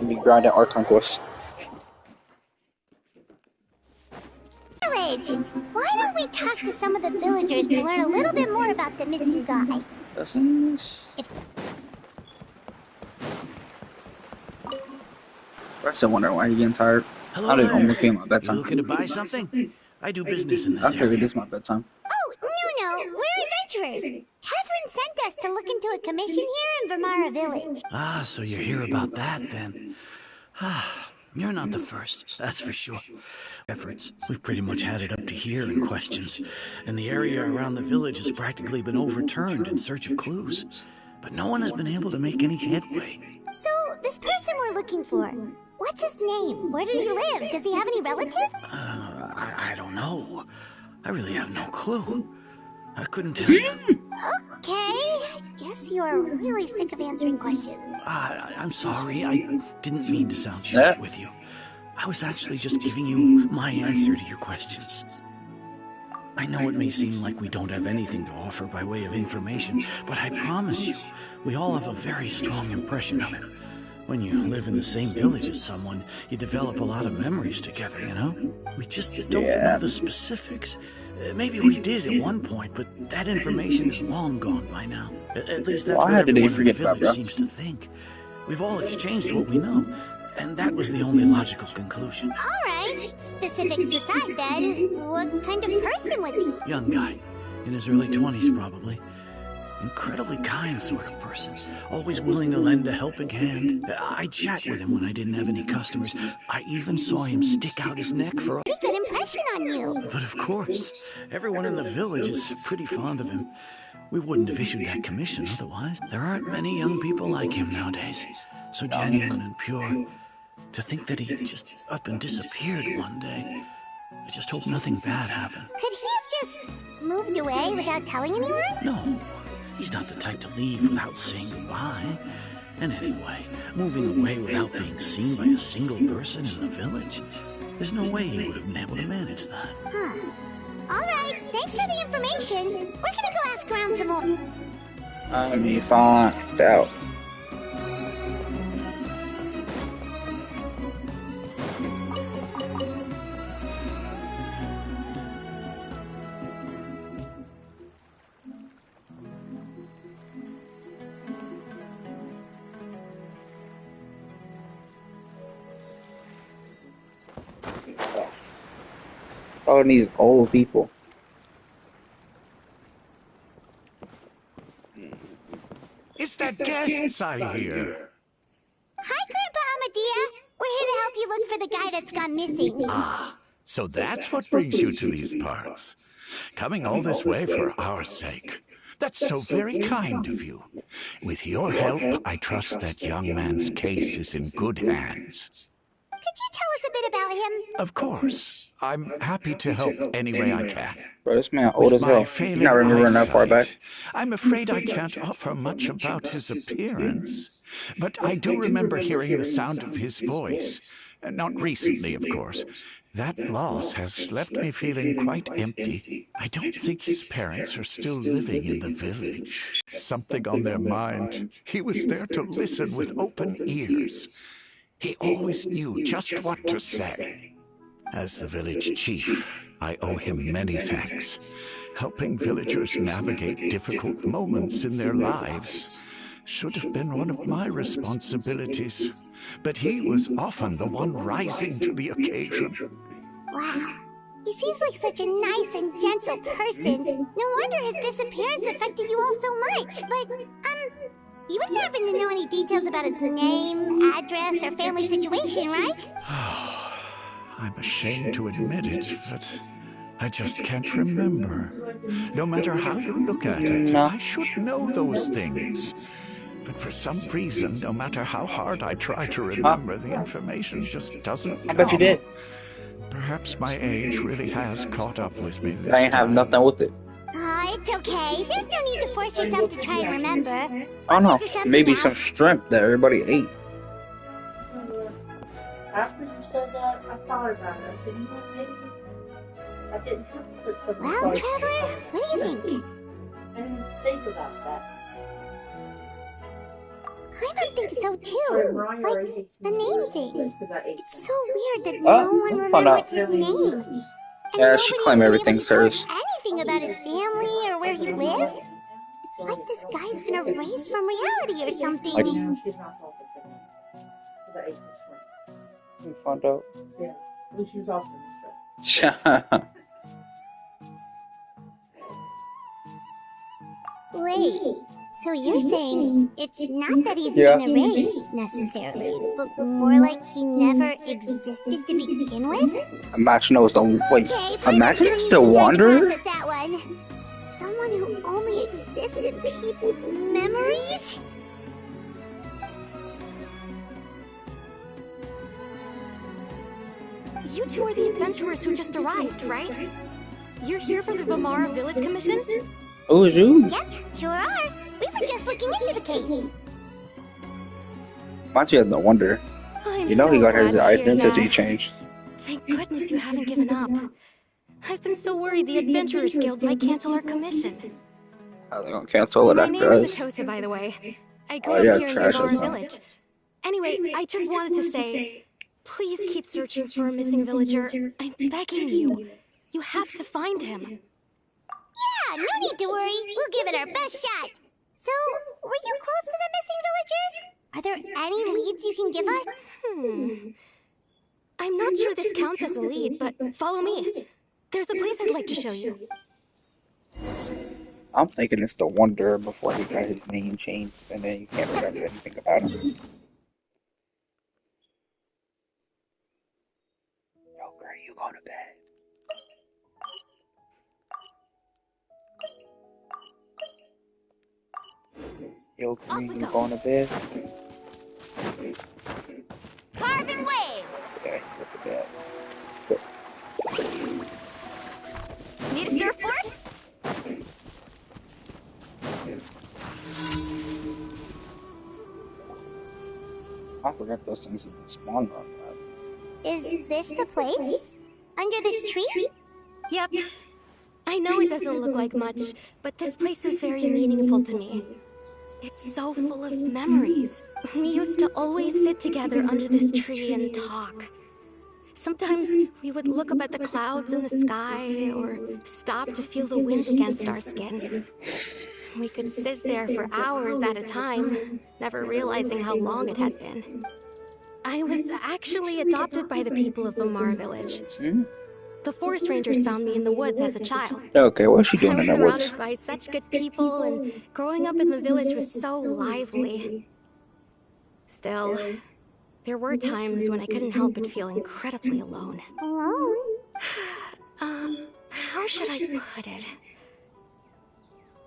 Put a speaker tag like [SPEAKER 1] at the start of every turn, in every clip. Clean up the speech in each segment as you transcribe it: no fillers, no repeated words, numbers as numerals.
[SPEAKER 1] I'm gonna be grinding archon quests.
[SPEAKER 2] Village! Why don't we talk to some of the villagers to learn a little bit more about the missing guy?
[SPEAKER 1] I'm still wondering why he's getting tired.
[SPEAKER 3] Hello
[SPEAKER 1] I don't
[SPEAKER 3] there.
[SPEAKER 1] even almost be my bedtime.
[SPEAKER 3] You looking to buy something? I do business in
[SPEAKER 1] I
[SPEAKER 3] this
[SPEAKER 1] figured
[SPEAKER 3] area.
[SPEAKER 1] this is my bedtime.
[SPEAKER 2] Oh, no, we're adventurers. Catherine sent us to look into a commission here in Vermara Village.
[SPEAKER 3] Ah, so you hear about that then. You're not the first, that's for sure. Efforts. We've pretty much had it up to here in questions, and the area around the village has practically been overturned in search of clues. But no one has been able to make any headway.
[SPEAKER 2] So, this person we're looking for, what's his name? Where did he live? Does he have any relatives?
[SPEAKER 3] I don't know. I really have no clue. I couldn't tell you.
[SPEAKER 2] Okay, I guess you're really sick of answering questions.
[SPEAKER 3] I'm sorry, I didn't mean to sound short with you. I was actually just giving you my answer to your questions. I know it may seem like we don't have anything to offer by way of information, but I promise you, we all have a very strong impression of him. When you live in the same village as someone, you develop a lot of memories together, you know? We just don't know the specifics. Maybe we did at one point, but that information is long gone by now. At least that's what everyone in the village seems to think. We've all exchanged what we know, and that was the only logical conclusion.
[SPEAKER 2] All right, specifics aside then, what kind of person was he?
[SPEAKER 3] Young guy, in his early 20s probably. Incredibly kind sort of person, always willing to lend a helping hand. I'd chat with him when I didn't have any customers. I even saw him stick out his neck for a
[SPEAKER 2] pretty good impression on you.
[SPEAKER 3] But of course, everyone in the village is pretty fond of him. We wouldn't have issued that commission otherwise. There aren't many young people like him nowadays. So genuine and pure. To think that he just up and disappeared one day. I just hope nothing bad happened.
[SPEAKER 2] Could he have just moved away without telling anyone?
[SPEAKER 3] No. He's not the type to leave without saying goodbye. And anyway, moving away without being seen by a single person in the village, there's no way he would have been able to manage that.
[SPEAKER 2] Huh. All right, thanks for the information. We're gonna go ask around some more.
[SPEAKER 1] Let me find out. Oh, these old people.
[SPEAKER 4] It's that guests I hear.
[SPEAKER 2] Hi, Grandpa Amadea. We're here to help you look for the guy that's gone missing.
[SPEAKER 4] Ah, so that's what brings you to these parts. Coming all this way for our sake. That's so very kind of you. With your help, I trust that young man's case is in good hands.
[SPEAKER 2] Could you tell us a bit about him?
[SPEAKER 4] Of course. I'm happy to help any way I can.
[SPEAKER 1] Bro, this man old as hell. You're not remembering that far back.
[SPEAKER 4] I'm afraid I can't offer much about his appearance. But I do remember hearing the sound of his voice. Not recently, of course. That loss has left me feeling quite empty. I don't think his parents are still living in the village. Something on their mind. He was there to listen with open ears. He always knew just what to say. As the village chief, I owe him many thanks. Helping villagers navigate difficult moments in their lives should have been one of my responsibilities. But he was often the one rising to the occasion.
[SPEAKER 2] Wow. He seems like such a nice and gentle person. No wonder his disappearance affected you all so much. But, you wouldn't happen to know any details about his name, address, or family situation, right?
[SPEAKER 4] I'm ashamed to admit it, but I just can't remember. No matter how you look at it, I should know those things. But for some reason, no matter how hard I try to remember, the information just doesn't come.
[SPEAKER 1] I bet you did.
[SPEAKER 4] Perhaps my age really has caught up with me this
[SPEAKER 1] I ain't have nothing with it.
[SPEAKER 2] It's okay. There's no need to force yourself to try and remember.
[SPEAKER 1] I don't know. Maybe some shrimp that everybody ate.
[SPEAKER 5] After you said that, I thought about it. I said, you know, maybe I didn't have to put something.
[SPEAKER 2] Well, Traveler, what do you think?
[SPEAKER 5] I didn't think about that.
[SPEAKER 2] I'm would think so too. Like, the name thing. It's so weird that no one remembers his name. And
[SPEAKER 1] Yeah, she claimed everything's hers.
[SPEAKER 2] Anything about his family or where he lived. It's like this guy's been erased from reality or something.
[SPEAKER 1] We found out.
[SPEAKER 5] Yeah, she was awesome.
[SPEAKER 2] Wait, so you're saying it's not that he's been erased, necessarily, but more like he never existed to begin with?
[SPEAKER 1] Imagine it was the... Wait,
[SPEAKER 2] Okay,
[SPEAKER 1] imagine it's the Wanderer?
[SPEAKER 2] that one. Someone who only exists in people's memories?
[SPEAKER 6] You two are the adventurers who just arrived, right? You're here for the Vamara Village Commission?
[SPEAKER 1] Oh, it's you?
[SPEAKER 2] Yep, sure are. We were just looking into the case.
[SPEAKER 1] Reminds me of the Wanderer. You know, he got his identity changed.
[SPEAKER 6] Thank goodness you haven't given up. I've been so worried the Adventurers Guild might cancel our commission.
[SPEAKER 1] How they gonna cancel it
[SPEAKER 6] My
[SPEAKER 1] after
[SPEAKER 6] name is
[SPEAKER 1] us?
[SPEAKER 6] Atosa, by the way. I grew
[SPEAKER 1] Oh, yeah,
[SPEAKER 6] up here in
[SPEAKER 1] trash
[SPEAKER 6] Vamara
[SPEAKER 1] as well.
[SPEAKER 6] Village. Anyway, I just wanted to say, please keep searching for a missing villager. I'm begging you. You have to find him.
[SPEAKER 2] Yeah, no need to worry. We'll give it our best shot. So, were you close to the missing villager? Are there any leads you can give us?
[SPEAKER 6] I'm not sure this counts as a lead, but follow me. There's a place I'd like to show you.
[SPEAKER 1] I'm thinking it's the Wanderer before he got his name changed, and then you can't remember anything about him. Yo, girl, you go to bed. Yo, Green, you going to bed?
[SPEAKER 2] Carving waves!
[SPEAKER 1] Okay, go to bed.
[SPEAKER 2] Need a surfboard?
[SPEAKER 1] I forgot those things even spawn on that.
[SPEAKER 2] Is this the place? Under this tree?
[SPEAKER 6] Yep. I know it doesn't look like much, but this place is very meaningful to me. It's so full of memories. We used to always sit together under this tree and talk. Sometimes we would look up at the clouds in the sky, or stop to feel the wind against our skin. We could sit there for hours at a time, never realizing how long it had been. I was actually adopted by the people of Vamara Village. The forest rangers found me in the woods as a child.
[SPEAKER 1] Okay, what's she doing in the
[SPEAKER 6] I was
[SPEAKER 1] woods?
[SPEAKER 6] surrounded by such good people, and growing up in the village was so lively. Still, there were times when I couldn't help but feel incredibly alone.
[SPEAKER 2] Alone?
[SPEAKER 6] How should I put it?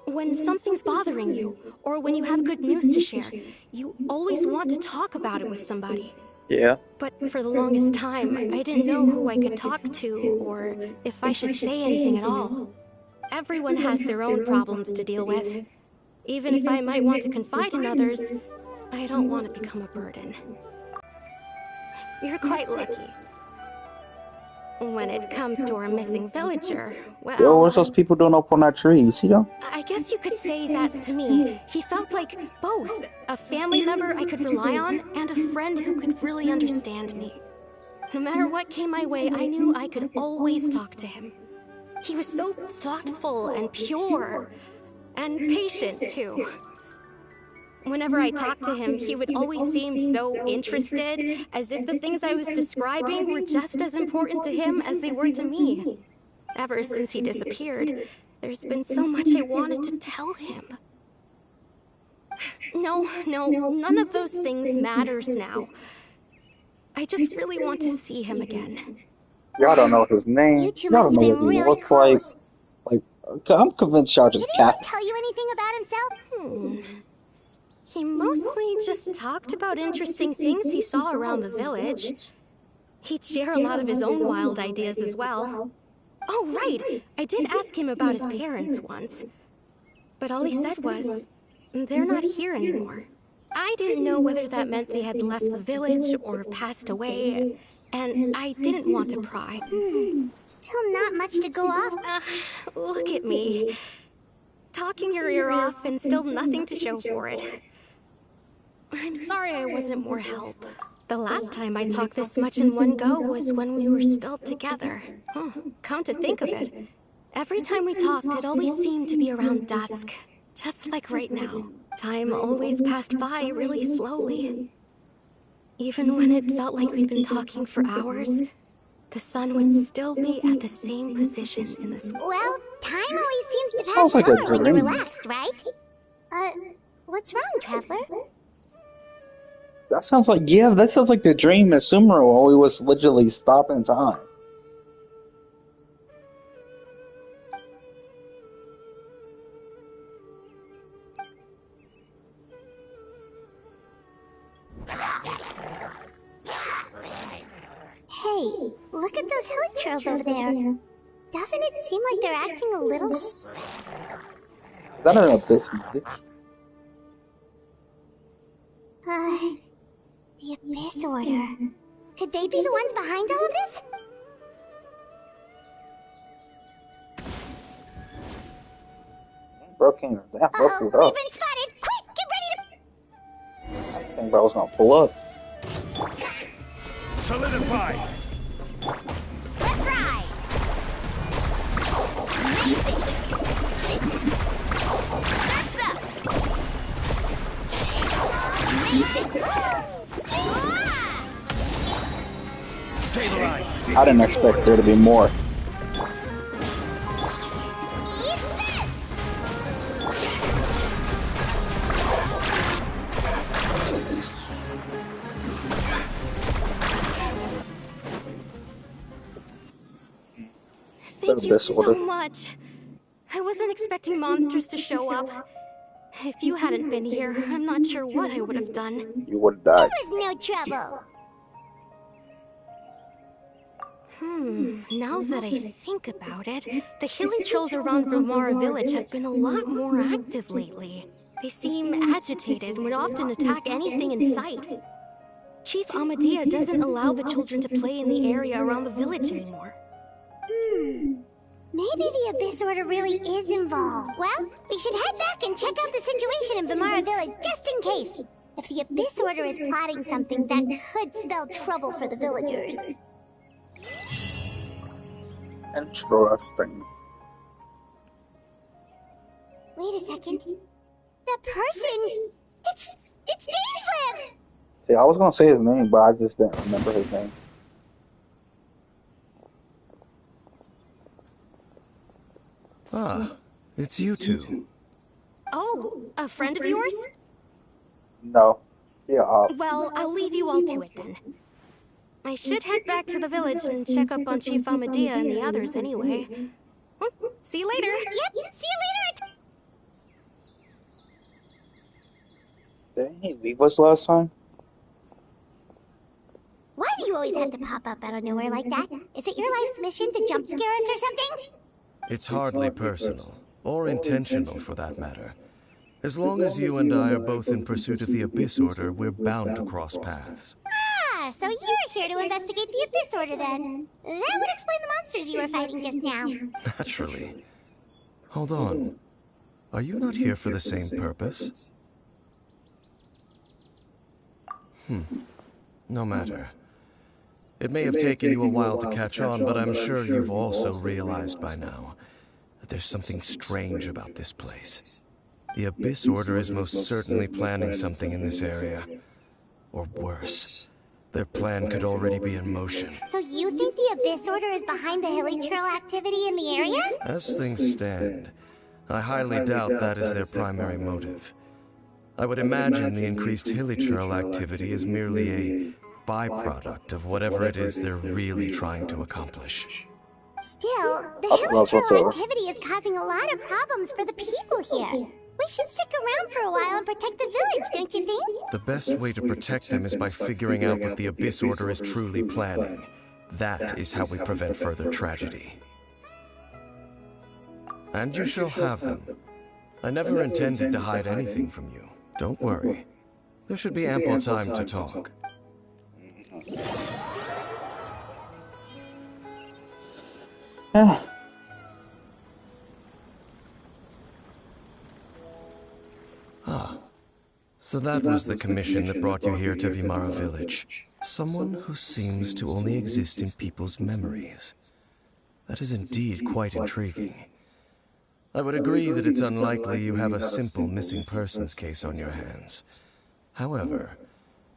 [SPEAKER 6] When something's bothering you, or when you have good news to share, you always want to talk about it with somebody.
[SPEAKER 1] Yeah.
[SPEAKER 6] But for the longest time, I didn't know who I could talk to, or if I should say anything at all. Everyone has their own problems to deal with. Even if I might want to confide in others, I don't want to become a burden. You're quite lucky. When it comes to our missing villager, well...
[SPEAKER 1] Yo, what's those people doing up on that tree? You see them?
[SPEAKER 6] I guess you could say that to me. He felt like both. A family member I could rely on, and a friend who could really understand me. No matter what came my way, I knew I could always talk to him. He was so thoughtful and pure. And patient, too. Whenever I talked to him, he would always seem so interested, as if the things I was describing were just as important to him as they were to me. Ever since he disappeared, there's been so much I wanted to tell him. No, none of those things matters now. I just really want to see him again.
[SPEAKER 1] Y'all don't know his name.
[SPEAKER 2] You two
[SPEAKER 1] Y'all
[SPEAKER 2] must
[SPEAKER 1] don't
[SPEAKER 2] have
[SPEAKER 1] know
[SPEAKER 2] been
[SPEAKER 1] what he
[SPEAKER 2] really
[SPEAKER 1] looks
[SPEAKER 2] close.
[SPEAKER 1] like. I'm convinced y'all just
[SPEAKER 2] Did he ever
[SPEAKER 1] capped.
[SPEAKER 2] tell you anything about himself?
[SPEAKER 6] He mostly just talked about interesting things he saw around the village. He'd share a lot of his own wild ideas as well. Oh, right! I did ask him about his parents once. But all he said was, they're not here anymore. I didn't know whether that meant they had left the village or passed away, and I didn't want to pry.
[SPEAKER 2] Still not much to go off.
[SPEAKER 6] Look at me. Talking your ear off and still nothing to show for it. I'm sorry I wasn't more help. The last time I talked this much in one go was when we were still together. Huh, come to think of it, every time we talked, it always seemed to be around dusk. Just like right now. Time always passed by really slowly. Even when it felt like we'd been talking for hours, the sun would still be at the same position in the sky.
[SPEAKER 2] Well, time always seems to pass
[SPEAKER 1] Sounds like a
[SPEAKER 2] slower when you're
[SPEAKER 1] dream.
[SPEAKER 2] relaxed, right? What's wrong, Traveler?
[SPEAKER 1] That sounds like the dream that Sumero always was literally stopping time.
[SPEAKER 2] Hey, look at those hilichurls over there. Doesn't it seem like they're acting a little...
[SPEAKER 1] Is that an abyss magic?
[SPEAKER 2] The Abyss Order. Could they be the ones behind all of this?
[SPEAKER 1] Broken. Damn, broke it
[SPEAKER 2] We've
[SPEAKER 1] up.
[SPEAKER 2] been spotted! Quick, get ready to...
[SPEAKER 1] I think I was gonna pull up.
[SPEAKER 4] Solidify!
[SPEAKER 2] Let's ride! Amazing! That's up! Amazing!
[SPEAKER 4] Stabilize!
[SPEAKER 1] I didn't expect there to be more.
[SPEAKER 2] Eat this!
[SPEAKER 6] Thank you
[SPEAKER 1] Abyss
[SPEAKER 6] so
[SPEAKER 1] Order.
[SPEAKER 6] much. I wasn't expecting monsters to show up. If you hadn't been here, I'm not sure what I would have done.
[SPEAKER 1] You would have died.
[SPEAKER 2] It was no trouble.
[SPEAKER 6] Now that I think about it, the healing trolls around Vimara village have been a lot more active lately. They seem agitated and would often attack anything in sight. Chief Amadea doesn't allow the children to play in the area around the village anymore.
[SPEAKER 2] Maybe the Abyss Order really is involved. Well, we should head back and check out the situation in Vimara village just in case. If the Abyss Order is plotting something, that could spell trouble for the villagers.
[SPEAKER 1] Interesting.
[SPEAKER 2] Wait a second. The person... It's Dainslev!
[SPEAKER 1] See, I was gonna say his name, but I just didn't remember his name.
[SPEAKER 7] Ah, it's you two.
[SPEAKER 6] Oh, a friend of yours?
[SPEAKER 1] No. Yeah,
[SPEAKER 6] Well, I'll leave you all to it then. I should head back to the village and check up on Chief Amadea and the others anyway. See you later.
[SPEAKER 2] Yep, see you later!
[SPEAKER 1] didn't he leave us last time?
[SPEAKER 2] Why do you always have to pop up out of nowhere like that? Is it your life's mission to jump scare us or something?
[SPEAKER 7] It's hardly personal, or intentional for that matter. As long as you and I are both in pursuit of the Abyss Order, we're bound to cross paths.
[SPEAKER 2] Ah, so you're here to investigate the Abyss Order then. That would explain the monsters you were fighting just now.
[SPEAKER 7] Naturally. Hold on. Are you not here for the same purpose? No matter. It may have taken you a while to catch on, but I'm sure you've also realized by now that there's something strange about this place. The Abyss Order is most certainly planning something in this area. Or worse, their plan could already be in motion.
[SPEAKER 2] So you think the Abyss Order is behind the hilichurl activity in the area?
[SPEAKER 7] As things stand, I highly doubt that is their primary motive. I would imagine the increased hilichurl activity is merely a byproduct of whatever it is they're really trying to accomplish.
[SPEAKER 2] Still, the
[SPEAKER 1] Well,
[SPEAKER 2] hilichurl activity is causing a lot of problems for the people here. We should stick around for a while and protect the village, don't you think?
[SPEAKER 7] The best way to protect them is by figuring out what the Abyss Order is truly planning. That is how we prevent further tragedy. And you shall have them. I never intended to hide anything from you. Don't worry. There should be ample time to talk. So that was the commission that brought you here to Vimara Village. Someone who seems to only exist in people's memories. That is indeed quite intriguing. I would agree that it's unlikely you have a simple missing persons case on your hands. However,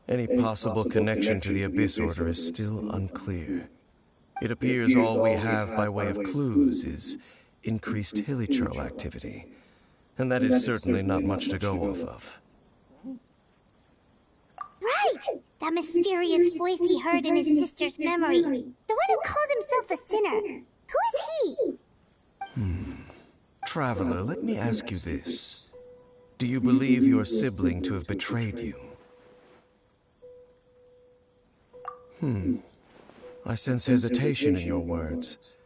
[SPEAKER 7] any possible connection to the Abyss Order is still unclear. It appears all we have by way of clues is increased hilichurl activity, and that is certainly not much to go off of.
[SPEAKER 2] Right! That mysterious voice he heard in his sister's memory. The one who called himself a sinner. Who is he?
[SPEAKER 7] Traveler, let me ask you this. Do you believe your sibling to have betrayed you? I sense hesitation in your words.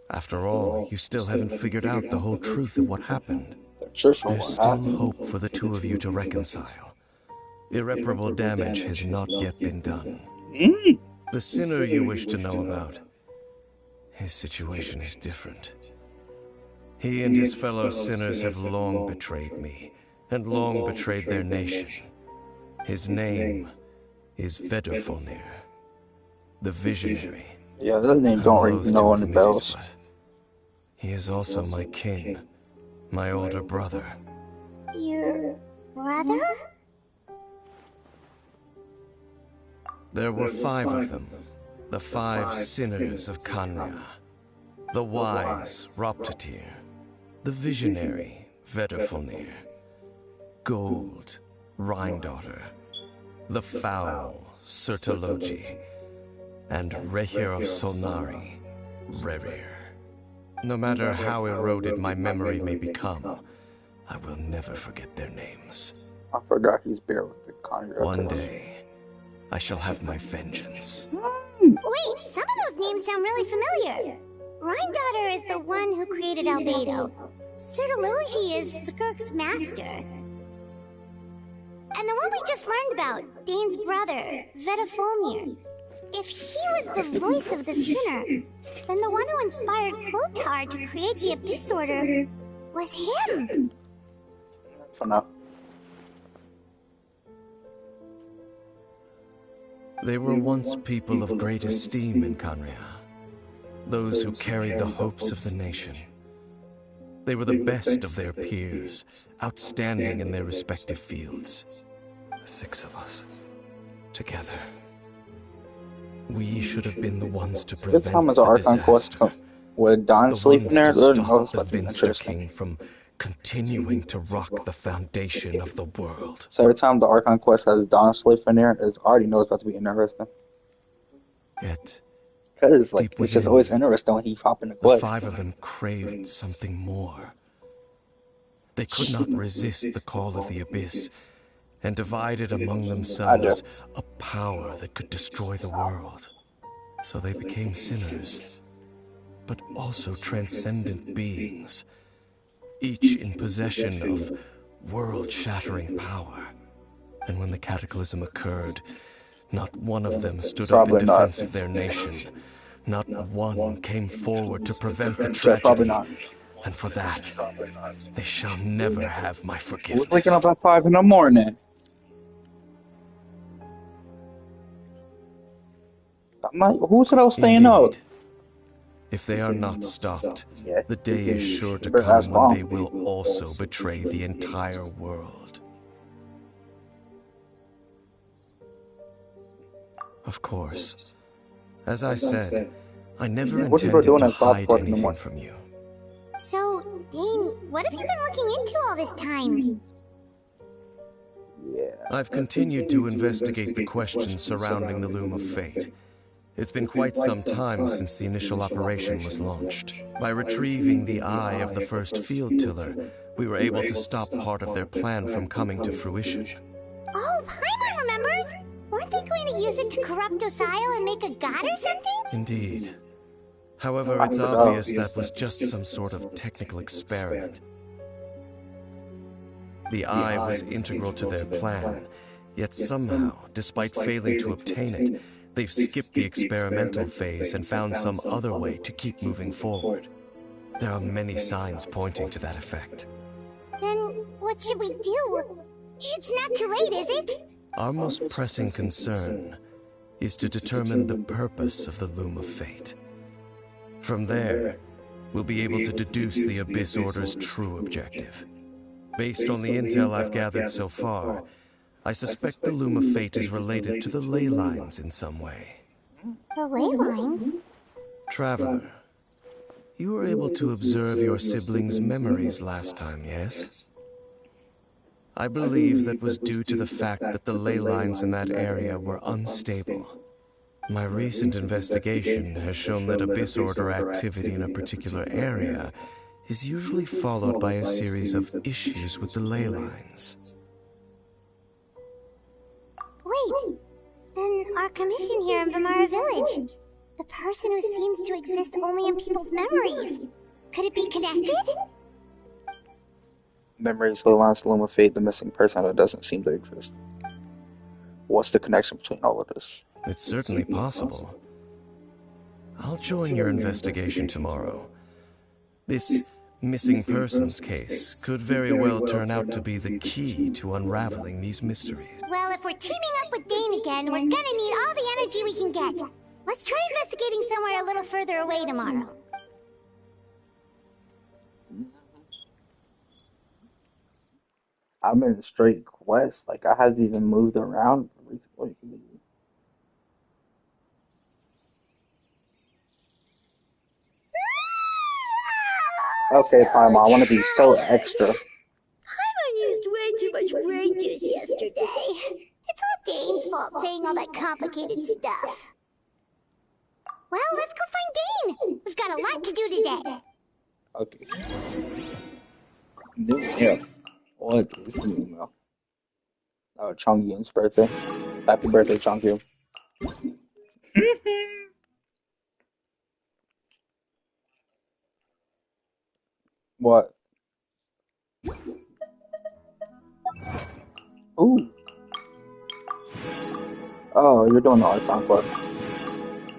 [SPEAKER 7] After all, you still haven't figured out the whole truth of what happened. There's still hope for the two of you to reconcile. Irreparable damage has not yet been done. The sinner you wish to know about, his situation is different. He and his fellow sinners have long betrayed me, and long betrayed their nation. His name is Vedrfolnir, the Visionary.
[SPEAKER 1] Yeah, that name don't ring no any bells.
[SPEAKER 7] He is also my kin, my older brother.
[SPEAKER 2] Your brother?
[SPEAKER 7] There were 5 of them, the 5 sinners of Kanya. The wise, Roptatir. The visionary, Vedrfolnir. Gold, Rhine-daughter. The foul, Sertologi. And Rehir of Solnari, Rerir. No matter how eroded my memory may become, I will never forget their names.
[SPEAKER 1] I forgot he's bare with the Conjurer.
[SPEAKER 7] One day, I shall have my vengeance.
[SPEAKER 2] Wait, some of those names sound really familiar. Rhine-daughter is the one who created Albedo. Sertologi is Skirk's master. And the one we just learned about, Dane's brother, Vedrfolnir. If he was the voice of the sinner, then the one who inspired Clotar to create the Abyss Order was him.
[SPEAKER 1] For now.
[SPEAKER 7] They were once people of great esteem in Kanya. Those who carried the hopes of the nation. They were the best of their peers, outstanding in their respective fields. The 6 of us, together. We should have been the ones to prevent
[SPEAKER 1] This time is
[SPEAKER 7] the
[SPEAKER 1] an Archon quest
[SPEAKER 7] disaster.
[SPEAKER 1] with Don sleeping there.
[SPEAKER 7] The ones to
[SPEAKER 1] Oh,
[SPEAKER 7] stop
[SPEAKER 1] that's
[SPEAKER 7] the
[SPEAKER 1] about to be
[SPEAKER 7] Vinster
[SPEAKER 1] interesting.
[SPEAKER 7] King from continuing to rock the foundation of the world.
[SPEAKER 1] So every time the Archon quest has Don sleeping there, I already know it's about to be interesting.
[SPEAKER 7] Yet,
[SPEAKER 1] Because like
[SPEAKER 7] deep
[SPEAKER 1] it's just
[SPEAKER 7] within,
[SPEAKER 1] always interesting when he hop in the
[SPEAKER 7] the
[SPEAKER 1] quest.
[SPEAKER 7] 5 of them craved something more. They could not resist the call of the Abyss, and divided among themselves a power that could destroy the world. So they became sinners, but also transcendent beings, each in possession of world-shattering power. And when the cataclysm occurred, not one of them stood up in defense of their nation. Not one came forward to prevent the tragedy. And for that, they shall never have my forgiveness.
[SPEAKER 1] We're waking up at 5 in the morning. I'm like, who said I was staying up?
[SPEAKER 7] If they are not stopped,
[SPEAKER 1] Yeah.
[SPEAKER 7] the day is sure to
[SPEAKER 1] But that's
[SPEAKER 7] come when
[SPEAKER 1] wrong.
[SPEAKER 7] they will also betray the entire world. Of course, as I said, I never
[SPEAKER 1] What are you
[SPEAKER 7] intended
[SPEAKER 1] doing
[SPEAKER 7] to
[SPEAKER 1] at 5
[SPEAKER 7] hide
[SPEAKER 1] o'clock in the
[SPEAKER 7] anything
[SPEAKER 1] morning?
[SPEAKER 7] from you.
[SPEAKER 2] So, Dane, what have you been looking into all this time?
[SPEAKER 1] Yeah.
[SPEAKER 7] I've continued to investigate the questions surrounding the Loom of Fate. It's been quite some time since the initial operation was launched. By retrieving the eye of the first field tiller, we were able to stop part of their plan from coming to fruition.
[SPEAKER 2] Oh, Paimon remembers! Weren't they going to use it to corrupt Osial and make a god or something?
[SPEAKER 7] Indeed. However, it's obvious that was just some sort of technical experiment. The eye was integral to their plan, yet somehow, despite failing to obtain it, they've skipped the experimental phase and found some other way to keep moving forward. There are many signs pointing to that effect.
[SPEAKER 2] Then, what should we do? It's not too late, is it?
[SPEAKER 7] Our most pressing concern is to determine the purpose of the Loom of Fate. From there, we'll be able to deduce the Abyss Order's true objective. Based on the intel I've gathered so far, I suspect the Loom of Fate is related to the ley lines in some way.
[SPEAKER 2] The ley lines?
[SPEAKER 7] Traveler, you were able to observe your siblings' memories last time, yes? I believe that was due to the fact that the ley lines in that area were unstable. My recent investigation has shown that Abyss Order activity in a particular area is usually followed by a series of issues with the ley lines.
[SPEAKER 2] Wait, then our commission here in Vimara Village, the person who seems to exist only in people's memories, could it be connected?
[SPEAKER 1] Memories, the last Loom of Fate, the missing person that doesn't seem to exist. What's the connection between all of this?
[SPEAKER 7] It's certainly possible. I'll join your investigation tomorrow. This missing persons case could very well turn out to be the key to unraveling these mysteries.
[SPEAKER 2] Well, if we're teaming up with Dane again, we're gonna need all the energy we can get. Let's try investigating somewhere a little further away tomorrow.
[SPEAKER 1] I'm in a straight quest. Like, I haven't even moved around recently. Okay, Paimon, I want to be so extra.
[SPEAKER 2] Paimon used way too much brain juice yesterday. It's all Dane's fault saying all that complicated stuff. Well, let's go find Dane. We've got a lot to do today.
[SPEAKER 1] Okay. New mail. What is the new mail? Oh, Chongyun's birthday. Happy birthday, Chongyun. What? Ooh. Oh, you're doing the archon quest.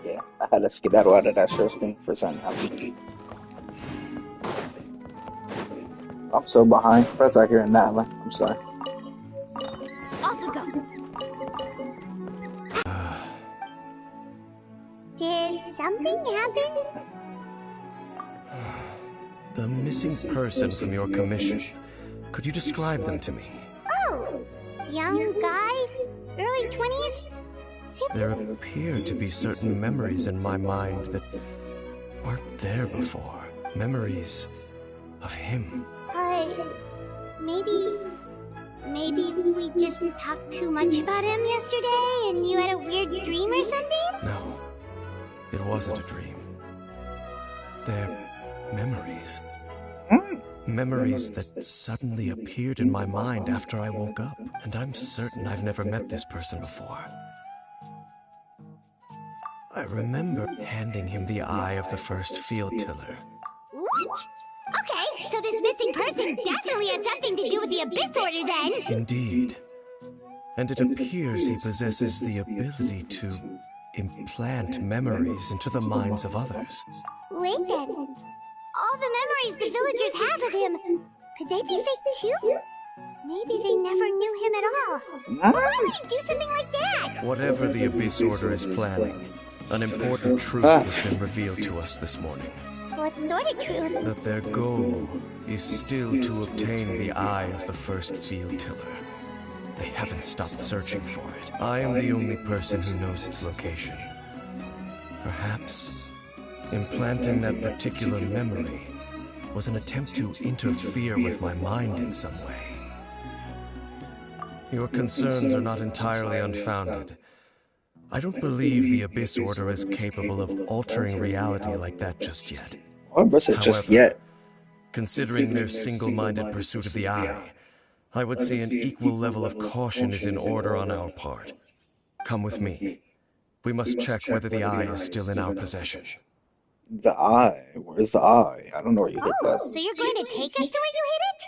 [SPEAKER 1] Yeah, I had to skedaddle out of that short thing for something happened. I'm so behind. That's out here in Natla. I'm sorry.
[SPEAKER 2] Off we go. Did something happen?
[SPEAKER 7] The missing person from your commission. Could you describe them to me?
[SPEAKER 2] Oh, young guy, early 20s?
[SPEAKER 7] There appear to be certain memories in my mind that weren't there before. Memories of him.
[SPEAKER 2] Maybe we just talked too much about him yesterday and you had a weird dream or something?
[SPEAKER 7] No, it wasn't a dream. They're memories. Memories that suddenly appeared in my mind after I woke up. And I'm certain I've never met this person before. I remember handing him the eye of the first field tiller.
[SPEAKER 2] What? Okay, so this missing person definitely has something to do with the Abyss Order then!
[SPEAKER 7] Indeed. And it appears he possesses the ability to implant memories into the minds of others.
[SPEAKER 2] Wait then. All the memories the villagers have of him, could they be fake too? Maybe they never knew him at all. But why would he do something like that?
[SPEAKER 7] Whatever the Abyss Order is planning, an important truth has been revealed to us this morning.
[SPEAKER 2] What sort of truth?
[SPEAKER 7] That their goal is still to obtain the eye of the first field tiller. They haven't stopped searching for it. I am the only person who knows its location. Perhaps implanting that particular memory was an attempt to interfere with my mind in some way. Your concerns are not entirely unfounded. I don't believe the Abyss Order is capable of altering reality like that just yet.
[SPEAKER 1] However,
[SPEAKER 7] considering their single-minded pursuit of the eye, I would say an equal level of caution is in order on our part. Come with me. We must check whether the eye is still in our possession.
[SPEAKER 1] The eye? Where's the eye? I don't know where you hid that.
[SPEAKER 2] So you're going to take us to where you hid it?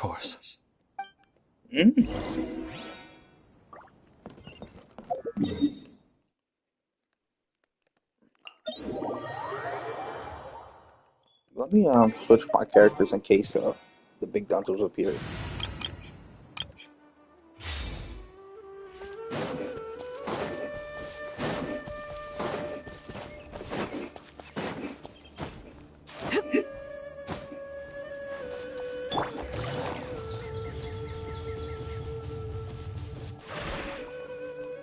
[SPEAKER 7] course.
[SPEAKER 1] Mm. Let me switch my characters in case the big dungeons appear.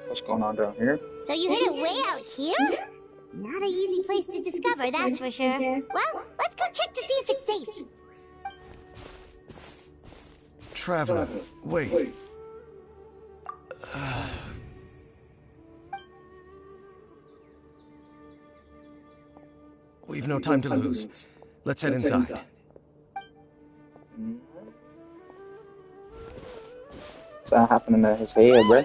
[SPEAKER 1] What's going on down here?
[SPEAKER 2] So you hid it way out here? Not an easy place to discover, that's for sure. Well, let's go check to see if it's safe.
[SPEAKER 7] Traveler, wait. We've no time to lose. Let's head inside.
[SPEAKER 1] What's that happening to his head, bruh?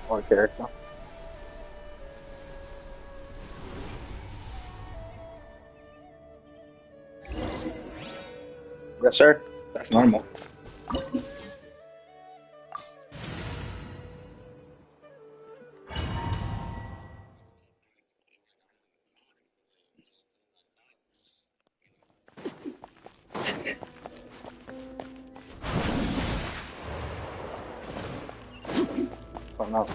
[SPEAKER 1] Or character. Yes, sir. That's normal. So no.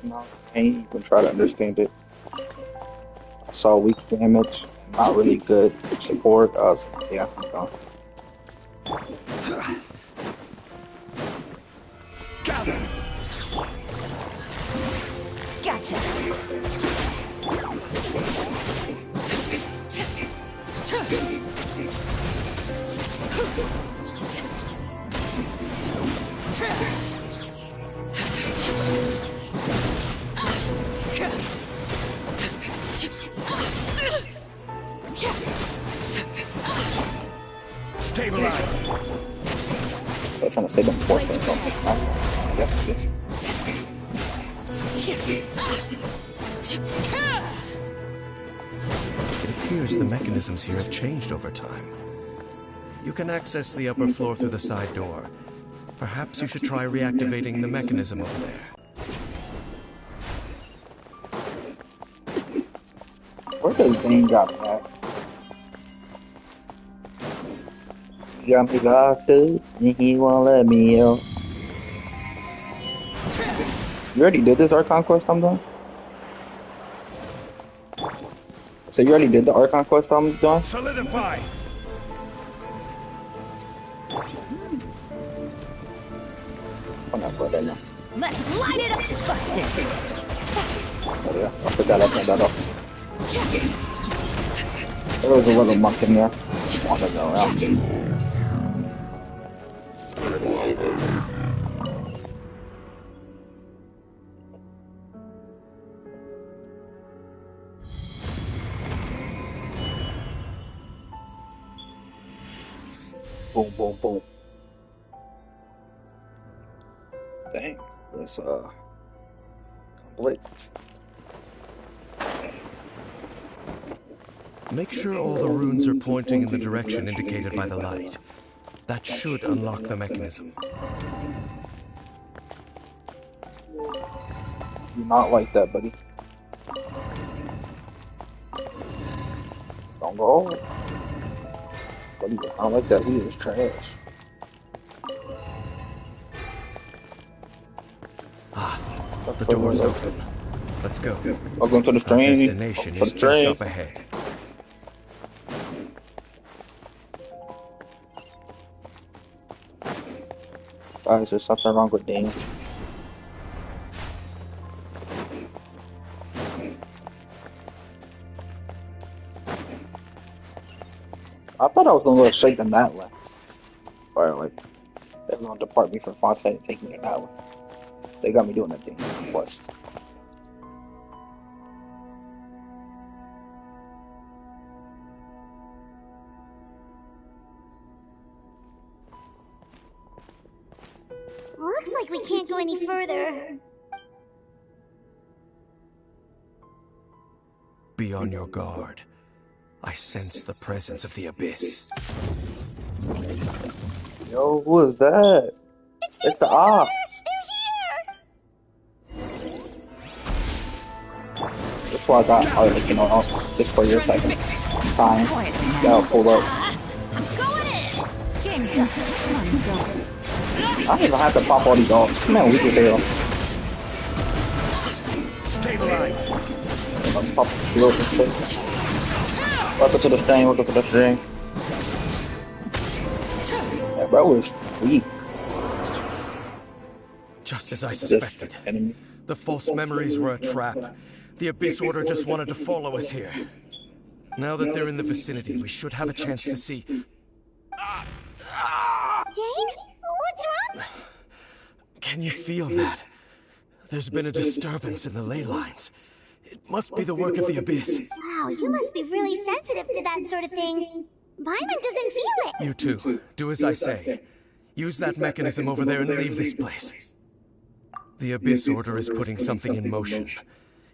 [SPEAKER 1] No, I ain't even try to understand it. I saw weak damage, not really good support. I was yeah, I'm gone.
[SPEAKER 8] Gotcha.
[SPEAKER 7] Stabilize.
[SPEAKER 1] I'm trying to say them poor things on this map. Yes, yes.
[SPEAKER 7] It appears the mechanisms here have changed over time. You can access the upper floor through the side door. Perhaps you should try reactivating the mechanism over there.
[SPEAKER 1] Where does Bane got that? He got me locked up and he won't let me out. You already did this Archon quest I'm doing? So you already did the Archon quest I'm doing?
[SPEAKER 4] Solidify!
[SPEAKER 1] I'm not for that now.
[SPEAKER 8] Let's light it up, busted!
[SPEAKER 1] Oh yeah, I forgot I turned that off. There was a little monk in there. I want to go around. Boom, boom, boom. Dang, let's complete.
[SPEAKER 7] Make sure all the runes are pointing in the direction indicated by the light. That should unlock the mechanism.
[SPEAKER 1] Do not like that, buddy. Don't go. Buddy does not like that. He is trash.
[SPEAKER 7] Ah, the door's open. Let's go.
[SPEAKER 1] Welcome to the
[SPEAKER 7] Our
[SPEAKER 1] stream.
[SPEAKER 7] destination is just up ahead.
[SPEAKER 1] Guys, there's something wrong with Dane. I thought I was gonna go straight to that way. Or like, they're gonna depart me from Fontaine and take me to that way. They got me doing that thing quest.
[SPEAKER 2] like we can't go any further.
[SPEAKER 7] Be on your guard. I sense the presence of the abyss.
[SPEAKER 1] Yo, who is that? It's the op.
[SPEAKER 2] They're here!
[SPEAKER 1] That's why I got Arctic, you know, just for your second time. That'll pull up. I don't even have to pop all these dogs. Come on, we can fail.
[SPEAKER 3] Stabilize.
[SPEAKER 1] Pop the shield and shit. Welcome to the string, welcome to the string. That bro is weak.
[SPEAKER 7] Just as I suspected. The false memories were a trap. The Abyss Order just wanted to follow us here. Now that they're in the vicinity, we should have a chance to see.
[SPEAKER 2] Dane? What's wrong?
[SPEAKER 7] Can you feel that? There's been a disturbance in the ley lines. It must be the work of the Abyss.
[SPEAKER 2] Wow, you must be really sensitive to that sort of thing. Paimon doesn't feel it.
[SPEAKER 7] You too. Do as I say. Use that mechanism over there and leave this place. The Abyss Order is putting something in motion.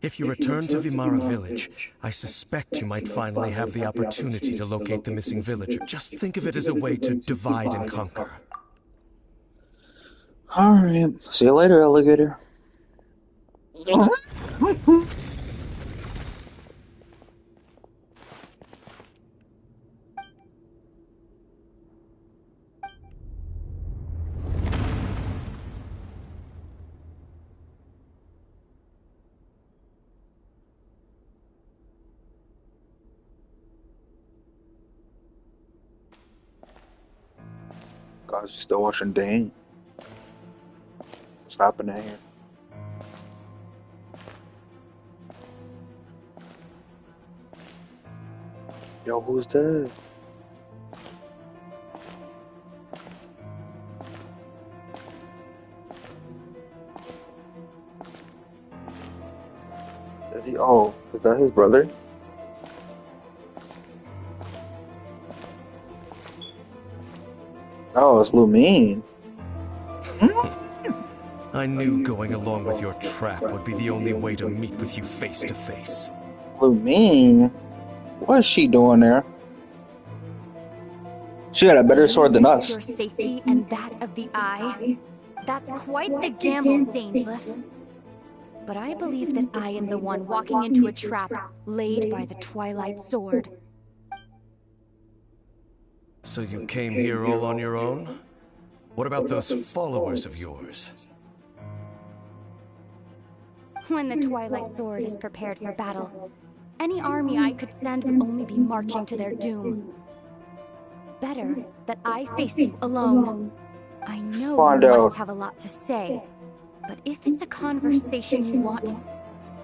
[SPEAKER 7] If you return to Vimara Village, I suspect you might finally have the opportunity to locate the missing villager. Just think of it as a way to divide and conquer.
[SPEAKER 1] Alright, see you later, alligator. Guys, you still watching Dane? What's happening here? Yo, who's that? Is he? Oh, is that his brother? Oh, it's Lumine.
[SPEAKER 7] I knew going along with your trap would be the only way to meet with you face to face.
[SPEAKER 1] Lumine? What is she doing there? She got a better sword than us.
[SPEAKER 8] Your safety and that of the Eye. That's quite the gamble, Dainsleif. But I believe that I am the one walking into a trap laid by the Twilight Sword.
[SPEAKER 7] So you came here all on your own? What about those followers of yours?
[SPEAKER 8] When the Twilight Sword is prepared for battle, any army I could send would only be marching to their doom. Better that I face you alone. I know you must have a lot to say, but if it's a conversation you want,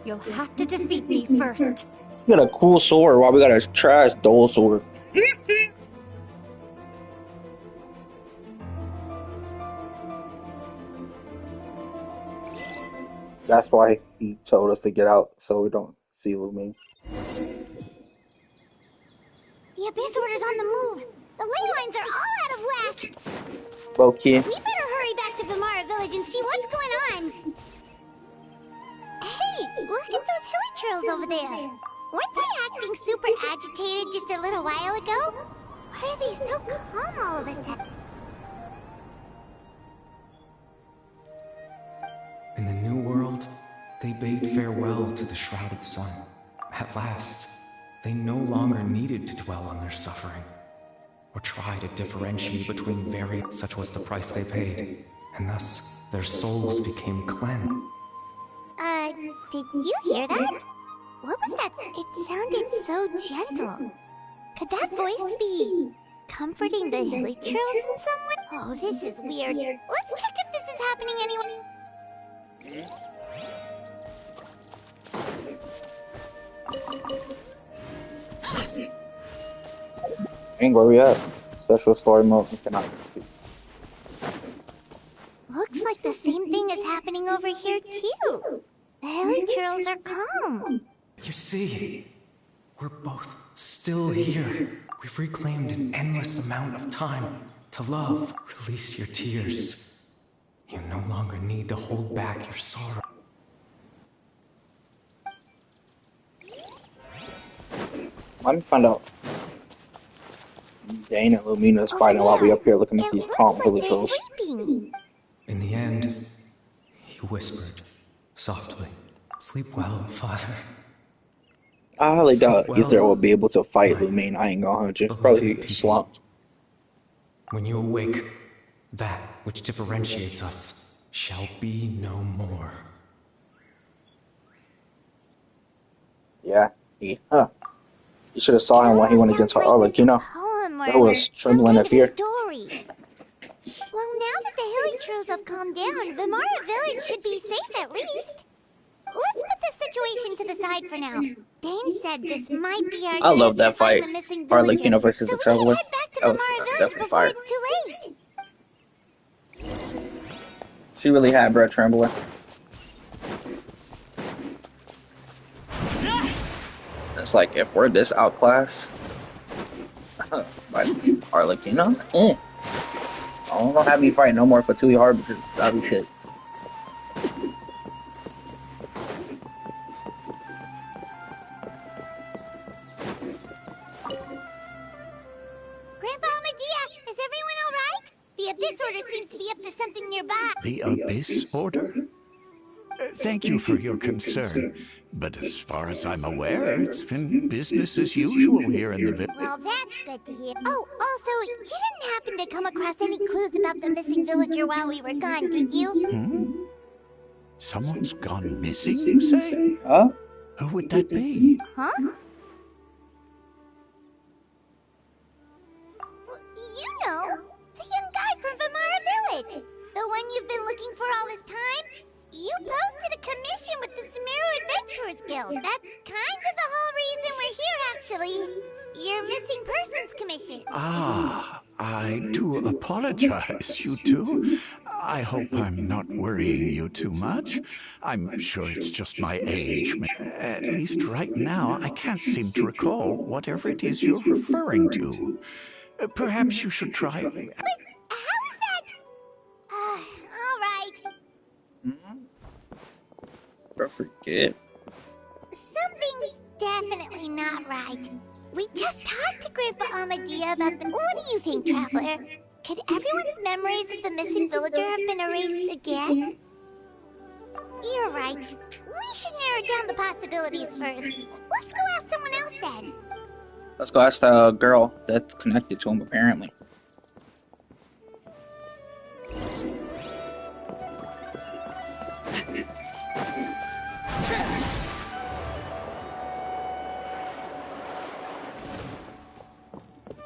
[SPEAKER 8] you'll have to defeat me first.
[SPEAKER 1] You got a cool sword while we got a trash dull sword. That's why he told us to get out, so we don't see Lumine.
[SPEAKER 2] The Abyss Order's on the move. The ley lines are all out of whack.
[SPEAKER 1] Low-key.
[SPEAKER 2] We better hurry back to Vimara Village and see what's going on. Hey, look at those hilly trails over there. Weren't they acting super agitated just a little while ago? Why are they so calm all of a sudden?
[SPEAKER 9] In the New World, they bade farewell to the shrouded sun. At last, they no longer needed to dwell on their suffering, or try to differentiate between such was the price they paid, and thus their souls became cleansed.
[SPEAKER 2] Did you hear that? What was that? It sounded so gentle. Could that voice be comforting the hilly trails in some way? Oh, this is weird. Let's check if this is happening anyway.
[SPEAKER 1] Dang, where we at? Special story mode. We cannot.
[SPEAKER 2] Looks like the same thing is happening over here too. The hilly trails are calm.
[SPEAKER 9] You see, we're both still here. We've reclaimed an endless amount of time to love. Release your tears. You no longer need to hold back your sorrow.
[SPEAKER 1] Let me find out. Dane and Lumina's fighting while we up here looking at these calm villagers.
[SPEAKER 9] In the end, he whispered softly, "Sleep well, Father."
[SPEAKER 1] I highly doubt
[SPEAKER 9] Well,
[SPEAKER 1] Ether will be able to fight
[SPEAKER 9] my
[SPEAKER 1] Lumine. I ain't gonna just
[SPEAKER 9] beloved
[SPEAKER 1] probably
[SPEAKER 9] people.
[SPEAKER 1] slumped.
[SPEAKER 9] When you awake, that which differentiates us shall be no more.
[SPEAKER 1] Yeah. You should have saw him when he went against Arlick, you know. That was trembling of fear.
[SPEAKER 2] Well, now that the Hilly Trolls have calmed down, Vimara Village should be safe at least. Let's put this situation to the side for now. Dane said this might be our
[SPEAKER 1] I love
[SPEAKER 2] chance
[SPEAKER 1] that
[SPEAKER 2] to find
[SPEAKER 1] fight.
[SPEAKER 2] the missing
[SPEAKER 1] Arlick,
[SPEAKER 2] villager.
[SPEAKER 1] versus
[SPEAKER 2] So
[SPEAKER 1] the
[SPEAKER 2] we
[SPEAKER 1] Traveler.
[SPEAKER 2] should head back to
[SPEAKER 1] That was
[SPEAKER 2] Vimara Village
[SPEAKER 1] definitely
[SPEAKER 2] before
[SPEAKER 1] fire.
[SPEAKER 2] it's too late.
[SPEAKER 1] She really had bro trembling. It's like, if we're this outclassed by Arlecchino, I don't have me fight no more for Tui Hard because I'll be kicked.
[SPEAKER 2] Grandpa Medea, is everyone alright? The Abyss Order seems to be up to something nearby.
[SPEAKER 4] The Abyss Order? Thank you for your concern, but as far as I'm aware, it's been business as usual here in the village.
[SPEAKER 2] Well, that's good to hear. Oh, also, you didn't happen to come across any clues about the missing villager while we were gone, did you?
[SPEAKER 4] Someone's gone missing, you say?
[SPEAKER 1] Huh?
[SPEAKER 4] Who would that be?
[SPEAKER 2] Huh? Well, you know, the young guy from Vimara Village. The one you've been looking for all this time. You posted a commission with the Sumeru Adventurers Guild. That's kind of the whole reason we're here, actually. Your missing persons commission.
[SPEAKER 4] Ah, I do apologize, you two. I hope I'm not worrying you too much. I'm sure it's just my age. At least right now, I can't seem to recall whatever it is you're referring to. Perhaps you should try...
[SPEAKER 2] But how is that? All right.
[SPEAKER 1] Bro, forget.
[SPEAKER 2] Something's definitely not right. We just talked to Grandpa Amadea about the... What do you think, Traveler? Could everyone's memories of the missing villager have been erased again? You're right. We should narrow down the possibilities first. Let's go ask someone else then.
[SPEAKER 1] Let's go ask the girl that's connected to him, apparently.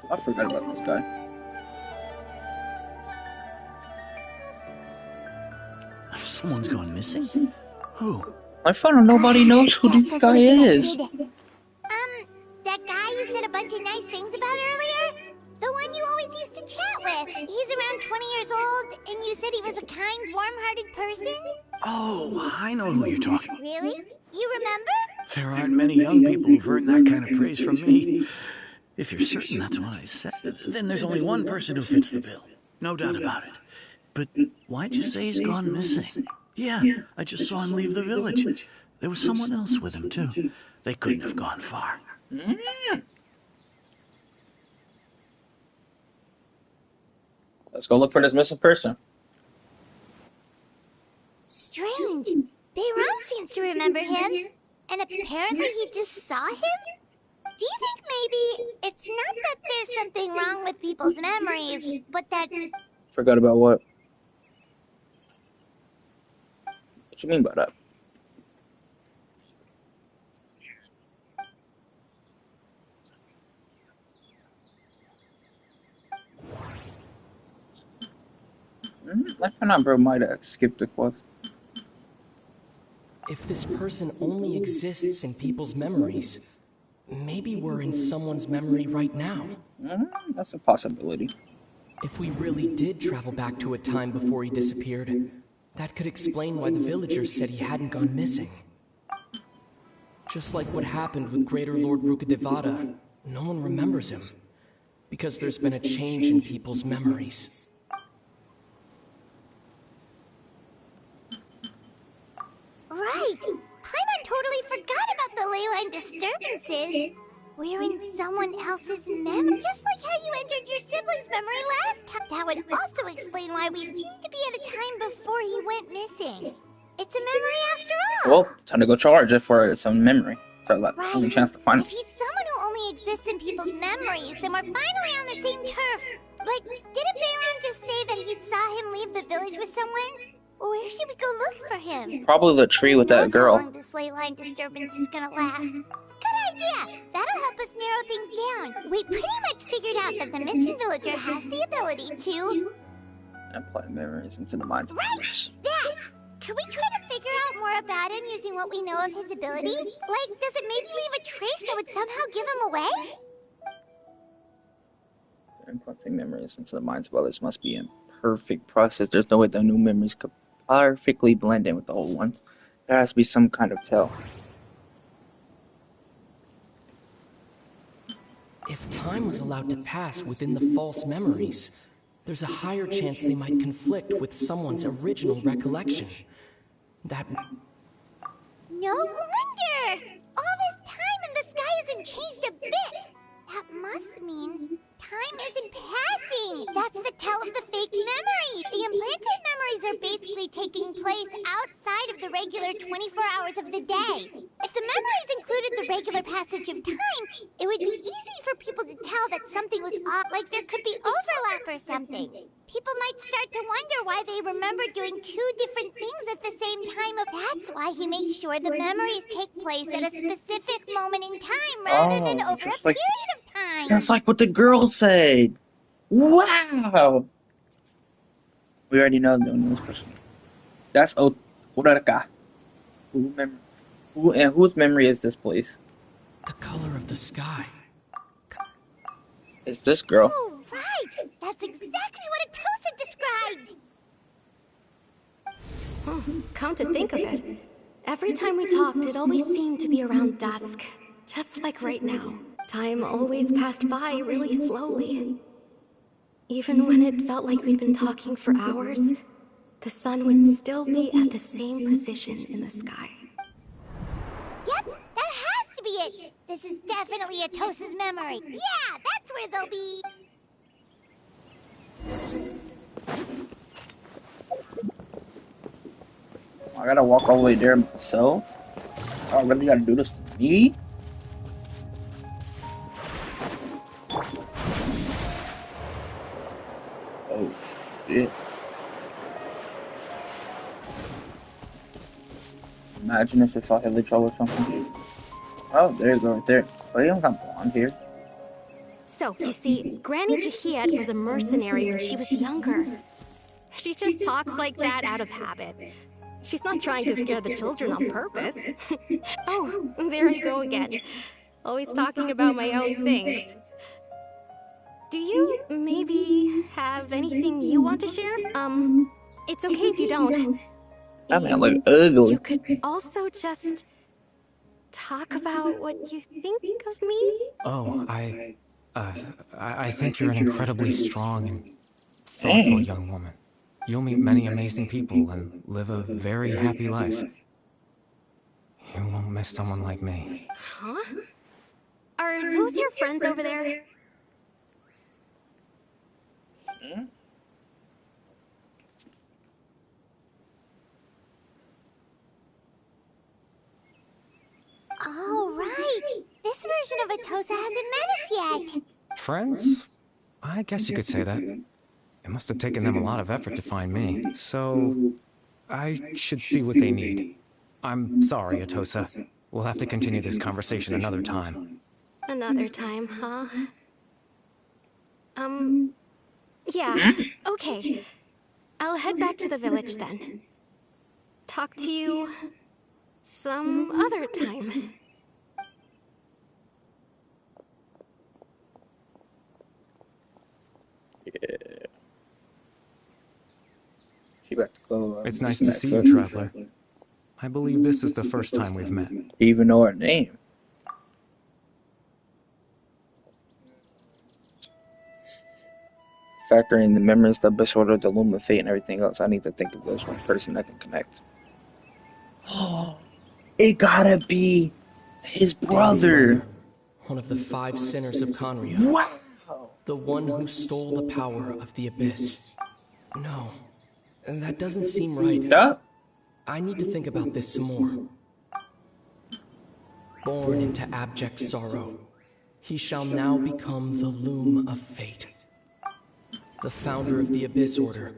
[SPEAKER 1] I forgot about this guy.
[SPEAKER 3] Someone's gone missing? Who?
[SPEAKER 1] I found out nobody knows who this guy is.
[SPEAKER 2] That guy you said a bunch of nice things about earlier? The one you always used to chat with. He's around 20 years old, and you said he was a kind, warm-hearted person?
[SPEAKER 3] Oh, I know who you're talking.
[SPEAKER 2] Really? You remember?
[SPEAKER 3] There aren't many young people who've earned that kind of praise from me. If you're certain that's what I said, then there's only one person who fits the bill. No doubt about it. But why'd you say he's gone missing? Yeah, I just saw him leave the village. There was someone else with him, too. They couldn't have gone far.
[SPEAKER 1] Let's go look for this missing person.
[SPEAKER 2] Strange. Bayram seems to remember him, and apparently he just saw him? Do you think maybe it's not that there's something wrong with people's memories, but that...
[SPEAKER 1] Forgot about what? What you mean by that? I found out bro might have skipped the quest.
[SPEAKER 10] If this person only exists in people's memories, maybe we're in someone's memory right now.
[SPEAKER 1] That's a possibility.
[SPEAKER 10] If we really did travel back to a time before he disappeared, that could explain why the villagers said he hadn't gone missing. Just like what happened with Greater Lord Rukadevada, no one remembers him, because there's been a change in people's memories.
[SPEAKER 2] this? We're in someone else's memory, just like how you entered your sibling's memory last time. That would also explain why we seem to be at a time before he went missing. It's a memory after all.
[SPEAKER 1] Well, time to go charge it for some memory. So like,
[SPEAKER 2] Right.
[SPEAKER 1] only chance to find
[SPEAKER 2] If
[SPEAKER 1] him.
[SPEAKER 2] he's someone who only exists in people's memories, then we're finally on the same turf. But didn't Baron just say that he saw him leave the village with someone? Where should we go look for him?
[SPEAKER 1] Probably the tree with that
[SPEAKER 2] Knows
[SPEAKER 1] girl.
[SPEAKER 2] how long this ley line disturbance is gonna last. Good idea! That'll help us narrow things down. We pretty much figured out that the missing villager has the ability to...
[SPEAKER 1] Implant memories into the minds of
[SPEAKER 2] Right!
[SPEAKER 1] others.
[SPEAKER 2] That! Can we try to figure out more about him using what we know of his ability? Like, does it maybe leave a trace that would somehow give him away?
[SPEAKER 1] Implanting memories into the minds of others must be a perfect process. There's no way the new memories could perfectly blend in with the old ones. There has to be some kind of tell.
[SPEAKER 10] If time was allowed to pass within the false memories, there's a higher chance they might conflict with someone's original recollection. That...
[SPEAKER 2] No wonder! All this time and the sky hasn't changed a bit! That must mean time isn't passing! That's the tell of the fake memory! The implanted memories are basically taking place outside of the regular 24 hours of the day. If the memories included the regular passage of time, it would be easy for people to tell that something was off, like there could be overlap or something. People might start to wonder why they remember doing two different things at the same time. That's why he makes sure the memories take place at a specific moment in time rather than over a period of time.
[SPEAKER 1] That's like what the girl said. Wow. We already know the news person. That's Uraraka. Whose memory is this place?
[SPEAKER 10] the color of the sky.
[SPEAKER 1] It's this girl.
[SPEAKER 2] Oh, right! That's exactly what Atosa described!
[SPEAKER 6] Oh, come to think of it, every time we talked, it always seemed to be around dusk. Just like right now. Time always passed by really slowly. Even when it felt like we'd been talking for hours, the sun would still be at the same position in the sky.
[SPEAKER 2] Yep, that has to be it! This is definitely Atosa's memory. Yeah, that's where they'll be!
[SPEAKER 1] I gotta walk all the way there myself. I really gotta do this to me? Oh shit. Imagine if it's like a literal or something. Oh, there you go, right there. Oh, you don't have blonde here.
[SPEAKER 6] So, you see, Granny Jahiet was a mercenary when she was younger. She just talks like that out of habit. She's not trying to scare the children on purpose. Oh, there I go again. Always talking about my own things. Do you maybe have anything you want to share? It's okay if you don't.
[SPEAKER 1] That man look ugly.
[SPEAKER 6] You could also just talk about what you think of me?
[SPEAKER 9] Oh, I think you're an incredibly strong and thoughtful young woman. You'll meet many amazing people and live a very happy life. You won't miss someone like me.
[SPEAKER 6] Huh? Are those your friends over there?
[SPEAKER 1] Hmm?
[SPEAKER 2] Oh, right! This version of Atosa hasn't met us yet!
[SPEAKER 9] Friends? I guess you could say that. It must have taken them a lot of effort to find me, so I should see what they need. I'm sorry, Atosa. We'll have to continue this conversation another time.
[SPEAKER 6] Another time, huh? Yeah, okay. I'll head back to the village then. Talk to you some other time.
[SPEAKER 1] Yeah. She about to go.
[SPEAKER 9] It's nice to see you, Traveler. I believe this is the first time we've met.
[SPEAKER 1] You even know her name. Factoring the memories, the best order, the loom of fate, and everything else, I need to think of this one person that can connect. Oh, it gotta be his brother.
[SPEAKER 10] one of the 5 sinners of Conria.
[SPEAKER 1] Wow.
[SPEAKER 10] The one who stole the power of the Abyss. No, that doesn't seem right.
[SPEAKER 1] Yeah.
[SPEAKER 10] I need to think about this some more. Born into abject sorrow, he shall now become the Loom of Fate. The founder of the Abyss Order.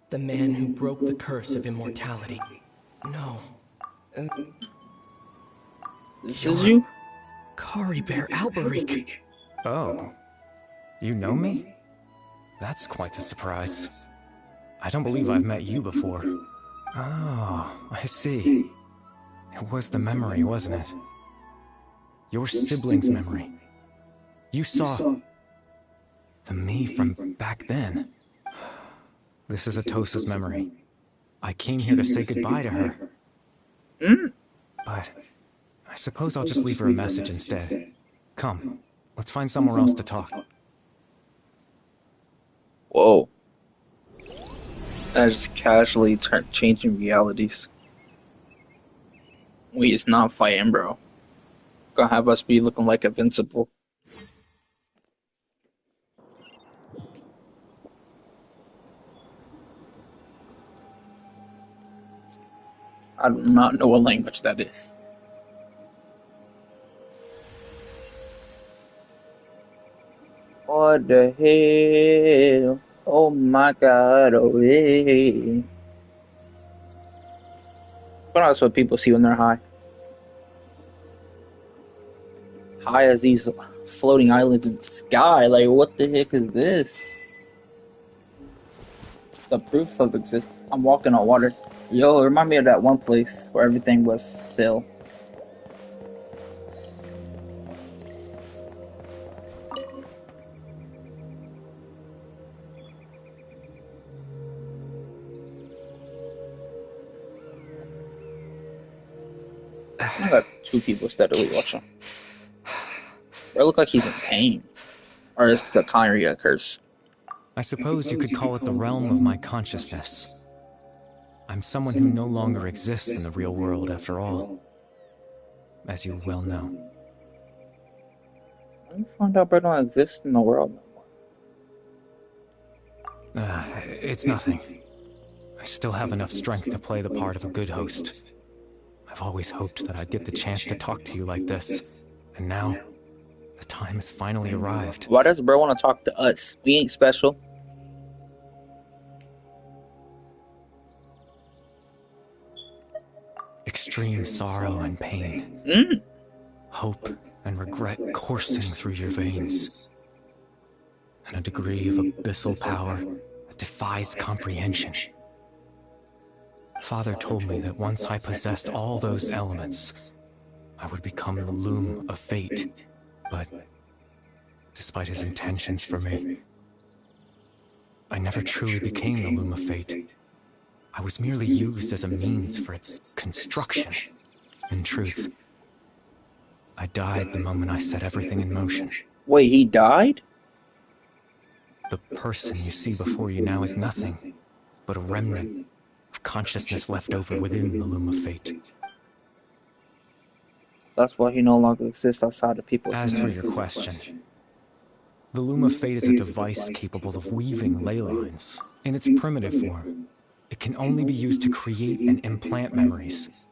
[SPEAKER 10] The man who broke the curse of immortality. No.
[SPEAKER 1] This is you?
[SPEAKER 10] Caribert Alberic.
[SPEAKER 9] Oh. You know me? That's quite the surprise. I don't believe I've met you before. Oh, I see. It was the memory, wasn't it? Your sibling's memory. You saw... the me from back then. This is Atosa's memory. I came here to say goodbye to her. But I suppose I'll just leave her a message instead. Come, let's find somewhere else to talk.
[SPEAKER 1] Whoa. That's just casually changing realities. We is not fighting, bro. Gonna have us be looking like invincible. I do not know what language that is. What the hell? Oh my god, oh yeah. But that's what people see when they're high. High as these floating islands in the sky. Like, what the heck is this? The proof of existence. I'm walking on water. Yo, it remind me of that one place where everything was still. I got 2 people steadily watching. Or it look like he's in pain. Or it's the Conria curse.
[SPEAKER 9] I suppose you could call it the realm of my consciousness. I'm someone who no longer exists in the real world, after all. As you well know.
[SPEAKER 1] How do you find out I don't exist in the world no more?
[SPEAKER 9] It's nothing. I still have enough strength to play the part of a good host. I've always hoped that I'd get the chance to talk to you like this. And now, the time has finally arrived.
[SPEAKER 1] Why does bro want to talk to us? We ain't special.
[SPEAKER 9] Extreme sorrow and pain. Hope and regret coursing through your veins. And a degree of abyssal power that defies comprehension. Father told me that once I possessed all those elements, I would become the Loom of Fate. But, despite his intentions for me, I never truly became the Loom of Fate. I was merely used as a means for its construction. In truth, I died the moment I set everything in motion.
[SPEAKER 1] Wait, he died?
[SPEAKER 9] The person you see before you now is nothing but a remnant of consciousness left over within the Loom of Fate.
[SPEAKER 1] That's why he no longer exists outside of people.
[SPEAKER 9] As for your question, the Loom of Fate is a device capable of weaving ley lines. In its primitive form, it can only be used to create and implant memories.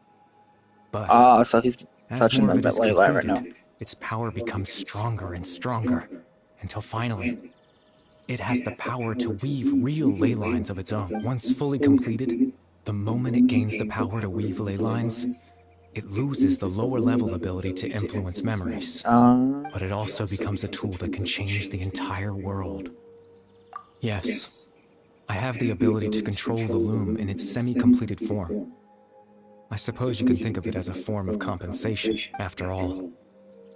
[SPEAKER 9] But
[SPEAKER 1] so he's
[SPEAKER 9] as
[SPEAKER 1] touching
[SPEAKER 9] more of it is
[SPEAKER 1] that ley line right now.
[SPEAKER 9] completed, its power becomes stronger and stronger, until finally, it has the power to weave real ley lines of its own. Once fully completed, the moment it gains the power to weave ley lines, it loses the lower level ability to influence memories. But it also becomes a tool that can change the entire world. Yes, I have the ability to control the Loom in its semi-completed form. I suppose you can think of it as a form of compensation. After all,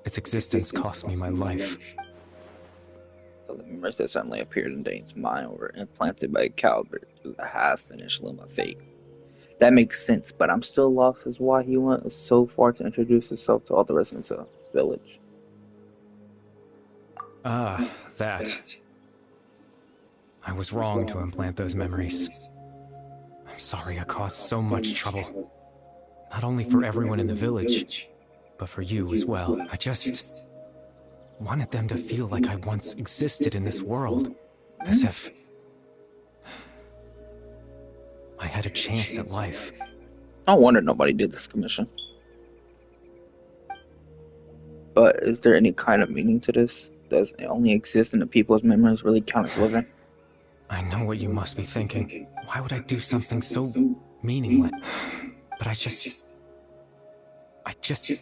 [SPEAKER 9] its existence cost me my life.
[SPEAKER 1] So the memories that suddenly appeared in Dane's mind were implanted by Calvert through the half-finished Loom of Fate. That makes sense, but I'm still lost as why he went so far to introduce himself to all the residents of the village.
[SPEAKER 9] That. I was wrong to implant those memories. I'm sorry I caused so much trouble. Not only for everyone in the village, but for you as well. wanted them to feel like I once existed in this world. As if I had a chance at life.
[SPEAKER 1] No wonder nobody did this commission. But is there any kind of meaning to this? Does it only exist in the people's memories really count as living?
[SPEAKER 9] I know what you must be thinking. Why would I do something so meaningless? But I just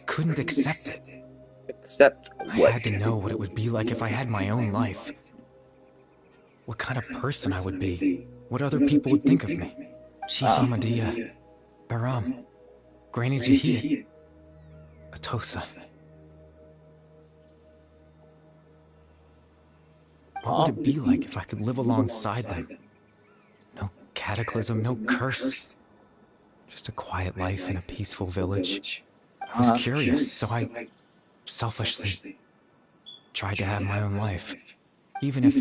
[SPEAKER 9] couldn't accept it.
[SPEAKER 1] Accept what?
[SPEAKER 9] I had to know what it would be like if I had my own life. What kind of person I would be. What other people would think of me. Chief Ahmadiyya, Baram, Granny Jahia, Atosa. What would it be like if I could live alongside them? No cataclysm, no curse. Just a quiet life in a peaceful village. I was curious, so I selfishly tried to have my own life. Even if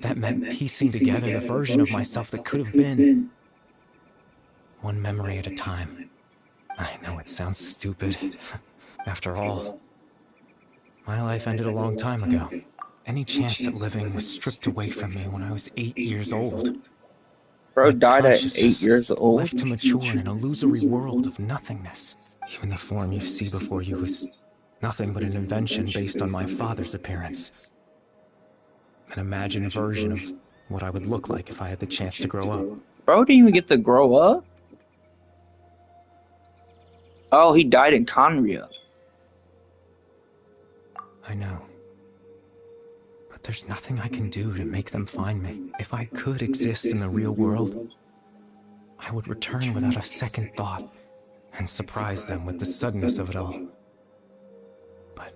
[SPEAKER 9] that meant piecing together the version of myself that could have been. One memory at a time. I know it sounds stupid. After all, my life ended a long time ago. Any chance at living was stripped away from me when I was 8 years old.
[SPEAKER 1] Bro
[SPEAKER 9] My
[SPEAKER 1] died at 8 years old.
[SPEAKER 9] left to mature in an illusory world of nothingness. Even the form you see before you was nothing but an invention based on my father's appearance. An imagined version of what I would look like if I had the chance to grow up.
[SPEAKER 1] Bro didn't even get to grow up? Oh, he died in Conria.
[SPEAKER 9] I know. But there's nothing I can do to make them find me. If I could exist in the real world, I would return without a second thought and surprise them with the suddenness of it all. But,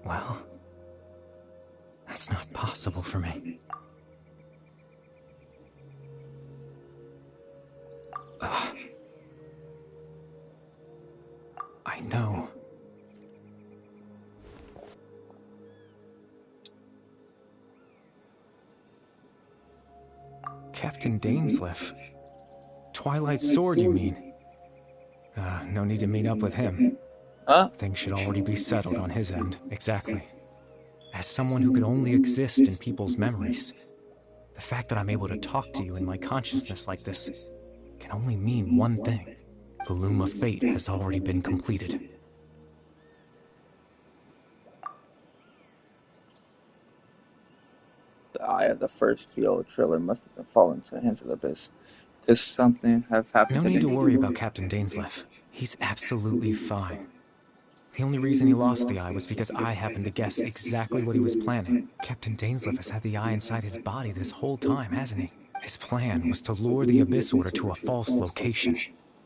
[SPEAKER 9] well, that's not possible for me. I know. Captain Dainsleif. Twilight Sword, you mean? No need to meet up with him. Things should already be settled on his end. Exactly. As someone who could only exist in people's memories, the fact that I'm able to talk to you in my consciousness like this can only mean one thing. The Loom of Fate has already been completed.
[SPEAKER 1] The eye of the first field trailer must have fallen into the hands of the abyss. Could something have happened
[SPEAKER 9] No
[SPEAKER 1] to
[SPEAKER 9] need to
[SPEAKER 1] him?
[SPEAKER 9] worry about Captain Dainsleif. He's absolutely fine. The only reason he lost the eye was because I happened to guess exactly what he was planning. Captain Dainsleif has had the eye inside his body this whole time, hasn't he? His plan was to lure the Abyss Order to a false location,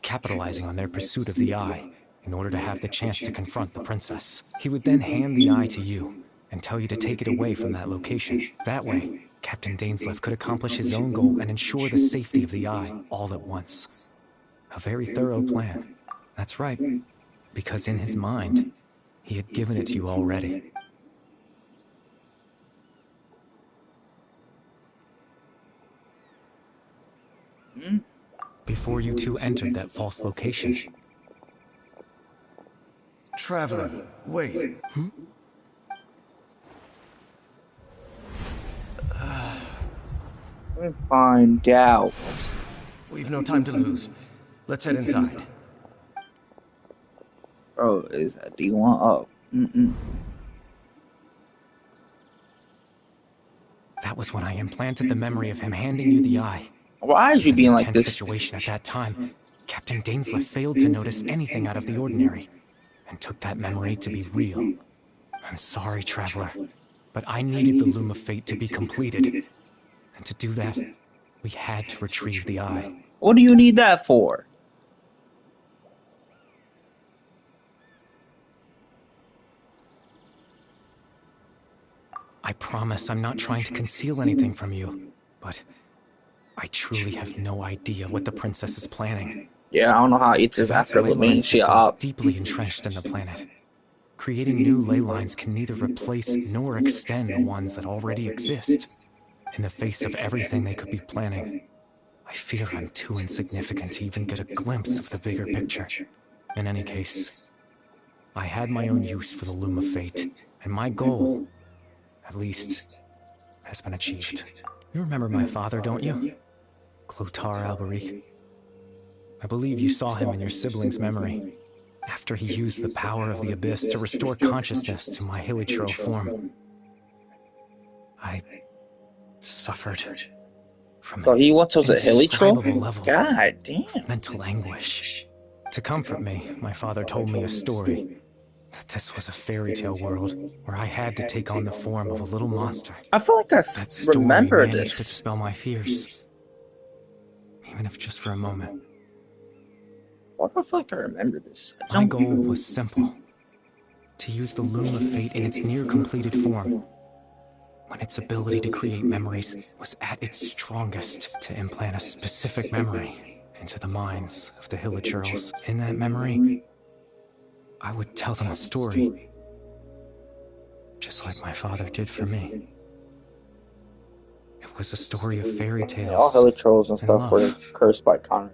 [SPEAKER 9] capitalizing on their pursuit of the eye in order to have the chance to confront the princess. He would then hand the eye to you and tell you to take it away from that location. That way, Captain Dainsleif could accomplish his own goal and ensure the safety of the eye all at once. A very thorough plan. That's right. Because in his mind, he had given it to you already. Before you two entered that false location.
[SPEAKER 4] Traveler, wait.
[SPEAKER 1] Let me find out.
[SPEAKER 7] We've no time to lose. Let's head inside.
[SPEAKER 1] Bro, is that D1 up?
[SPEAKER 9] That was when I implanted the memory of him handing you the eye.
[SPEAKER 1] Why is you being like this?
[SPEAKER 9] Situation at that time, Captain Dainsleif failed to notice anything out of the ordinary, and took that memory to be real. I'm sorry, Traveler, but I needed the Loom of Fate to be completed. And to do that, we had to retrieve the eye.
[SPEAKER 1] What do you need that for?
[SPEAKER 9] I promise I'm not trying to conceal anything from you, but I truly have no idea what the princess is planning.
[SPEAKER 1] Yeah, I don't know how it is after
[SPEAKER 9] ley
[SPEAKER 1] Levine
[SPEAKER 9] line
[SPEAKER 1] shit
[SPEAKER 9] system is
[SPEAKER 1] up.
[SPEAKER 9] deeply entrenched in the planet. Creating new ley lines can neither replace nor extend the ones that already exist. In the face of everything they could be planning, I fear I'm too insignificant to even get a glimpse of the bigger picture. In any case, I had my own use for the Loom of Fate, and my goal, at least, has been achieved. You remember my father, don't you? Clotar Alberic. I believe you saw him in your sibling's memory, after he used the power of the Abyss to restore consciousness to my Hilichurl form. I suffered from
[SPEAKER 1] So he wants us a
[SPEAKER 9] indescribable
[SPEAKER 1] Hilichurl?
[SPEAKER 9] level
[SPEAKER 1] God damn.
[SPEAKER 9] of mental anguish. To comfort me, my father told me a story. That this was a fairy tale world where I had to take on the form of a little monster.
[SPEAKER 1] I feel like I
[SPEAKER 9] That story
[SPEAKER 1] remember
[SPEAKER 9] managed to
[SPEAKER 1] this.
[SPEAKER 9] dispel my fears, even if just for a moment.
[SPEAKER 1] Why do I feel like I remember this?
[SPEAKER 9] My goal was simple: to use the Loom of Fate in its near-completed form, when its ability to create memories was at its strongest, to implant a specific memory into the minds of the Hilichurls. In that memory, I would tell them a story, just like my father did for me. It was a story of fairy tales.
[SPEAKER 1] All Hilichurls and stuff were
[SPEAKER 9] love.
[SPEAKER 1] cursed by Conrad.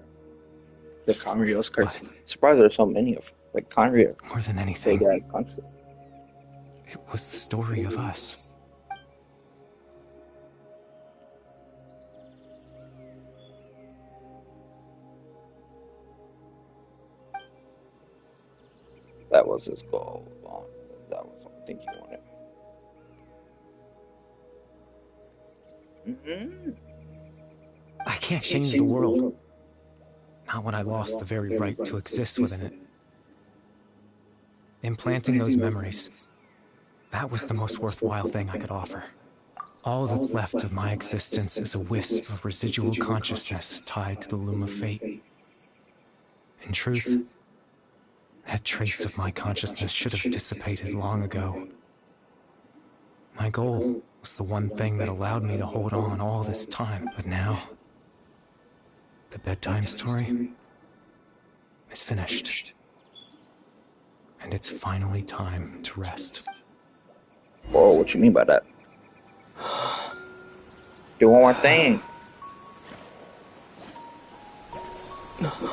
[SPEAKER 1] The Conrad was cursed. I'm surprised there's so many of them. Like Conrad.
[SPEAKER 9] More than anything,
[SPEAKER 1] Big ass country.
[SPEAKER 9] it was the story of us.
[SPEAKER 1] That was his goal. That was, I think, he wanted.
[SPEAKER 9] I can't change the world. Not when I lost the very right to exist within it. Implanting those memories, that was the most worthwhile thing I could offer. All that's left of my existence is a wisp of residual consciousness tied to the Loom of Fate. In truth, that trace of my consciousness should have dissipated long ago. My goal was the one thing that allowed me to hold on all this time, but now, the bedtime story is finished. And it's finally time to rest.
[SPEAKER 1] Whoa, what you mean by that? Do one more thing.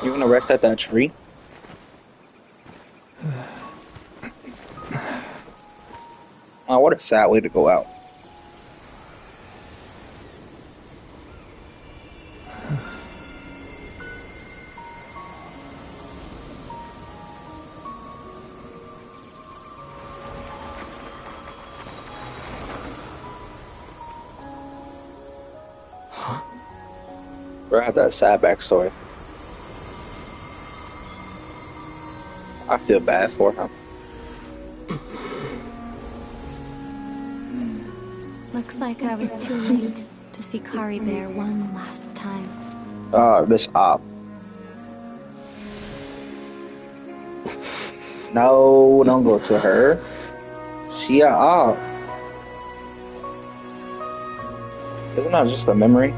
[SPEAKER 1] You wanna rest at that tree? Oh, what a sad way to go out. Bro had that sad backstory. I feel bad for him.
[SPEAKER 8] Looks like I was too late to see Kari Bear one last time.
[SPEAKER 1] This op. No, don't go to her. She a op. Isn't that just a memory?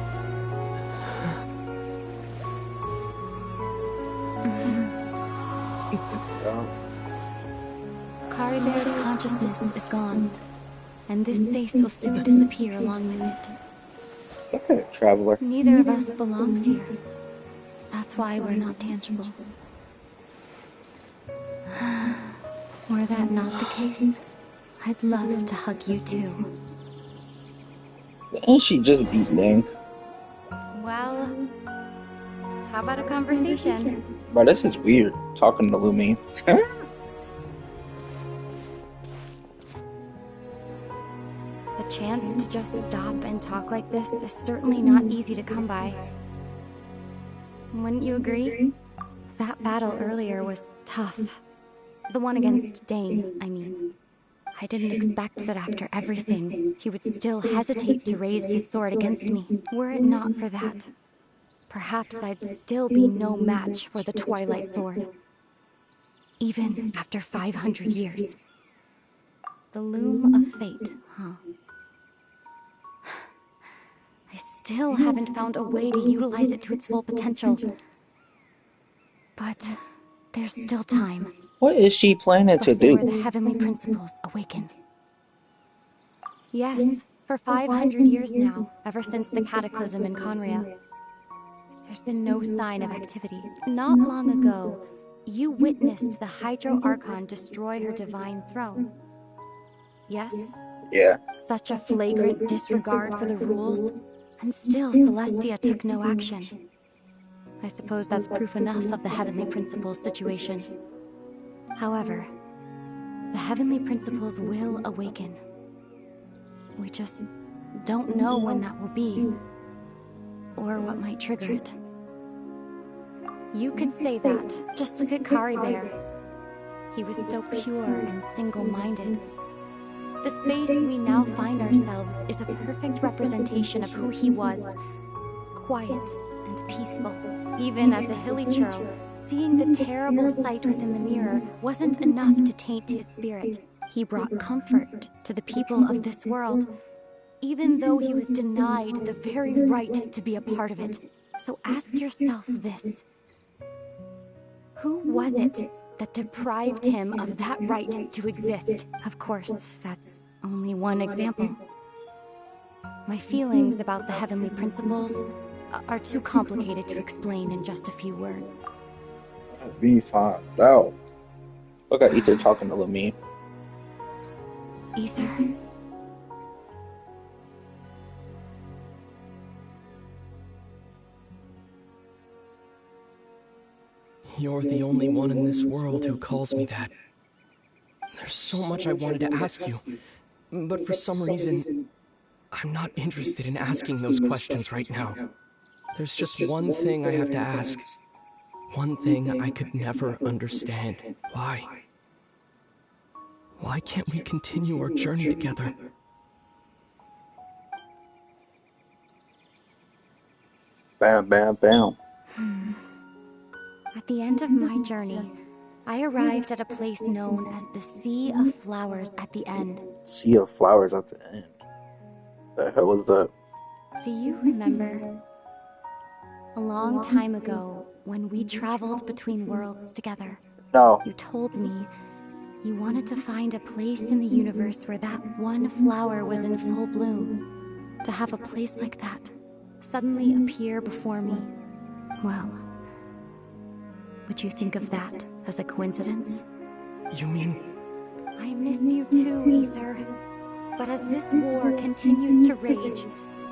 [SPEAKER 8] Kari Bear's consciousness is gone, and this space will soon disappear along with it.
[SPEAKER 1] Okay, traveler.
[SPEAKER 8] Neither of us belongs here. That's why we're not tangible. Were that not the case, I'd love to hug you too.
[SPEAKER 1] Didn't she just beat Link?
[SPEAKER 8] Well, how about a conversation?
[SPEAKER 1] Bro, this is weird, talking to Lumi.
[SPEAKER 8] The chance to just stop and talk like this is certainly not easy to come by. Wouldn't you agree? That battle earlier was tough. The one against Dane, I mean. I didn't expect that after everything, he would still hesitate to raise his sword against me. Were it not for that, perhaps I'd still be no match for the Twilight Sword. Even after 500 years. The Loom of Fate, huh? I still haven't found a way to utilize it to its full potential. But there's still time.
[SPEAKER 1] What is she planning to
[SPEAKER 8] Before
[SPEAKER 1] do?
[SPEAKER 8] the heavenly principles awaken. Yes, for 500 years now, ever since the cataclysm in Conria, there's been no sign of activity. Not long ago, You witnessed the Hydro Archon destroy her divine throne. Yes?
[SPEAKER 1] Yeah.
[SPEAKER 8] Such a flagrant disregard for the rules, and still Celestia took no action. I suppose that's proof enough of the Heavenly Principles situation. However, the Heavenly Principles will awaken. We just don't know when that will be, or what might trigger it. You could say that, just look at Kari Bear. He was so pure and single-minded. The space we now find ourselves is a perfect representation of who he was. Quiet and peaceful. Even as a hilly churl, seeing the terrible sight within the mirror wasn't enough to taint his spirit. He brought comfort to the people of this world, even though he was denied the very right to be a part of it. So ask yourself this. Who was it that deprived him of that right to exist? Of course, that's only one example. My feelings about the Heavenly Principles are too complicated to explain in just a few words.
[SPEAKER 1] We find out. Look at Ether talking to Lumi.
[SPEAKER 8] Ether?
[SPEAKER 10] You're the only one in this world who calls me that. There's so much I wanted to ask you, but for some reason, I'm not interested in asking those questions right now. There's just one thing I have to ask. One thing I could never understand. Why? Why can't we continue our journey together?
[SPEAKER 1] Bam, bam, bam.
[SPEAKER 8] At the end of my journey, I arrived at a place known as the Sea of Flowers at the end.
[SPEAKER 1] Sea of Flowers at the end. The hell is that?
[SPEAKER 8] Do you remember? A long time ago, when we traveled between worlds together,
[SPEAKER 1] No.
[SPEAKER 8] you told me you wanted to find a place in the universe where that one flower was in full bloom. To have a place like that suddenly appear before me, well, would you think of that as a coincidence?
[SPEAKER 10] You mean...
[SPEAKER 8] I miss you too, Ether. But as this war continues to rage,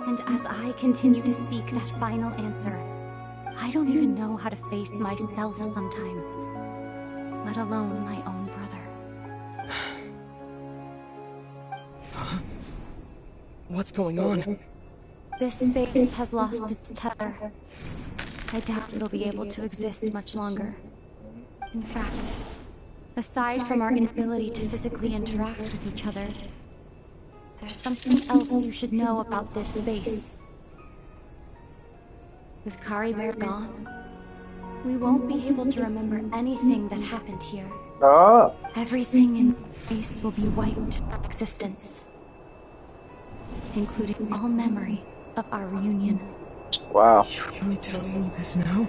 [SPEAKER 8] and as I continue to seek that final answer, I don't even know how to face myself sometimes, let alone my own brother.
[SPEAKER 10] What's going on?
[SPEAKER 8] This space has lost its tether. I doubt it'll be able to exist much longer. In fact, aside from our inability to physically interact with each other, there's something else you should know about this space. With Kari Bear gone, we won't be able to remember anything that happened here. Everything in space will be wiped from existence, including all memory of our reunion.
[SPEAKER 1] Wow.
[SPEAKER 10] You're really telling me this now?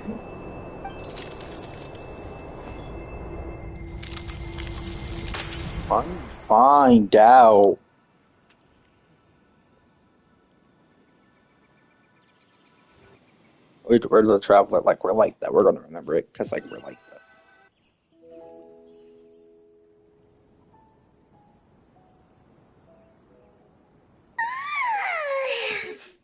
[SPEAKER 1] Find out. We're the traveler, like we're like that. We're gonna remember it because like we're like that.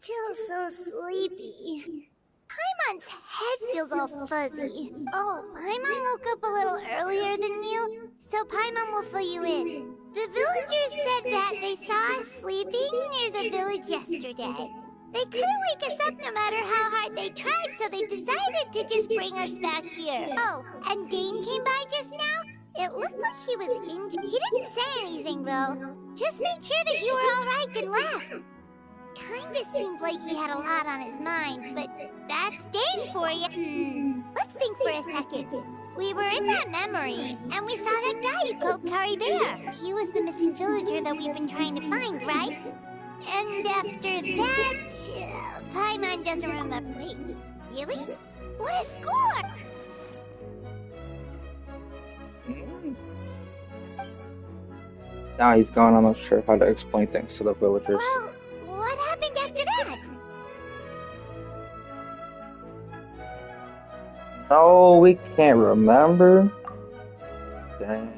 [SPEAKER 2] Still so sleepy. Paimon's head feels all fuzzy. Oh, Paimon woke up a little earlier than you, so Paimon will fill you in. The villagers said that they saw us sleeping near the village yesterday. They couldn't wake us up no matter how hard they tried, so they decided to just bring us back here. Oh, and Dane came by just now. It looked like he was injured. He didn't say anything, though. Just made sure that you were all right and left. Kinda seemed like he had a lot on his mind, but that's Dane for you. Let's think for a second. We were in that memory, and we saw that guy you called Kari Bear. He was the missing villager that we've been trying to find, right? And after that, Paimon doesn't remember. Wait, really? What a score!
[SPEAKER 1] Now he's gone. I'm not sure how to explain things to the villagers.
[SPEAKER 2] Well, what happened after that?
[SPEAKER 1] No, we can't remember. Dang.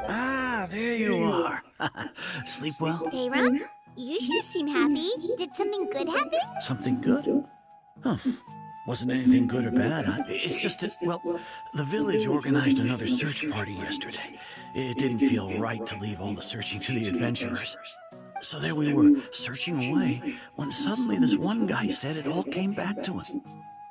[SPEAKER 3] Ah, there you are. Sleep well?
[SPEAKER 2] Hey, Ron, you sure seem happy. Did something good happen?
[SPEAKER 3] Something good? Huh. Wasn't anything good or bad. It's just that, well, the village organized another search party yesterday. It didn't feel right to leave all the searching to the adventurers. So there we were, searching away, when suddenly this one guy said it all came back to him.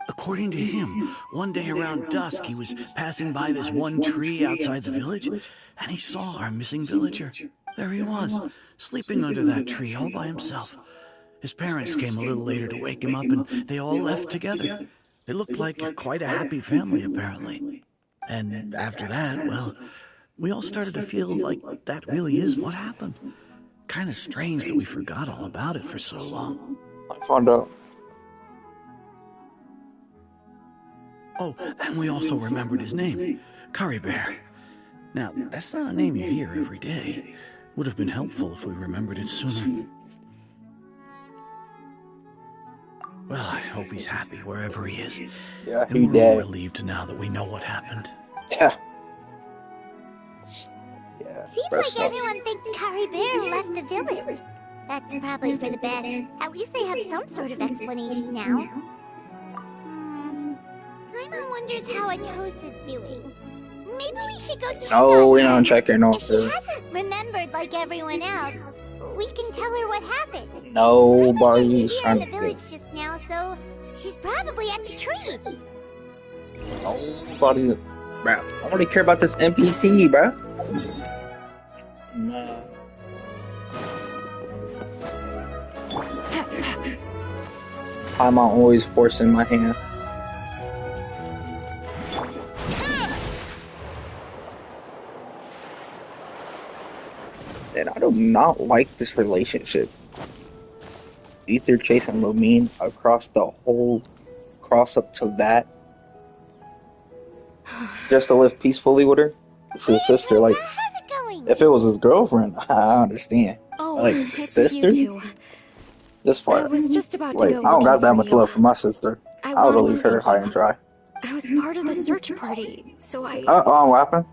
[SPEAKER 3] According to him, one day around dusk he was passing by this one tree outside the village, and he saw our missing villager. There he was, sleeping under that tree all by himself. His parents came a little later to wake him up, and they all left together. They looked like quite a happy family, apparently. And after that, well, we all started to feel like that really is what happened. Kind of strange that we forgot all about it for so long.
[SPEAKER 1] I found out.
[SPEAKER 3] Oh, and we also remembered his name, Curry Bear. Now, that's not a name you hear every day. Would have been helpful if we remembered it sooner. Well, I hope he's happy wherever he is.
[SPEAKER 1] Yeah,
[SPEAKER 3] and
[SPEAKER 1] he
[SPEAKER 3] we're all
[SPEAKER 1] did.
[SPEAKER 3] relieved now that we know what happened.
[SPEAKER 1] Yeah. Yeah.
[SPEAKER 2] Seems like everyone thinks Curry Bear left the village. That's probably for the best. At least they have some sort of explanation now. Paimon wonders how Atos is doing. Maybe we should go check on her.
[SPEAKER 1] We don't check her, no.
[SPEAKER 2] If she hasn't remembered like everyone else, we can tell her what happened.
[SPEAKER 1] Nobody's
[SPEAKER 2] She's here in
[SPEAKER 1] trying
[SPEAKER 2] the
[SPEAKER 1] to
[SPEAKER 2] village just now, so she's probably at the tree.
[SPEAKER 1] Nobody. Bro, I only care about this NPC, bro. Nah. I'm always forcing my hand. And I do not like this relationship. Ether chasing Lumine across the whole cross up to that. Just to live peacefully with her. It's his sister. Like,
[SPEAKER 2] how's it going?
[SPEAKER 1] if it was his girlfriend, I understand.
[SPEAKER 6] Oh,
[SPEAKER 1] Like,
[SPEAKER 6] it's
[SPEAKER 1] sister?
[SPEAKER 6] you two.
[SPEAKER 1] This far.
[SPEAKER 6] I was just about to
[SPEAKER 1] Like,
[SPEAKER 6] go
[SPEAKER 1] I don't got
[SPEAKER 6] looking
[SPEAKER 1] that
[SPEAKER 6] for
[SPEAKER 1] much
[SPEAKER 6] you.
[SPEAKER 1] love for my sister.
[SPEAKER 6] I
[SPEAKER 1] I would
[SPEAKER 6] wanted
[SPEAKER 1] leave
[SPEAKER 6] to
[SPEAKER 1] her
[SPEAKER 6] thank
[SPEAKER 1] high
[SPEAKER 6] you.
[SPEAKER 1] and dry.
[SPEAKER 6] I was part of the search party, so I
[SPEAKER 1] What happened?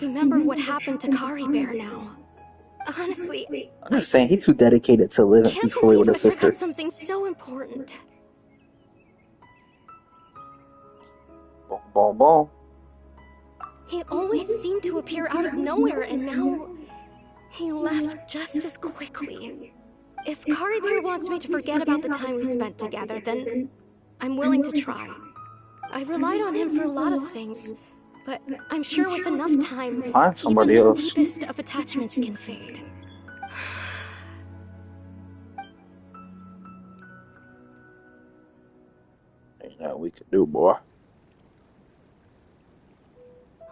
[SPEAKER 6] remember what happened to Kari Bear now. Honestly,
[SPEAKER 1] I'm just saying, he's too dedicated to living
[SPEAKER 6] can't
[SPEAKER 1] peacefully with
[SPEAKER 6] believe
[SPEAKER 1] his
[SPEAKER 6] I
[SPEAKER 1] sister.
[SPEAKER 6] forgot something so important.
[SPEAKER 1] Boom, boom, boom.
[SPEAKER 6] He always seemed to appear out of nowhere, and now he left just as quickly. If Kari Bear wants me to forget about the time we spent together, then I'm willing to try. I relied on him for a lot of things, but I'm sure with enough time,
[SPEAKER 1] Find somebody
[SPEAKER 6] even
[SPEAKER 1] else.
[SPEAKER 6] the deepest of attachments can fade.
[SPEAKER 1] Ain't nothing we can do, boy.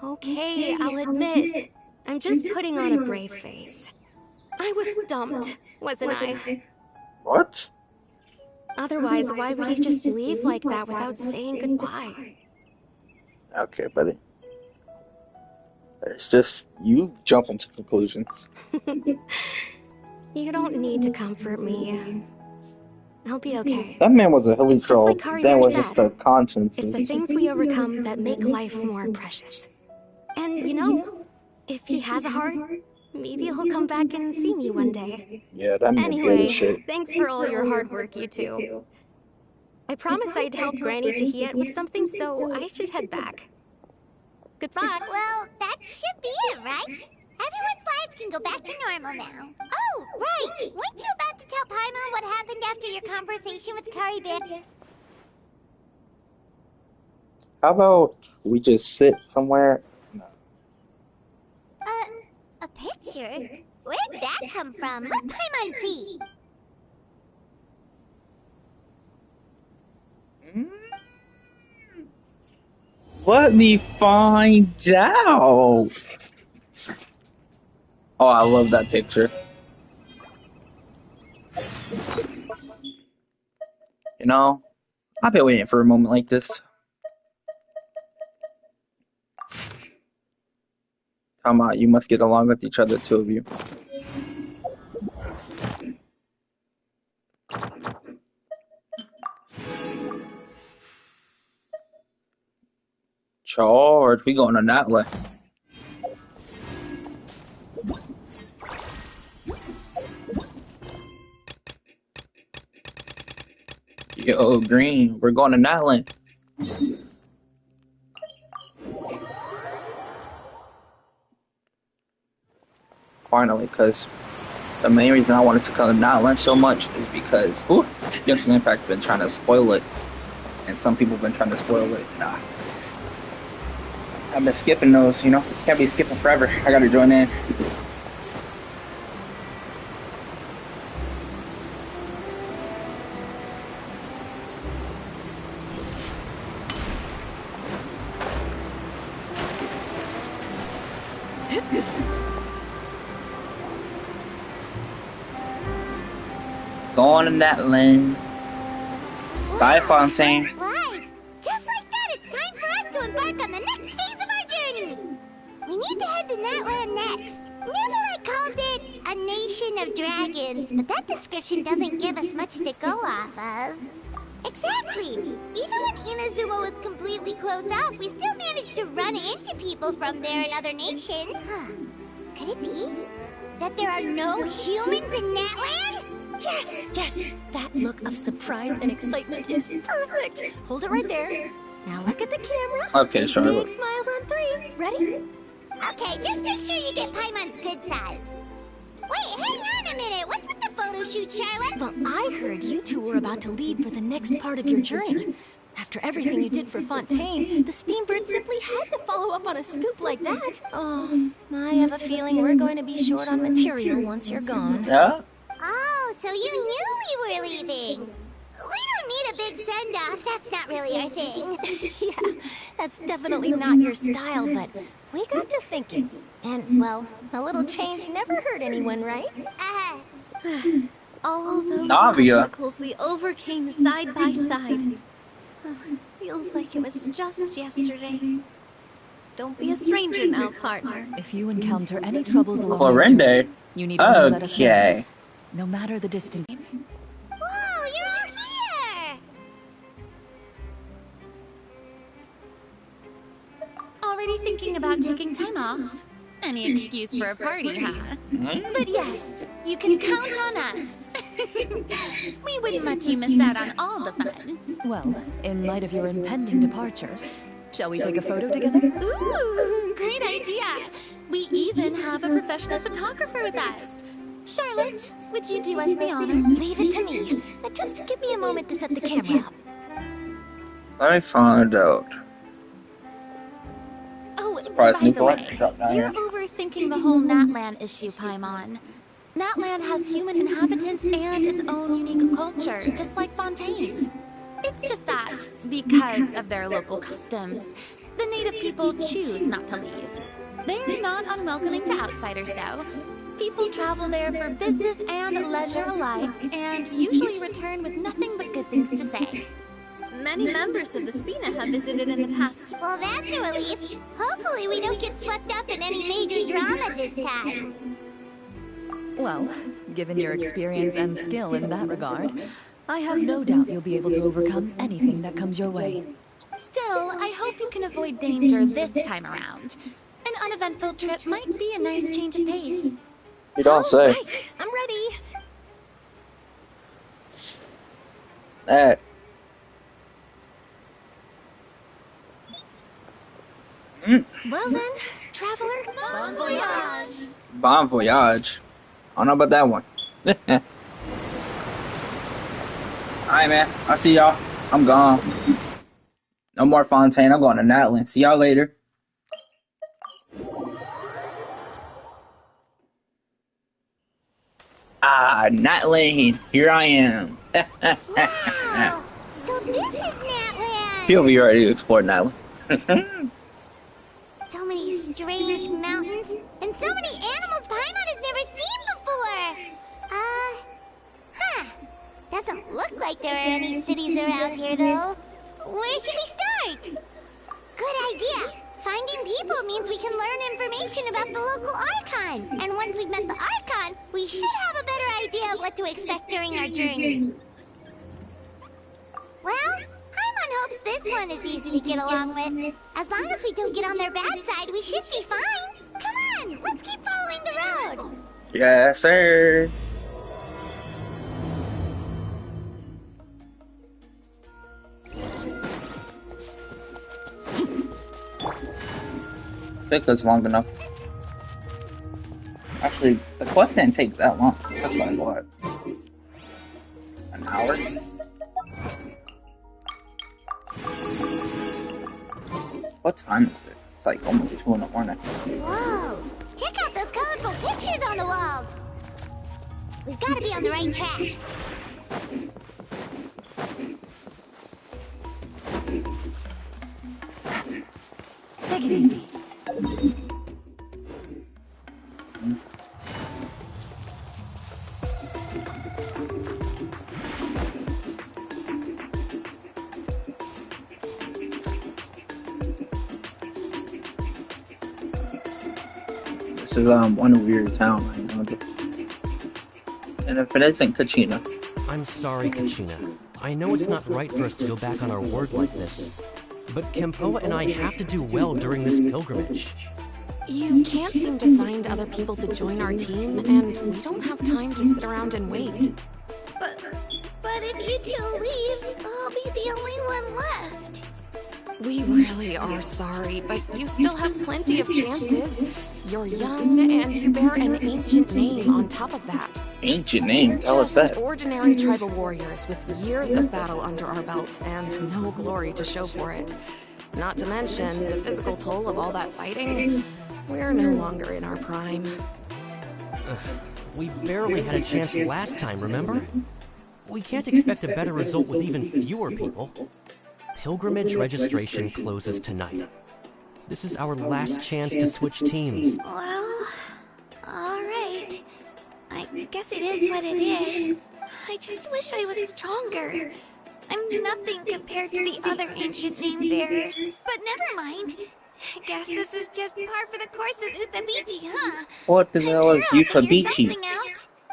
[SPEAKER 6] Okay, I'll admit, I'm just putting on a brave face. I was dumped, wasn't I?
[SPEAKER 1] What?
[SPEAKER 6] Otherwise, why would he just leave like that without saying goodbye?
[SPEAKER 1] Okay, buddy. It's just you jumping to conclusions.
[SPEAKER 6] You don't need to comfort me. I'll be okay.
[SPEAKER 1] That man was a hilly
[SPEAKER 6] It's just
[SPEAKER 1] troll.
[SPEAKER 6] like Kari
[SPEAKER 1] That
[SPEAKER 6] Bear
[SPEAKER 1] was just
[SPEAKER 6] said.
[SPEAKER 1] a conscience.
[SPEAKER 6] It's the things we overcome that make life more precious. And you know, if he has a heart, maybe he'll come back and see me one day.
[SPEAKER 1] Yeah, that man good
[SPEAKER 6] Anyway,
[SPEAKER 1] as shit.
[SPEAKER 6] thanks for all your hard work, you two. I promised I'd help Granny Tahiyat with something, so I should head back. Goodbye.
[SPEAKER 2] Well, that should be it, right? Everyone's lives can go back to normal now. Oh, right! Weren't you about to tell Paimon what happened after your conversation with Kari Bear?
[SPEAKER 1] How about we just sit somewhere? No.
[SPEAKER 2] A picture? Where'd that come from? Let Paimon see.
[SPEAKER 1] Let me find out. Oh, I love that picture. You know, I've been waiting for a moment like this. Talking about you must get along with each other, two of you. Charge. We going on that way. Yo, Green. We're going to Natlan. Finally, because the main reason I wanted to come to Natlan so much is because Genshin Impact's been trying to spoil it. And some people have been trying to spoil it. Nah. I've been skipping those, you know? Can't be skipping forever. I gotta join in. Going in that lane. Bye, Fontaine.
[SPEAKER 2] Just like that, it's time for us to embark on the next phase of our journey. We need to head to Natlan next. Never called it a nation of dragons, but that description doesn't give us much to go off of. Exactly. Even when Inazuma was completely closed off, we still managed to run into people from there in other nations. Could it be that there are no humans in Natlan?
[SPEAKER 6] Yes, yes. That look of surprise and excitement is perfect. Hold it right there. Now look at the camera.
[SPEAKER 1] Okay, Charlotte.
[SPEAKER 6] Big smiles on 3. Ready?
[SPEAKER 2] Okay, just make sure you get Paimon's good side. Wait, hang on a minute. What's with the photo shoot, Charlotte?
[SPEAKER 6] Well, I heard you two were about to leave for the next part of your journey. After everything you did for Fontaine, the Steambird simply had to follow up on a scoop like that. Oh, I have a feeling we're going to be short on material once you're gone.
[SPEAKER 1] Yeah?
[SPEAKER 2] Oh, so you knew we were leaving. We don't need a big send-off. That's not really our thing.
[SPEAKER 6] Yeah, that's definitely not your style, but we got to thinking. And, well, a little change never hurt anyone, right? All those obstacles we overcame side by side. Feels like it was just yesterday. Don't be a stranger now, partner.
[SPEAKER 11] If you encounter any troubles along
[SPEAKER 1] Clorinde?
[SPEAKER 11] you need to let us know.
[SPEAKER 1] Okay.
[SPEAKER 11] No matter the distance.
[SPEAKER 2] Whoa, you're all here!
[SPEAKER 8] Already thinking about taking time off? Any excuse for a party, huh? But yes, you can count on us. We wouldn't let you miss out on all the fun.
[SPEAKER 11] Well, in light of your impending departure, shall we take a photo together?
[SPEAKER 8] Ooh, great idea! We even have a professional photographer with us. Charlotte, would you do us the honor?
[SPEAKER 6] Leave it to me. Just give me a moment to set the camera up.
[SPEAKER 1] Let me find out.
[SPEAKER 8] Oh,
[SPEAKER 1] Surprise
[SPEAKER 8] by
[SPEAKER 1] me
[SPEAKER 8] the
[SPEAKER 1] for
[SPEAKER 8] way,
[SPEAKER 1] it. Drop down
[SPEAKER 8] you're
[SPEAKER 1] here.
[SPEAKER 8] overthinking the whole Natlan issue, Paimon. Natlan has human inhabitants and its own unique culture, just like Fontaine. It's just that, because of their local customs, the native people choose not to leave. They're not unwelcoming to outsiders, though. People travel there for business and leisure alike, and usually return with nothing but good things to say.
[SPEAKER 6] Many members of the Spina have visited in the past.
[SPEAKER 2] Well, that's a relief. Hopefully we don't get swept up in any major drama this time.
[SPEAKER 11] Well, given your experience and skill in that regard, I have no doubt you'll be able to overcome anything that comes your way.
[SPEAKER 8] Still, I hope you can avoid danger this time around. An uneventful trip might be a nice change of pace.
[SPEAKER 1] You don't say.
[SPEAKER 6] Right, I'm ready.
[SPEAKER 1] That.
[SPEAKER 8] Well then, traveler, bon voyage.
[SPEAKER 1] Bon voyage. I don't know about that one. Alright, man. I'll see y'all. I'm gone. No more Fontaine. I'm going to Natlan. See y'all later. Natlan. Here I am.
[SPEAKER 2] Wow! So this is Natlan!
[SPEAKER 1] He'll be ready to explore Natlan.
[SPEAKER 2] So many strange mountains, and so many animals Paimon has never seen before! Doesn't look like there are any cities around here, though. Where should we start? Good idea! Finding people means we can learn information about the local archon. And once we've met the archon, we should have a better idea of what to expect during our journey. Well, Paimon hopes this one is easy to get along with. As long as we don't get on their bad side, we should be fine. Come on, let's keep following the road.
[SPEAKER 1] Yes, sir. Took us long enough. Actually, the quest didn't take that long. That's like what? An hour? What time is it? It's like almost 2 in the morning.
[SPEAKER 2] Whoa! Check out those colorful pictures on the walls! We've got to be on the right track.
[SPEAKER 11] Take it easy.
[SPEAKER 1] This is one weird town I know. And if it isn't Kachina.
[SPEAKER 12] I'm sorry, Kachina. I know it's not right for us to go back on our word like this, but Kempoa and I have to do well during this pilgrimage.
[SPEAKER 6] You can't seem to find other people to join our team, and we don't have time to sit around and wait.
[SPEAKER 2] But if you two leave, I'll be the only one left.
[SPEAKER 6] We really are sorry, but you still have plenty of chances. You're young, and you bear an ancient name on top of that.
[SPEAKER 1] Ancient name? Tell us that.
[SPEAKER 6] Just ordinary tribal warriors with years of battle under our belts and no glory to show for it. Not to mention the physical toll of all that fighting. We're no longer in our prime.
[SPEAKER 12] We barely had a chance last time, remember? We can't expect a better result with even fewer people. Pilgrimage registration closes tonight. This is our last chance to switch teams.
[SPEAKER 2] Well, alright. I guess it is what it is. I just wish I was stronger. I'm nothing compared to the other ancient name bearers. But never mind. I guess this is just par for the course as Utabichi, huh?
[SPEAKER 1] What the hell is Utabichi?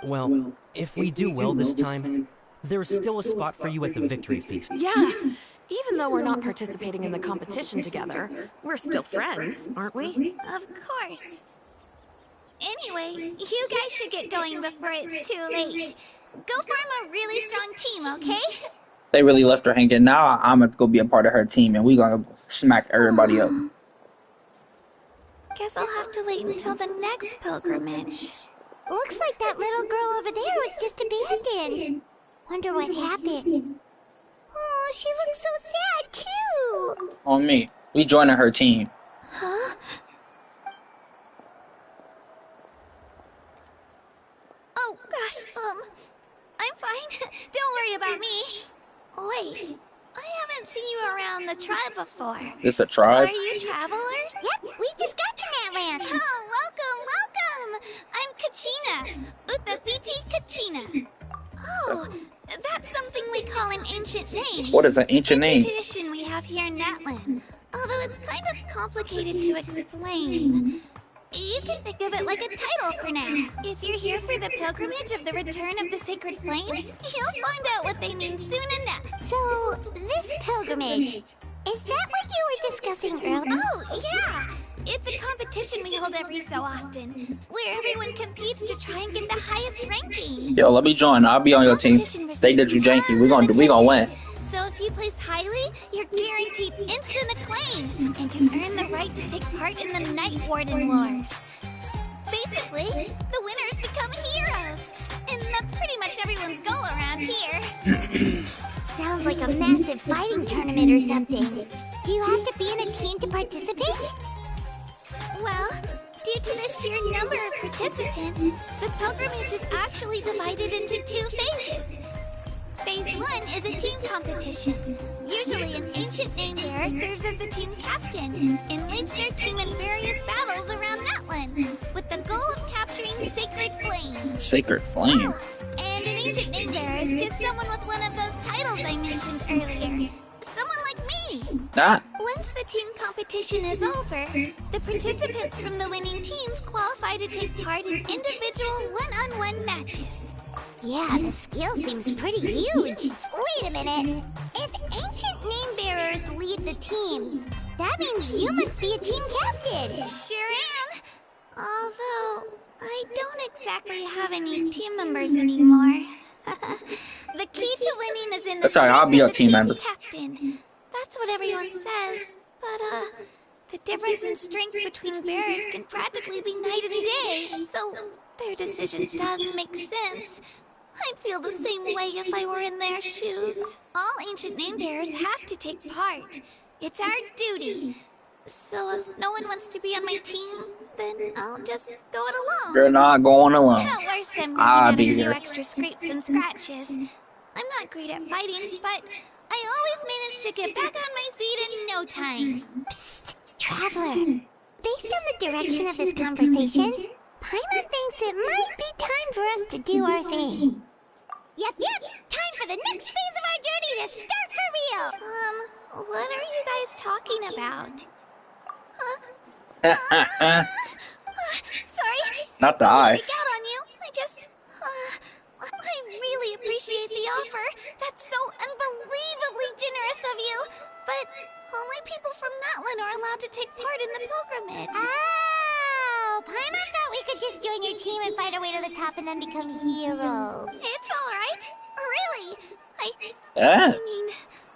[SPEAKER 12] Well, if we do well this time, there's still a spot for you at the victory feast.
[SPEAKER 6] Yeah, even though we're not participating in the competition together, we're still friends, aren't we?
[SPEAKER 2] Of course. Anyway, you guys should get going before it's too late. Go form a really strong team, okay?
[SPEAKER 1] They really left her hanging. Now I'm gonna go be a part of her team, and we gonna smack everybody up.
[SPEAKER 2] Guess I'll have to wait until the next pilgrimage. Looks like that little girl over there was just abandoned. Wonder what happened. Oh, she looks so sad too.
[SPEAKER 1] On me. We joining her team.
[SPEAKER 2] Huh? Oh gosh, I'm fine. Don't worry about me. Wait, I haven't seen you around the tribe before.
[SPEAKER 1] This a tribe?
[SPEAKER 2] Are you travelers? Yep, we just got to Natland. Oh, welcome, welcome. I'm Kachina. Utabichi Kachina. Oh, that's something we call an ancient name.
[SPEAKER 1] What is an ancient name?
[SPEAKER 2] It's a tradition we have here in Natland, although it's kind of complicated to explain. You can think of it like a title for now. If you're here for the pilgrimage of the return of the sacred flame, you'll find out what they mean soon enough. So, this pilgrimage, is that what you were discussing earlier? Oh, yeah! It's a competition we hold every so often, where everyone competes to try and get the highest ranking.
[SPEAKER 1] Yo, let me join. I'll be on your team. They did you janky. We gonna win.
[SPEAKER 2] So if you place highly, you're guaranteed instant acclaim, and you earn the right to take part in the Night Warden Wars. Basically, the winners become heroes, and that's pretty much everyone's goal around here. Sounds like a massive fighting tournament or something. Do you have to be in a team to participate? Well, due to the sheer number of participants, the pilgrimage is actually divided into 2 phases. Phase 1 is a team competition. Usually an ancient name bearer serves as the team captain and leads their team in various battles around Natland, with the goal of capturing Sacred Flame.
[SPEAKER 1] Sacred Flame?
[SPEAKER 2] Oh, and an ancient name bearer is just someone with one of those titles I mentioned earlier. Someone like me.
[SPEAKER 1] That?
[SPEAKER 2] Once the team competition is over, the participants from the winning teams qualify to take part in individual one-on-one matches. Yeah, the skill seems pretty huge. Wait a minute. If ancient name bearers lead the teams, that means you must be a team captain. Sure am. Although, I don't exactly have any team members anymore. The key to winning is in the
[SPEAKER 1] Sorry, I'll
[SPEAKER 2] strength
[SPEAKER 1] be
[SPEAKER 2] of
[SPEAKER 1] a
[SPEAKER 2] the
[SPEAKER 1] team
[SPEAKER 2] team
[SPEAKER 1] member.
[SPEAKER 2] captain. That's what everyone says. But, the difference in strength between bearers can practically be night and day. So, their decision does make sense. I'd feel the same way if I were in their shoes. All ancient name bearers have to take part. It's our duty. So if no one wants to be on my team, then I'll just go it alone.
[SPEAKER 1] You're not going alone.
[SPEAKER 2] At worst, I'm
[SPEAKER 1] I'll
[SPEAKER 2] gonna
[SPEAKER 1] be
[SPEAKER 2] get a few
[SPEAKER 1] here.
[SPEAKER 2] extra scrapes and scratches. I'm not great at fighting, but I always manage to get back on my feet in no time. Psst, Traveler. Based on the direction of this conversation, Paimon thinks it might be time for us to do our thing. Yep, time for the next phase of our journey to start for real! What are you guys talking about? Sorry.
[SPEAKER 1] Not the
[SPEAKER 2] I
[SPEAKER 1] eyes.
[SPEAKER 2] didn't freak out on you. I really appreciate the offer. That's so unbelievably generous of you. But only people from Natlan are allowed to take part in the pilgrimage. Oh, Paimon thought we could just join your team and fight our way to the top and then become heroes. It's alright. Really.
[SPEAKER 1] Yeah.
[SPEAKER 2] I mean,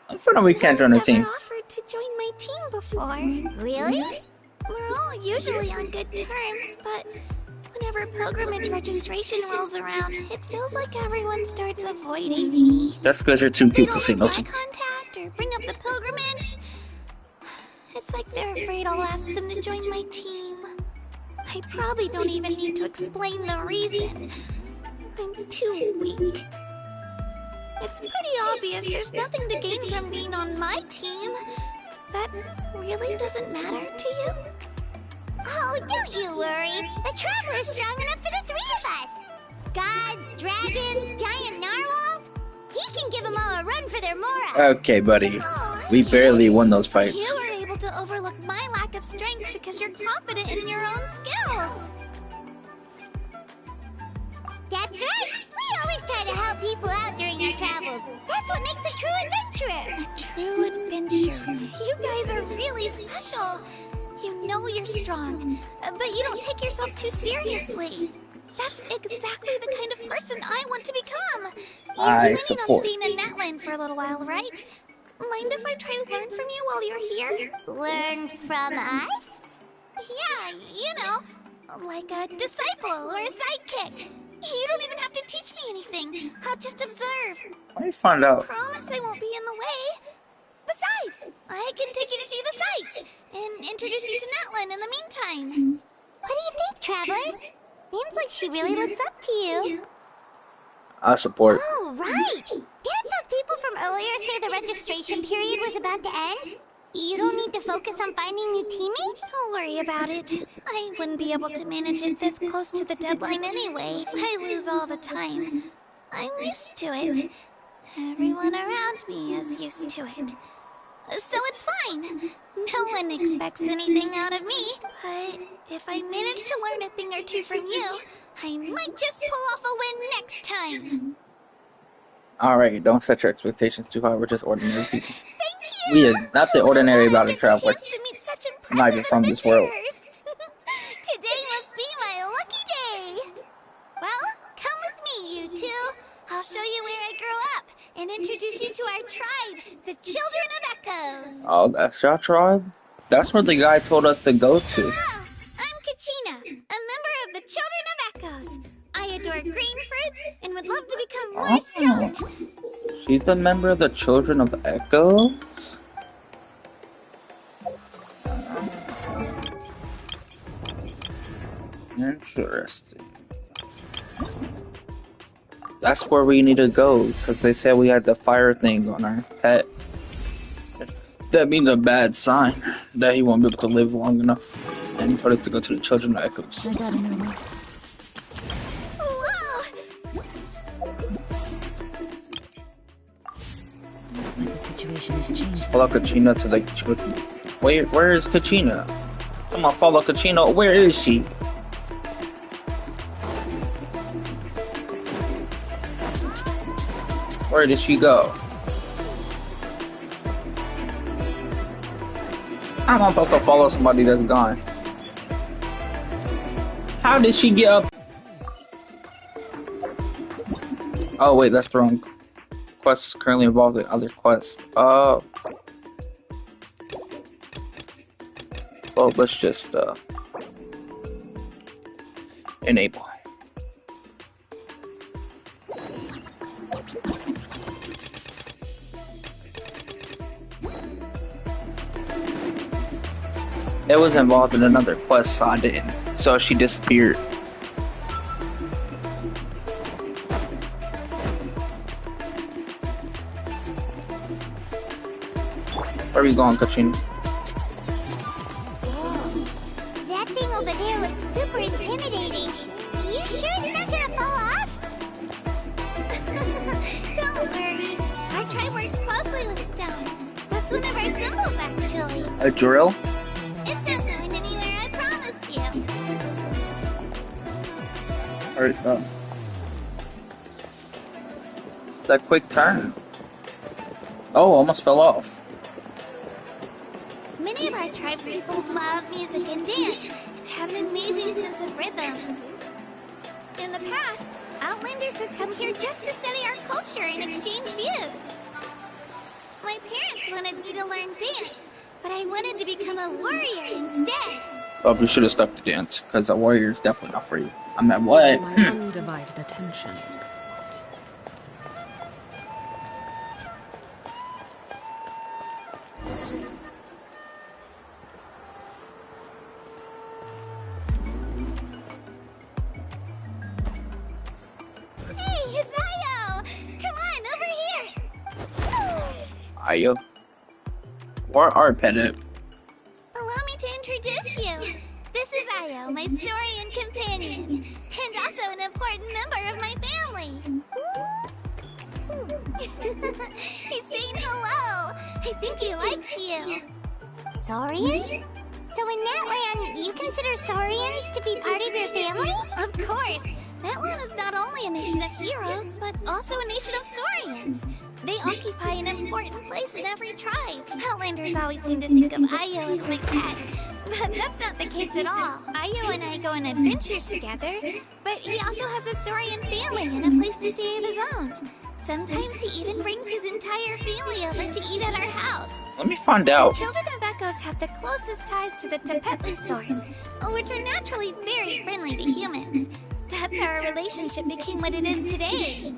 [SPEAKER 1] I'm funny we can't join the
[SPEAKER 2] no one's
[SPEAKER 1] team.
[SPEAKER 2] ever offered to join my team before. Really? We're all usually on good terms, but whenever pilgrimage registration rolls around, it feels like everyone starts avoiding me.
[SPEAKER 1] That's because you're too
[SPEAKER 2] They
[SPEAKER 1] cute
[SPEAKER 2] don't
[SPEAKER 1] to say
[SPEAKER 2] make
[SPEAKER 1] no
[SPEAKER 2] eye
[SPEAKER 1] to.
[SPEAKER 2] contact or bring up the pilgrimage. It's like they're afraid I'll ask them to join my team. I probably don't even need to explain the reason. I'm too weak. It's pretty obvious there's nothing to gain from being on my team. That really doesn't matter to you? Oh, don't you worry. The Traveler's strong enough for the three of us. Gods, dragons, giant narwhals. He can give them all a run for their mora.
[SPEAKER 1] Okay, buddy.
[SPEAKER 2] Oh,
[SPEAKER 1] We barely won those fights.
[SPEAKER 2] you were able to overlook my lack of strength because you're confident in your own skills. That's right. We always try to help people out during our travels. That's what makes a true adventurer. A true adventurer. You guys are really special. You know you're strong, but you don't take yourself too seriously. That's exactly the kind of person I want to become. You're
[SPEAKER 1] I
[SPEAKER 2] planning
[SPEAKER 1] support.
[SPEAKER 2] on staying in Natlan for a little while, right? Mind if I try to learn from you while you're here? Learn from us? Yeah, you know, like a disciple or a sidekick. You don't even have to teach me anything. I'll just observe.
[SPEAKER 1] Let me find out.
[SPEAKER 2] Promise I won't be in the way. Besides, I can take you to see the sights and introduce you to Natlan in the meantime. What do you think, Traveler? Seems like she really looks up to you.
[SPEAKER 1] I support.
[SPEAKER 2] Oh, right! Didn't those people from earlier say the registration period was about to end? You don't need to focus on finding new teammates? Don't worry about it. I wouldn't be able to manage it this close to the deadline anyway. I lose all the time. I'm used to it. Everyone around me is used to it. So it's fine. No one expects anything out of me. But if I manage to learn a thing or two from you, I might just pull off a win next time.
[SPEAKER 1] Alright, don't set your expectations too high. We're just ordinary people.
[SPEAKER 2] Thank
[SPEAKER 1] We
[SPEAKER 2] you!
[SPEAKER 1] are not the ordinary about traveler.
[SPEAKER 2] To meet such
[SPEAKER 1] Not even
[SPEAKER 2] impressive
[SPEAKER 1] from this world.
[SPEAKER 2] adventurers. Today must be my lucky day. Well, come with me, you two. I'll show you where I grew up and introduce you to our tribe, the Children of Echoes.
[SPEAKER 1] Oh, that's your tribe? That's where the guy told us to go to.
[SPEAKER 2] I'm Kachina, a member of the Children of Echoes. I adore green fruits and would love to become more strong.
[SPEAKER 1] She's a member of the Children of Echo? Interesting. That's where we need to go, because they said we had the fire thing on our pet. That means a bad sign, that he won't be able to live long enough. And he told us to go to the Children of Echoes.
[SPEAKER 11] I gotta know.
[SPEAKER 2] Whoa!
[SPEAKER 11] Looks like the situation has changed.
[SPEAKER 1] Hello, Kachina to the Children. Where is Kachina? Come on, follow Kachina. Where is she? Where did she go? I'm not supposed to follow somebody that's gone. How did she get up? Oh wait, that's the wrong quest. Is currently involved in other quests. Well, let's just enable. It was involved in another quest, so I didn't. So she disappeared. Where are we going, Kachina?
[SPEAKER 2] Whoa. That thing over there looks super intimidating. You sure it's not gonna fall off? Don't worry. Our tribe works closely with stone. That's one of our symbols, actually.
[SPEAKER 1] A drill?
[SPEAKER 2] It's not going anywhere, I promise you.
[SPEAKER 1] Alright, that quick turn. Oh, almost fell off.
[SPEAKER 2] Many of our tribespeople love music and dance and have an amazing sense of rhythm. In the past, Outlanders have come here just to study our culture and exchange views. My parents wanted me to learn dance, but I wanted to become a warrior instead.
[SPEAKER 1] Well, we should have stuck to dance, because a warrior is definitely not for you. I mean, what?
[SPEAKER 11] My undivided attention.
[SPEAKER 2] Hey, it's Ayo! Come on, over here!
[SPEAKER 1] Ayo? Or Arpedit?
[SPEAKER 2] Allow me to introduce you. This is Ayo, my Saurian companion, and also an important member of my family. He's saying hello. I think he likes you. Saurian? So in that land, you consider Saurians to be part of your family? Of course. That land is not only a nation of heroes, but also a nation of Saurians. They occupy an important place in every tribe. Outlanders always seem to think of Ayo as my pet, but that's not the case at all. Ayo and I go on adventures together, but he also has a Saurian family and a place to stay of his own. Sometimes he even brings his entire family over to eat at our house.
[SPEAKER 1] Let me find out.
[SPEAKER 2] The children of Echoes have the closest ties to the Tepetli source, which are naturally very friendly to humans. That's how our relationship became what it is today.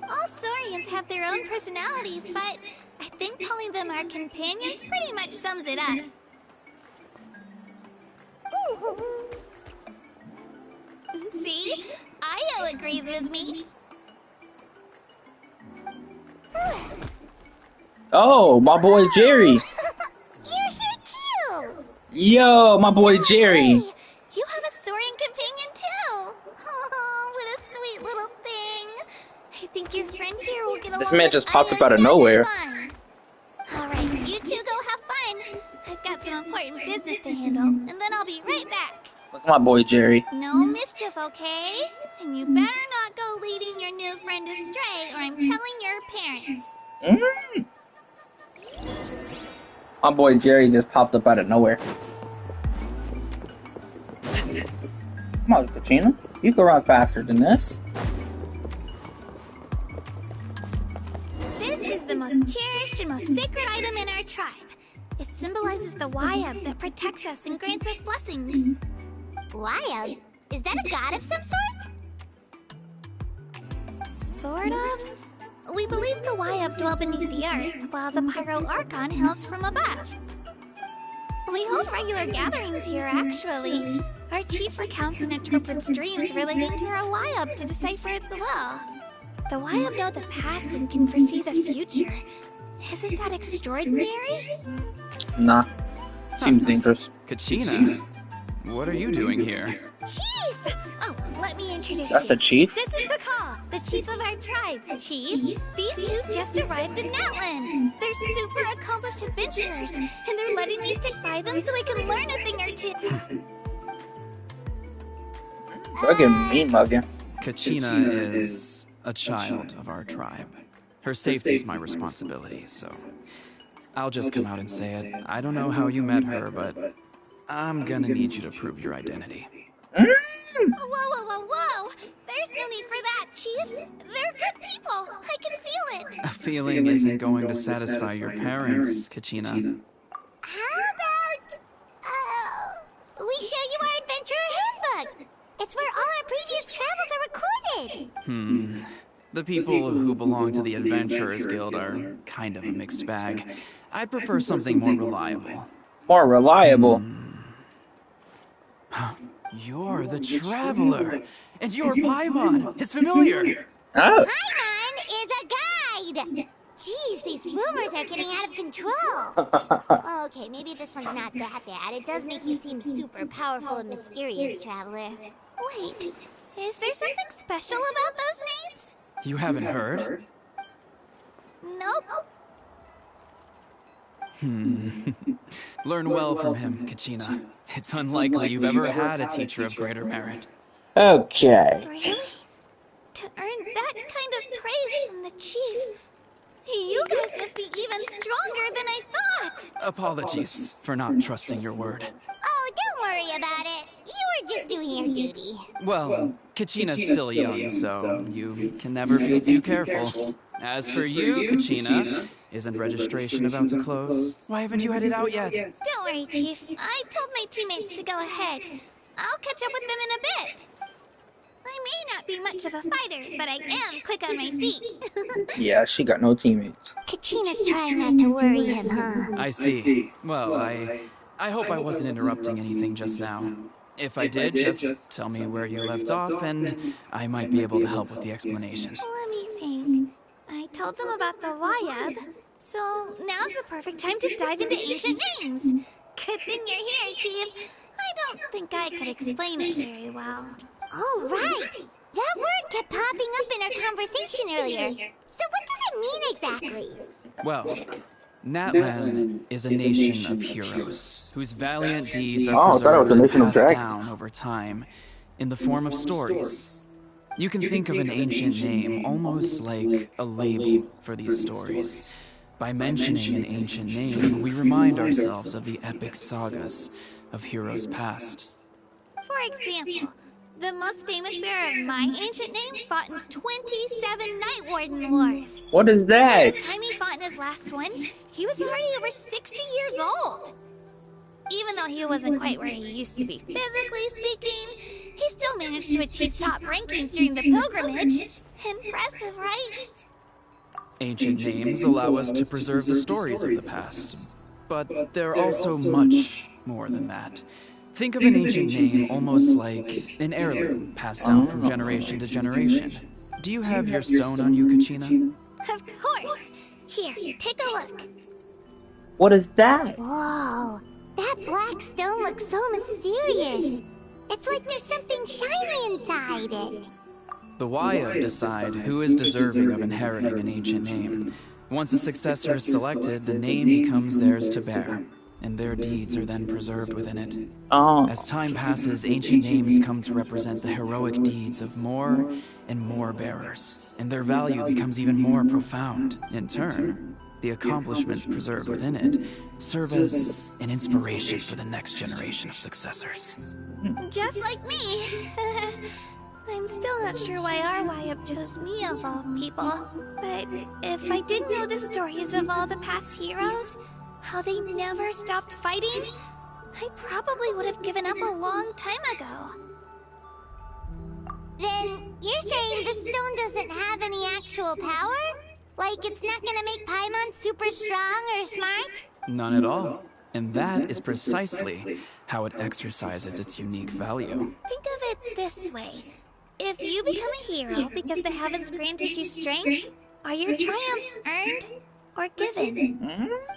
[SPEAKER 2] All Saurians have their own personalities, but I think calling them our companions pretty much sums it up. See? Ayo agrees with me.
[SPEAKER 1] Oh, my boy Jerry.
[SPEAKER 2] You're here too!
[SPEAKER 1] Yo, my boy Jerry.
[SPEAKER 2] Hey, you have a Saurian companion too! Oh, what a sweet little thing! I think your friend here will get along.
[SPEAKER 1] This man just popped
[SPEAKER 2] Ayo
[SPEAKER 1] up out of
[SPEAKER 2] just
[SPEAKER 1] nowhere.
[SPEAKER 2] fine. Alright, you two go have fun. I've got some important business to handle, and then I'll be right back.
[SPEAKER 1] Look at my boy Jerry.
[SPEAKER 2] No mischief, okay? And you better not go leading your new friend astray, or I'm telling your parents.
[SPEAKER 1] My boy Jerry just popped up out of nowhere. Come on, Kachina. You can run faster than this.
[SPEAKER 2] This is the most cherished and most sacred item in our tribe. It symbolizes the Wayab that protects us and grants us blessings. Wayab? Is that a god of some sort? Sort of. We believe the Wayab dwell beneath the earth, while the Pyro Archon hails from above. We hold regular gatherings here, actually. Our chief recounts and interprets dreams relating to our Wayab to decipher its will. The Wayab know the past and can foresee the future. Isn't that extraordinary?
[SPEAKER 1] Nah. Seems dangerous.
[SPEAKER 13] Kachina,
[SPEAKER 9] what are you doing here?
[SPEAKER 2] Chief! Oh, let me introduce
[SPEAKER 1] That's
[SPEAKER 2] you.
[SPEAKER 1] the chief?
[SPEAKER 2] This is Bakal, the chief of our tribe. Chief, these two just arrived in Natlan. They're super accomplished adventurers, and they're letting me stick by them so I can learn a thing or two.
[SPEAKER 1] Muggin, mean muggin.
[SPEAKER 9] Kachina is a child of our tribe. Her safety is my responsibility, so I'll just come out and say it. I don't know how you met her, but I'm gonna need you to prove your identity.
[SPEAKER 2] Whoa, whoa, whoa, whoa! There's no need for that, Chief. They're good people. I can feel it.
[SPEAKER 9] A feeling isn't going to satisfy your parents, Kachina.
[SPEAKER 2] How about, we show you our adventurer handbook? It's where all our previous travels are recorded.
[SPEAKER 9] The people who belong to the Adventurers Guild are kind of a mixed bag. I'd prefer something more reliable.
[SPEAKER 1] More reliable.
[SPEAKER 9] You're the Traveler, and your Paimon is familiar.
[SPEAKER 1] Oh.
[SPEAKER 2] Paimon is a guide. Jeez, these rumors are getting out of control. Okay, maybe this one's not that bad. It does make you seem super powerful and mysterious, Traveler. Wait, is there something special about those names?
[SPEAKER 9] You haven't heard?
[SPEAKER 2] Nope.
[SPEAKER 9] Learn well from him, Kachina. It's unlikely you've ever had a teacher of greater merit.
[SPEAKER 1] Okay.
[SPEAKER 2] Really? To earn that kind of praise from the chief, you guys must be even stronger than I thought.
[SPEAKER 9] Apologies for not trusting your word.
[SPEAKER 2] Oh, don't worry about it. You were just doing your duty.
[SPEAKER 9] Well, Kachina's still young, so you can never be too careful. As for you, Kachina, isn't registration about to close? Why haven't you headed out yet?
[SPEAKER 2] Don't worry, Chief. I told my teammates to go ahead. I'll catch up with them in a bit. I may not be much of a fighter, but I am quick on my feet.
[SPEAKER 1] Yeah, she got no teammates.
[SPEAKER 2] Kachina's trying not to worry him, huh?
[SPEAKER 9] I see. Well, I hope I wasn't interrupting anything just now. If I did, just tell me where you left off, and I might be able to help with the explanation.
[SPEAKER 2] Let me think. I told them about the Wayab, so now's the perfect time to dive into ancient names. Good thing you're here, Chief. I don't think I could explain it very well. Oh, right! That word kept popping up in our conversation earlier. So what does it mean exactly?
[SPEAKER 9] Well, Natlan is a nation of heroes whose valiant deeds are preserved and passed down over time in the form of stories. You can think of an ancient name almost like a label for these stories. By mentioning an ancient name, we remind ourselves of the epic sagas of heroes past.
[SPEAKER 2] For example, the most famous bearer of my ancient name fought in 27 Night Warden Wars.
[SPEAKER 1] What is that?
[SPEAKER 2] By the time he fought in his last one, he was already over 60 years old. Even though he wasn't quite where he used to be physically speaking, he still managed to achieve top rankings during the pilgrimage. Impressive, right?
[SPEAKER 9] Ancient names allow us to preserve the stories of the past, but they're also much more than that. Think of an ancient name almost like an heirloom passed down from generation to generation. Do you have your stone on you, Kachina?
[SPEAKER 2] Of course. Here, take a look.
[SPEAKER 1] What is that?
[SPEAKER 2] Whoa, that black stone looks so mysterious. It's like there's something shiny inside it.
[SPEAKER 9] The Wayab decide who is deserving of inheriting an ancient name. Once a successor is selected, the name becomes theirs to bear, and their deeds are then preserved within it. As time passes, ancient names come to represent the heroic deeds of more and more bearers, and their value becomes even more profound. In turn, the accomplishments preserved within it serve as an inspiration for the next generation of successors.
[SPEAKER 2] Just like me. I'm still not sure why our Wayab chose me of all people, but if I didn't know the stories of all the past heroes, how they never stopped fighting, I probably would have given up a long time ago. Then you're saying this stone doesn't have any actual power? Like it's not gonna make Paimon super strong or smart?
[SPEAKER 9] None at all. And that is precisely how it exercises its unique value.
[SPEAKER 2] Think of it this way. If you become a hero because the heavens granted you strength, are your triumphs earned or given?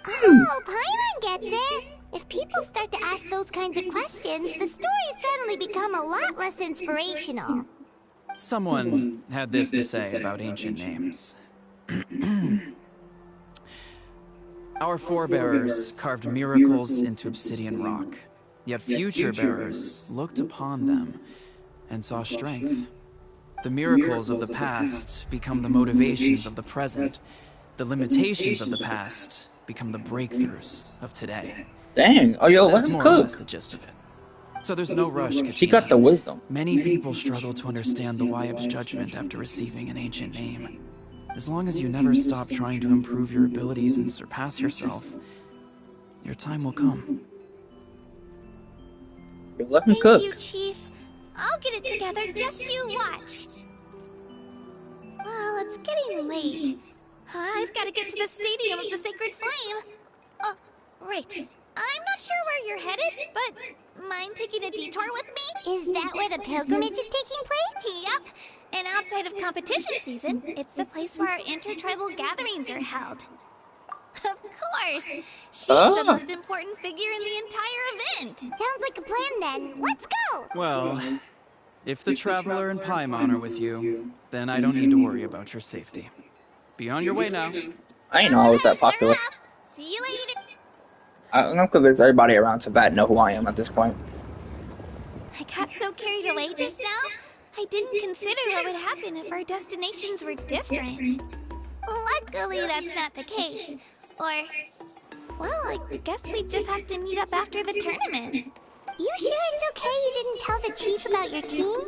[SPEAKER 2] Oh, Paimon gets it! If people start to ask those kinds of questions, the stories suddenly become a lot less inspirational.
[SPEAKER 13] Someone had this to say about ancient names. Our forebearers carved miracles into obsidian rock, yet future bearers looked upon them and saw strength. The miracles of the past become the motivations of the present. The limitations of the past become the breakthroughs of today.
[SPEAKER 1] Dang, oh yo, let
[SPEAKER 13] That's
[SPEAKER 1] him
[SPEAKER 13] more or
[SPEAKER 1] cook.
[SPEAKER 13] less the gist of it. So there's no rush, Katrina.
[SPEAKER 1] She got the wisdom.
[SPEAKER 13] Many people struggle to understand the Wyab's judgment after receiving an ancient name. As long as you never stop trying to improve your abilities and surpass yourself, your time will come.
[SPEAKER 1] Yo, let him
[SPEAKER 2] Thank
[SPEAKER 1] cook.
[SPEAKER 2] you, Chief. I'll get it together, just you watch. Well, it's getting late. I've got to get to the Stadium of the Sacred Flame. Oh, right. I'm not sure where you're headed, but mind taking a detour with me? Is that where the pilgrimage is taking place? Yep. And outside of competition season, it's the place where our intertribal gatherings are held. Of course. She's the most important figure in the entire event. Sounds like a plan then. Let's go!
[SPEAKER 13] Well, if the Traveler and Paimon are with you, then I don't need to worry about your safety. Be on your way now.
[SPEAKER 1] I ain't know I was that popular.
[SPEAKER 2] See you later.
[SPEAKER 1] I'm convinced everybody around Tibet know who I am at this point.
[SPEAKER 2] I got so carried away just now, I didn't consider what would happen if our destinations were different. Luckily, that's not the case. Or, well, I guess we just have to meet up after the tournament. You sure it's okay you didn't tell the Chief about your team?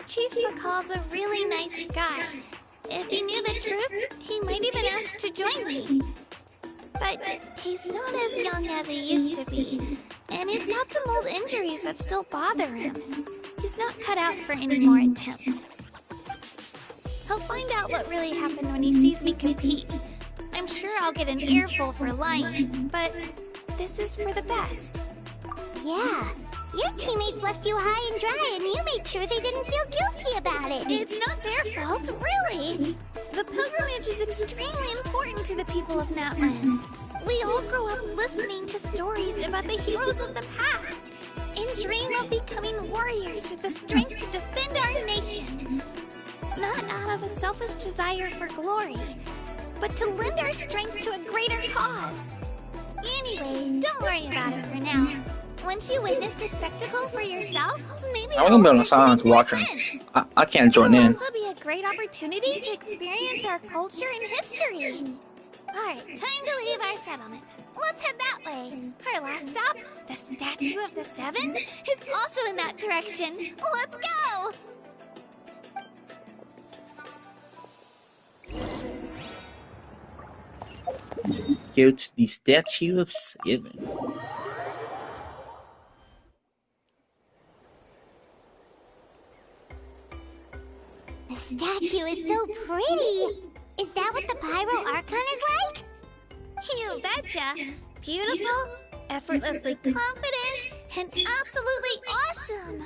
[SPEAKER 2] Chief McCall's a really nice guy. If he knew the truth, he might even ask to join me. But he's not as young as he used to be, and he's got some old injuries that still bother him. He's not cut out for any more attempts. He'll find out what really happened when he sees me compete. I'm sure I'll get an earful for lying, but this is for the best. Yeah, your teammates left you high and dry and you made sure they didn't feel guilty about it. It's not their fault, really. The pilgrimage is extremely important to the people of Natlan. We all grow up listening to stories about the heroes of the past and dream of becoming warriors with the strength to defend our nation. Not out of a selfish desire for glory, but to lend our strength to a greater cause. Anyway, don't worry about it for now. Once you witness the spectacle for yourself, maybe
[SPEAKER 1] I'm gonna be on the silence watching. I can't join in.
[SPEAKER 2] It'll also be a great opportunity to experience our culture and history. Alright, time to leave our settlement. Let's head that way. Our last stop, the Statue of the Seven, is also in that direction. Let's go!
[SPEAKER 1] Go to the Statue of Seven.
[SPEAKER 2] The statue is so pretty! Is that what the Pyro Archon is like? You betcha! Beautiful, effortlessly confident, and absolutely awesome!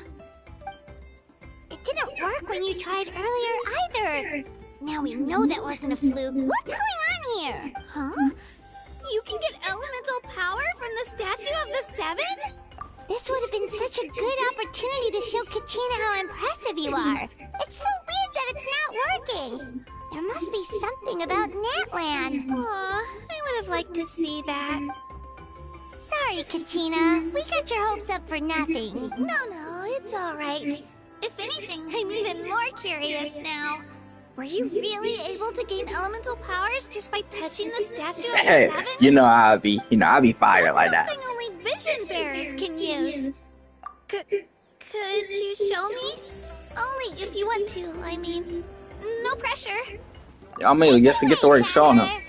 [SPEAKER 2] It didn't work when you tried earlier either! Now we know that wasn't a fluke. What's going on here? Huh? You can get elemental power from the Statue of the Seven? This would have been such a good opportunity to show Katina how impressive you are. It's so weird that it's not working. There must be something about Natlan. Aw, I would have liked to see that. Sorry, Katina. We got your hopes up for nothing. No, it's alright. If anything, I'm even more curious now. Were you really able to gain elemental powers just by touching the Statue of the
[SPEAKER 1] Hey,
[SPEAKER 2] Seven?
[SPEAKER 1] you know I'll be fire like that.
[SPEAKER 2] Something only vision bearers can use. Could you show me? Only if you want to, I mean. No pressure.
[SPEAKER 1] I'm gonna get to work showing them.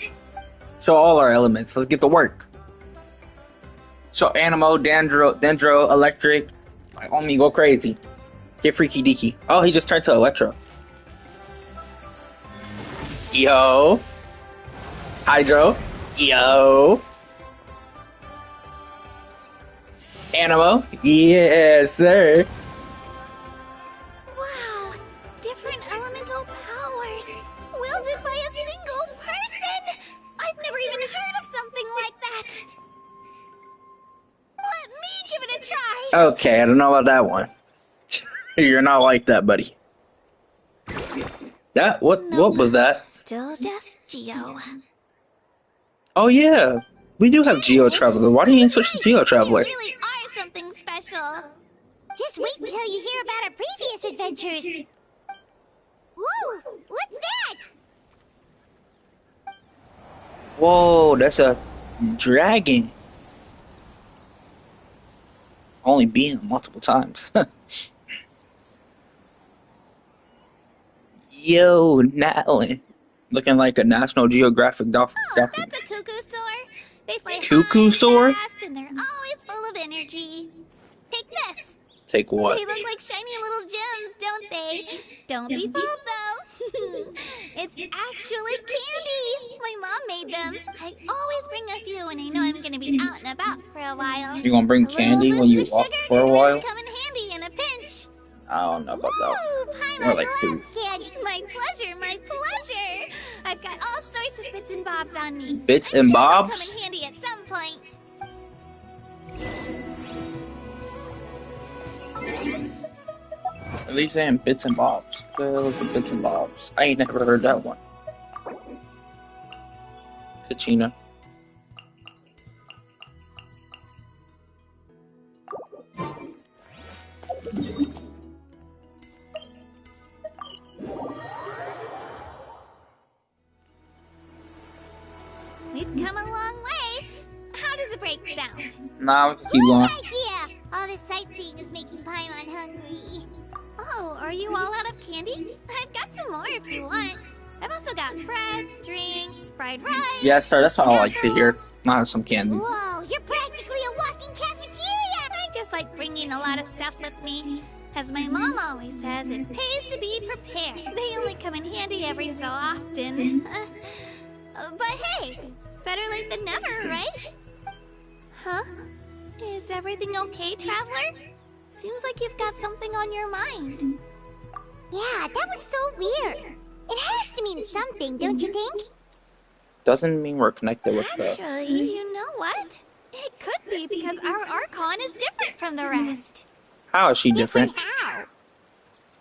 [SPEAKER 1] Show all our elements. Let's get to work. Show Animo, Dendro, Electric. Like, on me, go crazy. Get freaky deaky. Oh, he just turned to Electro. Yo. Hydro. Yo. Animo. Yes, sir.
[SPEAKER 2] Wow, different elemental powers, wielded by a single person! I've never even heard of something like that!
[SPEAKER 1] Okay, I don't know about that one. You're not like that, buddy. That what was that?
[SPEAKER 2] Still just Geo.
[SPEAKER 1] Oh yeah. We do have Geo Traveler. Why didn't you switch to Geo Traveler?
[SPEAKER 2] You really are something special. Just wait until you hear about our previous adventures. Ooh, what's that?
[SPEAKER 1] Whoa, that's a dragon. Only being multiple times. Yo, Natalie. Looking like a National Geographic document.
[SPEAKER 2] That's a cuckoo soar. They fly
[SPEAKER 1] Cuckoo soar?
[SPEAKER 2] fast and they're always full of energy. Take this.
[SPEAKER 1] Take what?
[SPEAKER 2] They look like shiny little gems, don't they? Don't be fooled, though. It's actually candy. My mom made them. I always bring a few when I know I'm going to be out and about for a while.
[SPEAKER 1] You gonna bring candy when you walk for a while?
[SPEAKER 2] Really come in handy in a pinch.
[SPEAKER 1] I don't know about that.
[SPEAKER 2] Paimon
[SPEAKER 1] like food.
[SPEAKER 2] loves candy. My pleasure, my pleasure. I've got all sorts of bits and bobs on me.
[SPEAKER 1] Bits
[SPEAKER 2] I'm
[SPEAKER 1] and
[SPEAKER 2] sure they'll
[SPEAKER 1] bobs?
[SPEAKER 2] come in handy at some point.
[SPEAKER 1] At least saying bits and bobs. The hell is the bits and bobs? I ain't never heard that one. Kachina.
[SPEAKER 2] We've come a long way. How does a break sound?
[SPEAKER 1] Nah, we can keep going.
[SPEAKER 2] Idea! All this sightseeing is making Paimon hungry. Oh, are you all out of candy? I've got some more if you want. I've also got bread, drinks, fried rice.
[SPEAKER 1] Yes, sir. That's all I like to hear. I have some candy.
[SPEAKER 2] Whoa, you're practically a walking cafeteria! I just like bringing a lot of stuff with me. As my mom always says, it pays to be prepared. They only come in handy every so often. But hey, better late than never, right? Huh? Is everything okay, Traveler? Seems like you've got something on your mind. Yeah, that was so weird. It has to mean something, don't you think?
[SPEAKER 1] Doesn't mean we're connected with the...
[SPEAKER 2] Actually, you know what? It could be because our Archon is different from the rest.
[SPEAKER 1] How is she different?
[SPEAKER 2] How?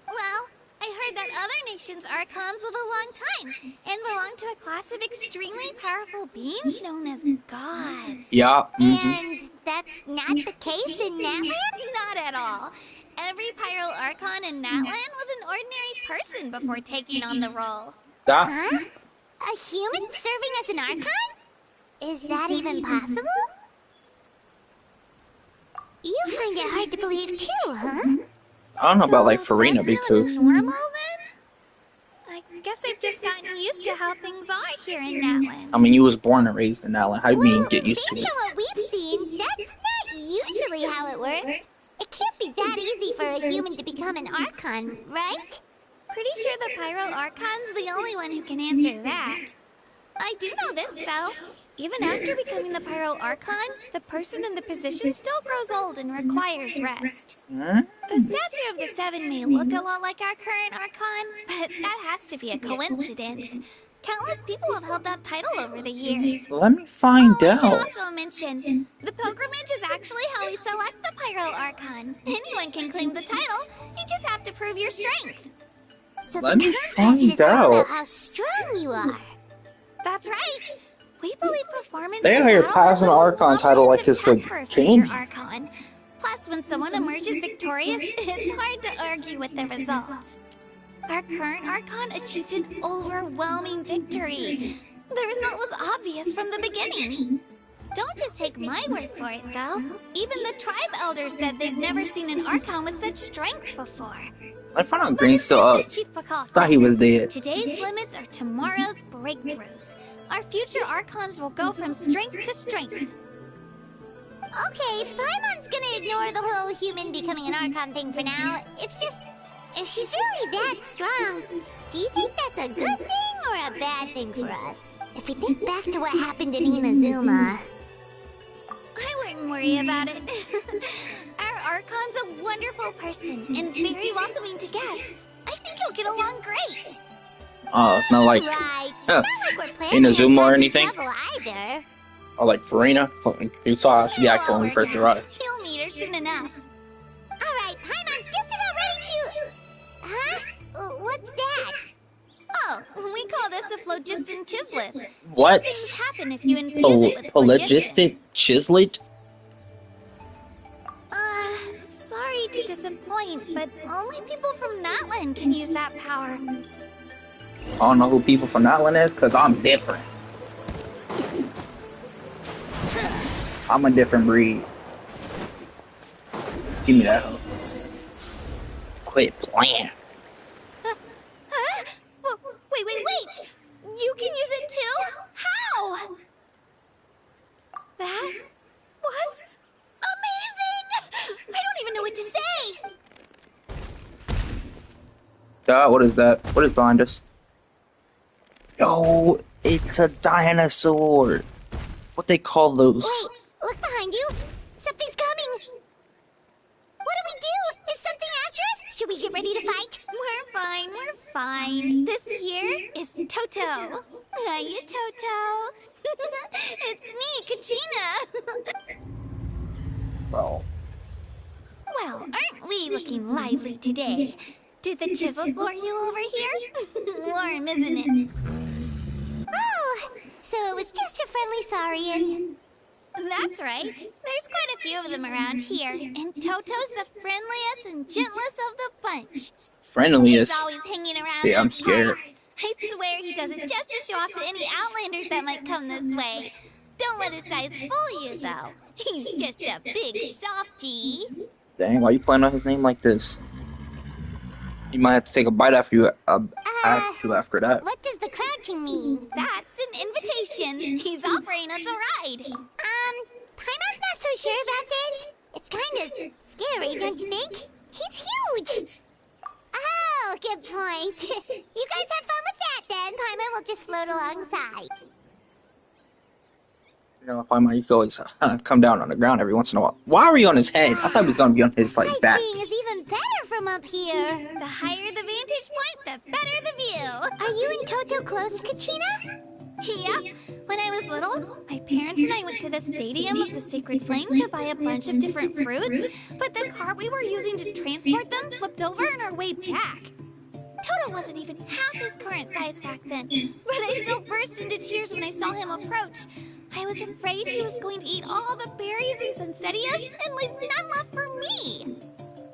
[SPEAKER 2] Well, I heard that other nations' Archons live a long time and belong to a class of extremely powerful beings known as gods.
[SPEAKER 1] Yeah.
[SPEAKER 2] And that's not the case in Natlan? Not at all. Every Pyro Archon in Natlan was an ordinary person before taking on the role. Huh? A human serving as an Archon? Is that even possible? You find it hard to believe too, huh?
[SPEAKER 1] I don't know about like Farina because...
[SPEAKER 2] Normal then? I guess I've just gotten used to how things are here in Natlan.
[SPEAKER 1] I mean, you was born and raised in Allen. How do you mean get used to it?
[SPEAKER 2] Based on what we've seen, that's not usually how it works. It can't be that easy for a human to become an Archon, right? Pretty sure the Pyro Archon's the only one who can answer that. I do know this, though. Even after becoming the Pyro Archon, the person in the position still grows old and requires rest. The statue of the Seven may look a lot like our current Archon, but that has to be a coincidence. Countless people have held that title over the years.
[SPEAKER 1] Let me find
[SPEAKER 2] I
[SPEAKER 1] out.
[SPEAKER 2] should also mention, the pilgrimage is actually how we select the Pyro Archon. Anyone can claim the title, you just have to prove your strength. So
[SPEAKER 1] Let me find out.
[SPEAKER 2] How strong you are. That's right. We believe performance
[SPEAKER 1] They
[SPEAKER 2] in
[SPEAKER 1] out here
[SPEAKER 2] battle
[SPEAKER 1] passing
[SPEAKER 2] is
[SPEAKER 1] an
[SPEAKER 2] the most
[SPEAKER 1] Archon title like
[SPEAKER 2] comprehensive
[SPEAKER 1] it's
[SPEAKER 2] test for
[SPEAKER 1] a
[SPEAKER 2] a future
[SPEAKER 1] candy.
[SPEAKER 2] Archon. Plus, when someone emerges victorious, it's hard to argue with the results. Our current Archon achieved an overwhelming victory. The result was obvious from the beginning. Don't just take my word for it, though. Even the tribe elders said they've never seen an Archon with such strength before.
[SPEAKER 1] I found out Green's still up.
[SPEAKER 2] Chief Pakal
[SPEAKER 1] Thought he was dead.
[SPEAKER 2] Today's limits are tomorrow's breakthroughs. Our future Archons will go from strength to strength. Okay, Paimon's gonna ignore the whole human becoming an Archon thing for now. It's just, if she's really that strong, do you think that's a good thing or a bad thing for us? If we think back to what happened in Inazuma... I wouldn't worry about it. Our Archon's a wonderful person and very welcoming to guests. I think you'll get along great.
[SPEAKER 1] Oh, it's not like
[SPEAKER 2] Right. It's not like we're planning
[SPEAKER 1] Inazuma or
[SPEAKER 2] on
[SPEAKER 1] anything.
[SPEAKER 2] trouble either.
[SPEAKER 1] Or like Farina. You saw how she acted when we first arrived.
[SPEAKER 2] You'll meet her soon enough. office of phlogiston chiselet.
[SPEAKER 1] What?
[SPEAKER 2] Things happen if you infuse it with
[SPEAKER 1] Phlogistic chiselet?
[SPEAKER 2] Sorry to disappoint, but only people from Natlan can use that power.
[SPEAKER 1] I don't know who people from Natlan is, because I'm different. I'm a different breed. Give me that. Quit playing.
[SPEAKER 2] Wait! You can use it too? How? That was amazing! I don't even know what to say!
[SPEAKER 1] What is that? What is behind us? Yo, it's a dinosaur. What they call those?
[SPEAKER 2] Wait, look behind you. Something's coming. What do we do? Is something after us? Should we get ready to fight? We're fine. This here is Toto. Hiya, Toto. It's me, Kachina.
[SPEAKER 1] Well,
[SPEAKER 2] aren't we looking lively today? Did the chisel floor you over here? Warm, isn't it? Oh, so it was just a friendly saurian. That's right. There's quite a few of them around here, and Toto's the friendliest and gentlest of the bunch.
[SPEAKER 1] friendliest?
[SPEAKER 2] He's always hanging around
[SPEAKER 1] Yeah, I'm
[SPEAKER 2] those
[SPEAKER 1] scared.
[SPEAKER 2] parts. I swear he does it just to show off to any Outlanders that might come this way. Don't let his size fool you, though. He's just a big softie.
[SPEAKER 1] Dang, why you playing on his name like this? You might have to take a bite after you after that.
[SPEAKER 2] What does the crouching mean? That's an invitation. He's offering us a ride. Paimon's not so sure about this. It's kind of scary, don't you think? He's huge. Oh, good point. You guys have fun with that then. Paimon will just float alongside.
[SPEAKER 1] You know, if I might always come down on the ground every once in a while. Why are we on his head? I thought he was gonna be on his like back.
[SPEAKER 2] Sightseeing is even better from up here. The higher the vantage point, the better the view. Are you and Toto close, Kachina? Yep. When I was little, my parents and I went to the Stadium of the Sacred Flame to buy a bunch of different fruits, but the cart we were using to transport them flipped over on our way back. Toto wasn't even half his current size back then, but I still burst into tears when I saw him approach. I was afraid he was going to eat all the berries and sunsettias and leave none left for me.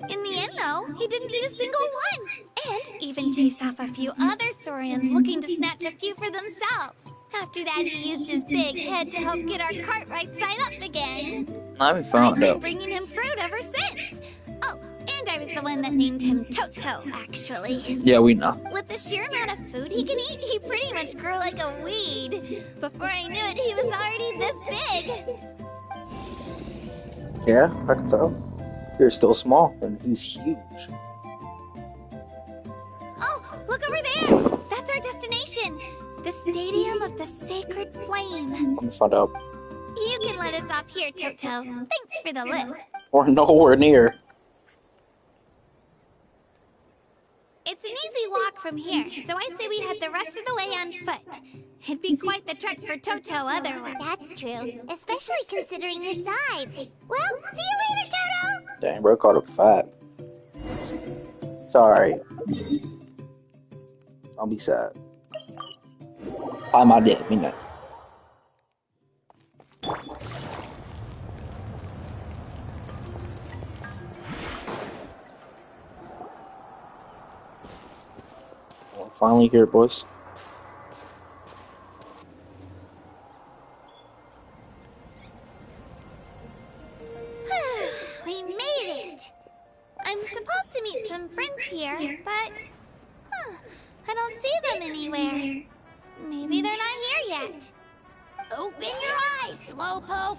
[SPEAKER 2] In the end, though, he didn't eat a single one, and even chased off a few other saurians looking to snatch a few for themselves. After that, he used his big head to help get our cart right side up again.
[SPEAKER 1] I've been
[SPEAKER 2] bringing him fruit ever since. Oh, and I was the one that named him Toto, actually.
[SPEAKER 1] Yeah, we know.
[SPEAKER 2] With the sheer amount of food he can eat, he pretty much grew like a weed. Before I knew it, he was already this big.
[SPEAKER 1] Yeah, I can tell. You're still small, and he's huge.
[SPEAKER 2] Oh, look over there! That's our destination. The Stadium of the Sacred Flame.
[SPEAKER 1] I'm gonna find out.
[SPEAKER 2] You can let us off here, Toto. Thanks for the lift.
[SPEAKER 1] We're nowhere near.
[SPEAKER 2] It's an easy walk from here, so I say we head the rest of the way on foot. It'd be quite the trek for Toto otherwise. That's true, especially considering his size. Well, see you later, Toto!
[SPEAKER 1] Dang, bro, called up fat. Sorry. Don't be sad. I'm my dad, me not. Well, finally here, boys.
[SPEAKER 2] We made it! I'm supposed to meet some friends here, but... I don't see them anywhere. Maybe they're not here yet. Open your eyes, Slowpoke!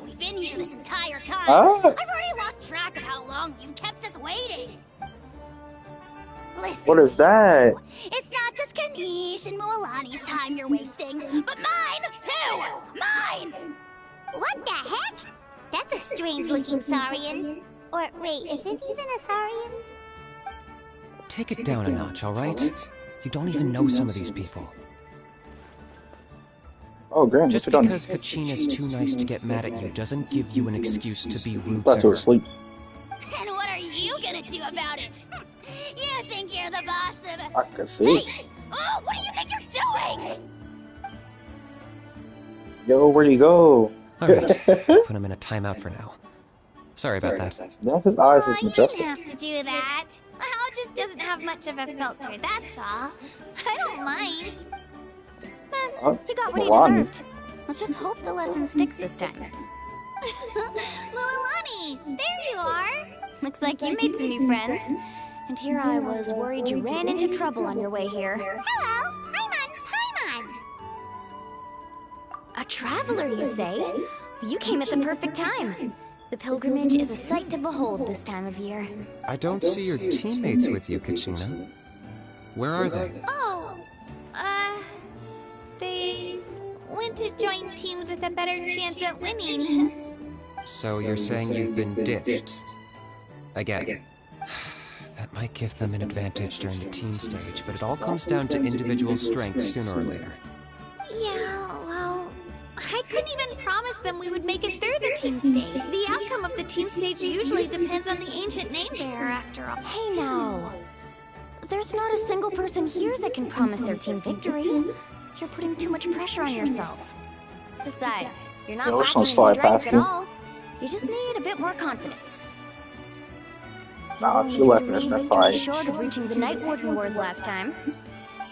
[SPEAKER 2] We've been here this entire time. I've already lost track of how long you've kept us waiting. Listen,
[SPEAKER 1] what is that?
[SPEAKER 2] it's not just Kanish and Moalani's time you're wasting, but mine, too! Mine! What the heck? That's a strange-looking saurian. Or, wait, is it even a saurian?
[SPEAKER 12] Take it down a notch, alright? You don't even know some of these people.
[SPEAKER 1] Oh, Graham,
[SPEAKER 12] just because Kachina's too nice to get mad at you doesn't give you an excuse to be rude to her.
[SPEAKER 1] Asleep.
[SPEAKER 2] And what are you gonna do about it? You think you're the boss of...
[SPEAKER 1] I can see.
[SPEAKER 2] Hey! Oh, what do you think you're doing?
[SPEAKER 1] Yo, where'd he go?
[SPEAKER 12] Alright, put him in a timeout for now. Sorry about that.
[SPEAKER 1] Yeah, his eyes is
[SPEAKER 2] You
[SPEAKER 1] majestic.
[SPEAKER 2] didn't have to do that. Hal just doesn't have much of a filter, that's all. I don't mind.
[SPEAKER 8] He got what he deserved. Let's just hope the lesson sticks this time.
[SPEAKER 2] Lilani, there you are.
[SPEAKER 8] Looks like you made some new friends. And here I was worried you ran into trouble on your way here.
[SPEAKER 2] Hello, Paimon's Paimon.
[SPEAKER 8] A traveler, you say? You came at the perfect time. The pilgrimage is a sight to behold this time of year.
[SPEAKER 7] I don't see your teammates with you, Kachina. Where are they?
[SPEAKER 2] Oh, they went to join teams with a better chance at winning.
[SPEAKER 7] So you're saying you've been ditched? Again. That might give them an advantage during the team stage, but it all comes down to individual strength sooner or later.
[SPEAKER 2] Yeah, well, I couldn't even promise them we would make it through the team stage. The outcome of the team stage usually depends on the ancient name bearer, after all.
[SPEAKER 8] Hey now. There's not a single person here that can promise their team victory. You're putting too much pressure on yourself. Besides, you're not lacking in strength at all. You just need a bit more confidence.
[SPEAKER 1] Nah, she left in a fight.
[SPEAKER 8] Short of reaching the Night Warden Wars last time.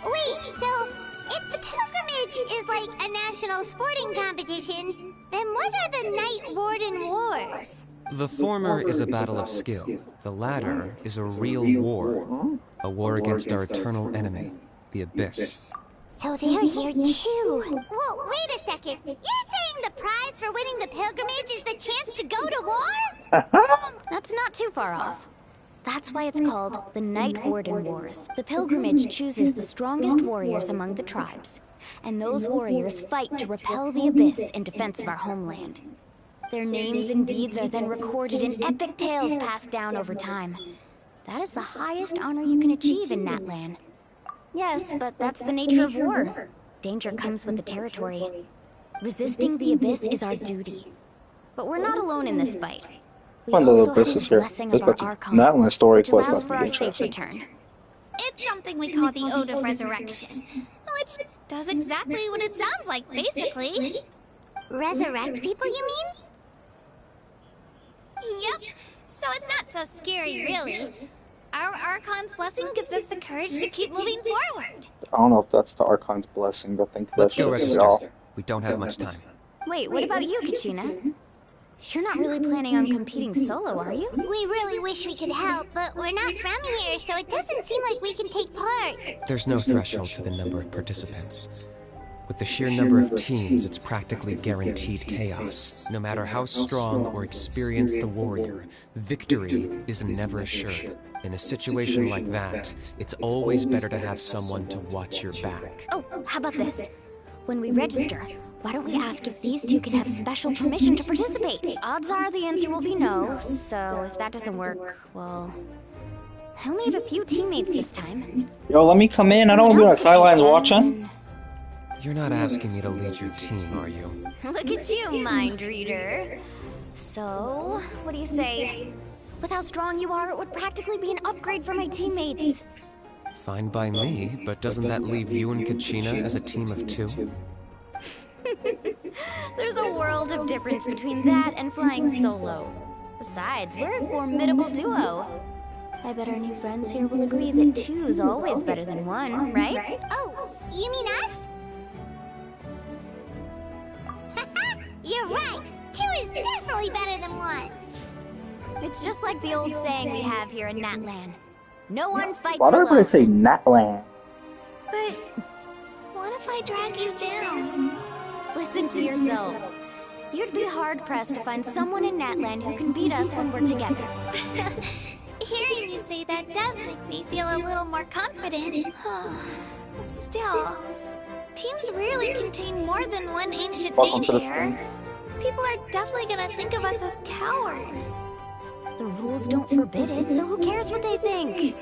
[SPEAKER 2] Wait, so if the pilgrimage is like a national sporting competition, then what are the Night Warden Wars?
[SPEAKER 7] The former is a battle of skill. The latter is a real war. A war against our eternal enemy, the Abyss.
[SPEAKER 2] So they're here too. Whoa, wait a second. You're saying the prize for winning the pilgrimage is the chance to go to war?
[SPEAKER 8] That's not too far off. That's why it's called the Night Warden Wars. The pilgrimage chooses the strongest warriors among the tribes, and those warriors fight to repel the Abyss in defense of our homeland. Their names and deeds are then recorded in epic tales passed down over time. That is the highest honor you can achieve in Natlan. Yes, but that's the nature of war. Danger comes with the territory. Resisting the Abyss is our duty. But we're not alone in this fight. We also have the blessing of our archon, which allows for our safe return.
[SPEAKER 2] It's something we call the Ode of Resurrection, which does exactly what it sounds like, basically. Resurrect people, you mean? Yep, so it's not so scary, really. Our Archon's blessing gives us the courage to keep moving forward.
[SPEAKER 1] I don't know if that's the Archon's blessing. I think
[SPEAKER 7] Let's
[SPEAKER 1] that's
[SPEAKER 7] go register. We don't have much time.
[SPEAKER 8] Wait, what about you, Kachina? You're not really planning on competing solo, are you?
[SPEAKER 2] We really wish we could help, but we're not from here, so it doesn't seem like we can take part.
[SPEAKER 7] There's no threshold to the number of participants. With the sheer number of teams, it's practically guaranteed chaos. No matter how strong or experienced the warrior, victory is never assured. In a situation like that, it's always better to have someone to watch your back.
[SPEAKER 8] Oh, how about this? When we register, why don't we ask if these two can have special permission to participate? Odds are the answer will be no, so if that doesn't work, well... I only have a few teammates this time.
[SPEAKER 1] Yo, let me come in. I don't want to be on the sidelines watching.
[SPEAKER 7] You're not asking me to lead your team, are you?
[SPEAKER 8] Look at you, mind reader. So, what do you say? With how strong you are, it would practically be an upgrade for my teammates.
[SPEAKER 7] Fine by me, but doesn't that leave you and Kachina as a team of two?
[SPEAKER 8] There's a world of difference between that and flying solo. Besides, we're a formidable duo. I bet our new friends here will agree that two's always better than one, right?
[SPEAKER 2] Oh, you mean us? You're right! Two is definitely better than one!
[SPEAKER 8] It's just like the old saying we have here in Natlan. No one fights
[SPEAKER 1] Why do
[SPEAKER 8] alone.
[SPEAKER 1] everybody say Natlan?
[SPEAKER 2] But what if I drag you down?
[SPEAKER 8] Listen to yourself. You'd be hard-pressed to find someone in Natlan who can beat us when we're together.
[SPEAKER 2] Hearing you say that does make me feel a little more confident. Still, teams rarely contain more than one ancient name bearer. People are definitely gonna think of us as cowards.
[SPEAKER 8] The rules don't forbid it, so who cares what they think?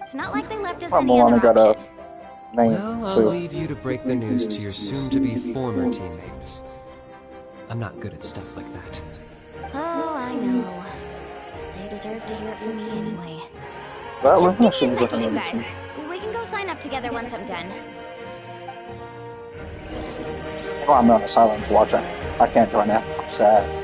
[SPEAKER 8] It's not like they left us
[SPEAKER 1] I'm
[SPEAKER 8] any other
[SPEAKER 1] got
[SPEAKER 8] option.
[SPEAKER 1] a name
[SPEAKER 7] Well, I'll
[SPEAKER 1] too.
[SPEAKER 7] leave you to break the news to your soon-to-be former teammates. I'm not good at stuff like that.
[SPEAKER 8] Oh, I know. They deserve to hear it from me anyway.
[SPEAKER 1] That
[SPEAKER 8] Just
[SPEAKER 1] was
[SPEAKER 8] give me
[SPEAKER 1] actually
[SPEAKER 8] a second, you
[SPEAKER 1] good.
[SPEAKER 8] guys. We can go sign up together once I'm done.
[SPEAKER 1] Oh, I'm on the silence watching. I can't join that. I'm sad.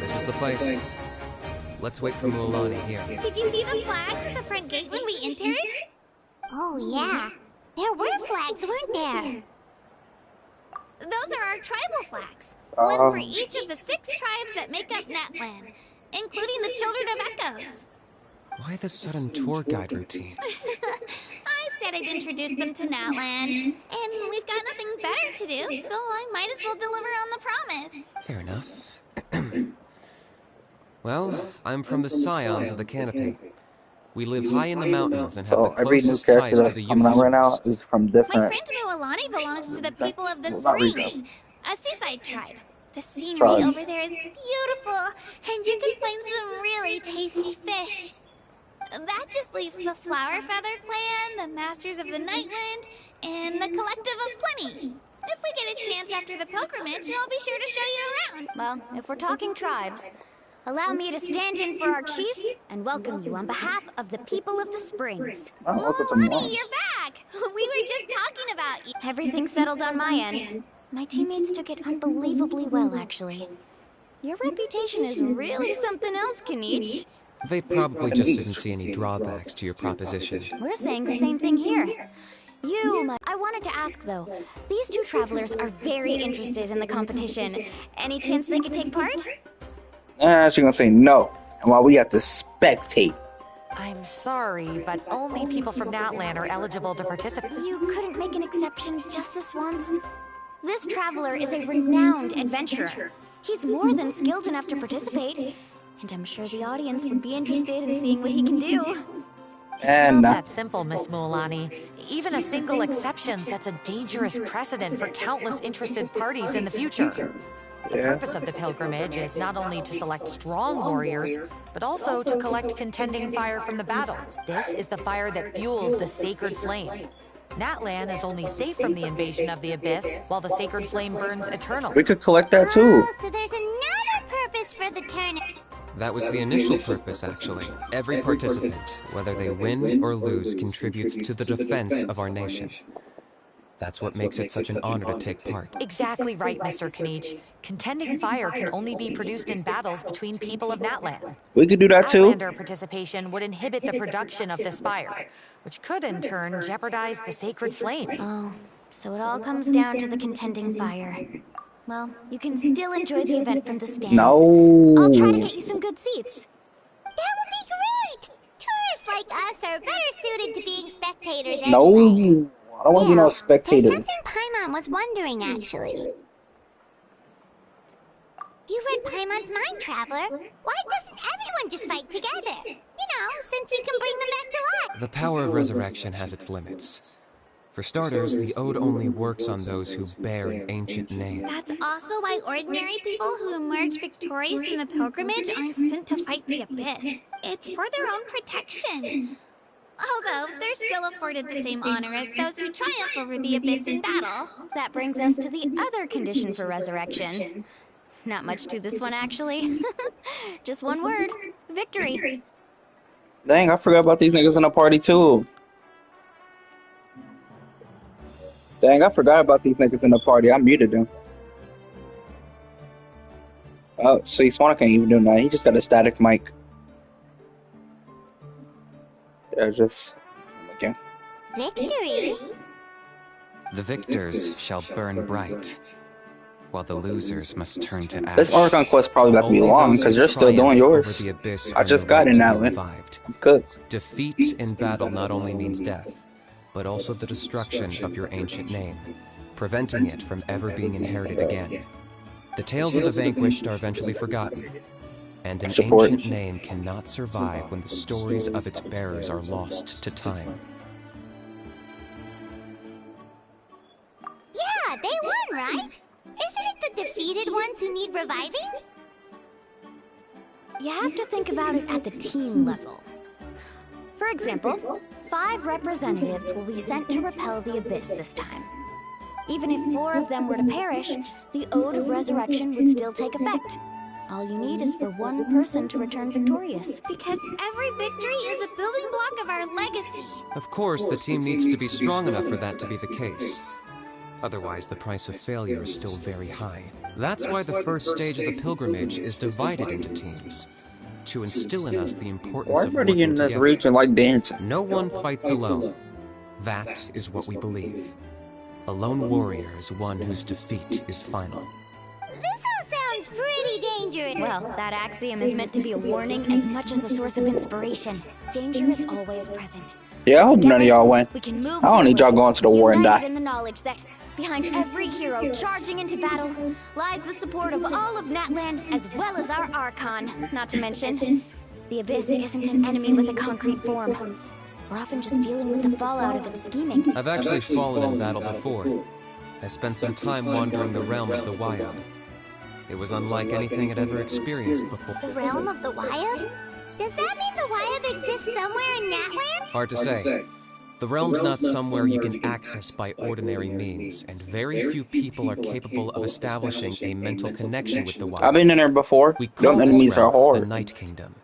[SPEAKER 7] This is the place. Let's wait for Mualani here.
[SPEAKER 2] Did you see the flags at the front gate when we entered? Oh, yeah. There were flags, weren't there? Those are our tribal flags. One for each of the 6 tribes that make up Natlan, including the Children of Echoes.
[SPEAKER 9] Why the sudden tour guide routine?
[SPEAKER 2] I said I'd introduce them to Natlan, and we've got nothing better to do, so I might as well deliver on the promise.
[SPEAKER 7] Fair enough. Well, I'm from the Scions of the Canopy. We live high in the mountains and have the
[SPEAKER 1] every new
[SPEAKER 7] closest
[SPEAKER 1] character
[SPEAKER 7] ties to
[SPEAKER 1] that's
[SPEAKER 7] the
[SPEAKER 1] coming out right now
[SPEAKER 7] Ubisoft.
[SPEAKER 1] is from
[SPEAKER 2] My
[SPEAKER 1] different
[SPEAKER 2] friend Mualani belongs to the people of the
[SPEAKER 1] not
[SPEAKER 2] Springs,
[SPEAKER 1] region.
[SPEAKER 2] a seaside tribe. The scenery
[SPEAKER 1] Tribes.
[SPEAKER 2] over there is beautiful, and you can find some really tasty fish. That just leaves the Flower Feather Clan, the Masters of the Nightwind, and the Collective of Plenty. If we get a chance after the pilgrimage, I'll be sure to show you around.
[SPEAKER 8] Well, if we're talking tribes, allow me to stand in for our chief and welcome you on behalf of the people of the Springs.
[SPEAKER 2] Mualani, you're back! We were just talking about you.
[SPEAKER 8] Everything's settled on my end. My teammates took it unbelievably well, actually. Your reputation is really something else, Kanich.
[SPEAKER 9] They probably just didn't see any drawbacks to your proposition.
[SPEAKER 8] We're saying the same thing here. I wanted to ask, though. These 2 travelers are very interested in the competition. Any chance they could take part?
[SPEAKER 1] She's gonna say no. And while we have to spectate.
[SPEAKER 14] I'm sorry, but only people from Natlan are eligible to participate.
[SPEAKER 8] You couldn't make an exception just this once? This traveler is a renowned adventurer. He's more than skilled enough to participate, and I'm sure the audience would be interested in seeing what he can do.
[SPEAKER 14] It's not that simple, Miss Mualani. Even a single exception sets a dangerous precedent for countless interested parties in the future. The purpose of the pilgrimage is not only to select strong warriors, but also to collect contending fire from the battles. This is the fire that fuels the sacred flame. Natlan is only safe from the invasion of the Abyss, while the sacred flame burns eternal.
[SPEAKER 1] We could collect that too.
[SPEAKER 2] So there's another purpose for the tournament.
[SPEAKER 7] That was the initial purpose, actually. Every participant, whether they win or lose, contributes to the defense of our nation. That's what makes it such an honor to take part.
[SPEAKER 14] Exactly right, Mr. Kanich. Contending fire can only be produced in battles between people of Natlan.
[SPEAKER 1] We could do that too.
[SPEAKER 14] Outlander participation would inhibit the production of this fire, which could in turn jeopardize the sacred flame.
[SPEAKER 8] Oh, so it all comes down to the contending fire. Well, you can still enjoy the event from the stands.
[SPEAKER 1] No.
[SPEAKER 8] I'll try to get you some good seats.
[SPEAKER 2] That would be great! Tourists like us are better suited to being spectators anyway.
[SPEAKER 1] No. I don't want to be no spectators.
[SPEAKER 2] There's something Paimon was wondering, actually. You read Paimon's mind, Traveler. Why doesn't everyone just fight together? You know, since you can bring them back to life.
[SPEAKER 7] The power of resurrection has its limits. For starters, the Ode only works on those who bear an ancient name.
[SPEAKER 2] That's also why ordinary people who emerge victorious in the pilgrimage aren't sent to fight the Abyss. It's for their own protection. Although, they're still afforded the same honor as those who triumph over the Abyss in battle.
[SPEAKER 8] That brings us to the other condition for resurrection. Not much to this one, actually. Just one word. Victory.
[SPEAKER 1] Dang, I forgot about these niggas in the party too. Dang, I forgot about these niggas in the party. I muted them. Oh, see, Swan can't even do nothing. He just got a static mic. Yeah, just... again.
[SPEAKER 2] Victory?
[SPEAKER 9] The victors shall burn bright, while the losers must turn to ash.
[SPEAKER 1] This Archon quest probably about to be long, because you're still doing yours. I just got in that one. I'm cooked.
[SPEAKER 7] Defeat in battle not only means death, but also the destruction of your ancient name, preventing it from ever being inherited again. The tales of the vanquished are eventually forgotten, and an ancient name cannot survive when the stories of its bearers are lost to time.
[SPEAKER 2] Yeah, they won, right? Isn't it the defeated ones who need reviving?
[SPEAKER 8] You have to think about it at the team level. For example, 5 representatives will be sent to repel the Abyss this time. Even if 4 of them were to perish, the Ode of Resurrection would still take effect. All you need is for one person to return victorious.
[SPEAKER 2] Because every victory is a building block of our legacy.
[SPEAKER 15] Of course, the team needs to be strong enough for that to be the case. Otherwise, the price of failure is still very high. That's why the first stage of the pilgrimage is divided into teams, to instill in us the importance of working
[SPEAKER 1] in this
[SPEAKER 15] together.
[SPEAKER 1] region like dancing?
[SPEAKER 15] No one fights alone. That is what we believe. A lone warrior is one whose defeat is final.
[SPEAKER 2] This all sounds pretty dangerous.
[SPEAKER 8] Well, that axiom is meant to be a warning as much as a source of inspiration. Danger is always present.
[SPEAKER 1] Yeah, I hope none of y'all win.
[SPEAKER 8] We can move
[SPEAKER 1] I don't need y'all going to the war and
[SPEAKER 8] united
[SPEAKER 1] die.
[SPEAKER 8] in the knowledge that behind every hero charging into battle lies the support of all of Natland as well as our Archon. Not to mention, the Abyss isn't an enemy with a concrete form. We're often just dealing with the fallout of its scheming.
[SPEAKER 15] I've actually fallen in battle before. I spent some time wandering the realm of the Wyab. It was unlike anything I'd ever experienced before.
[SPEAKER 2] The realm of the Wyab? Does that mean the Wyab exists somewhere in Natland?
[SPEAKER 15] Hard to say. The realm's not somewhere you can access by ordinary means, and very few people are capable of establishing a mental connection with the Wyab.
[SPEAKER 1] I've been in there before.
[SPEAKER 15] We call
[SPEAKER 1] Them
[SPEAKER 15] this
[SPEAKER 1] enemies are
[SPEAKER 15] realm the
[SPEAKER 1] hard.
[SPEAKER 15] Night Kingdom,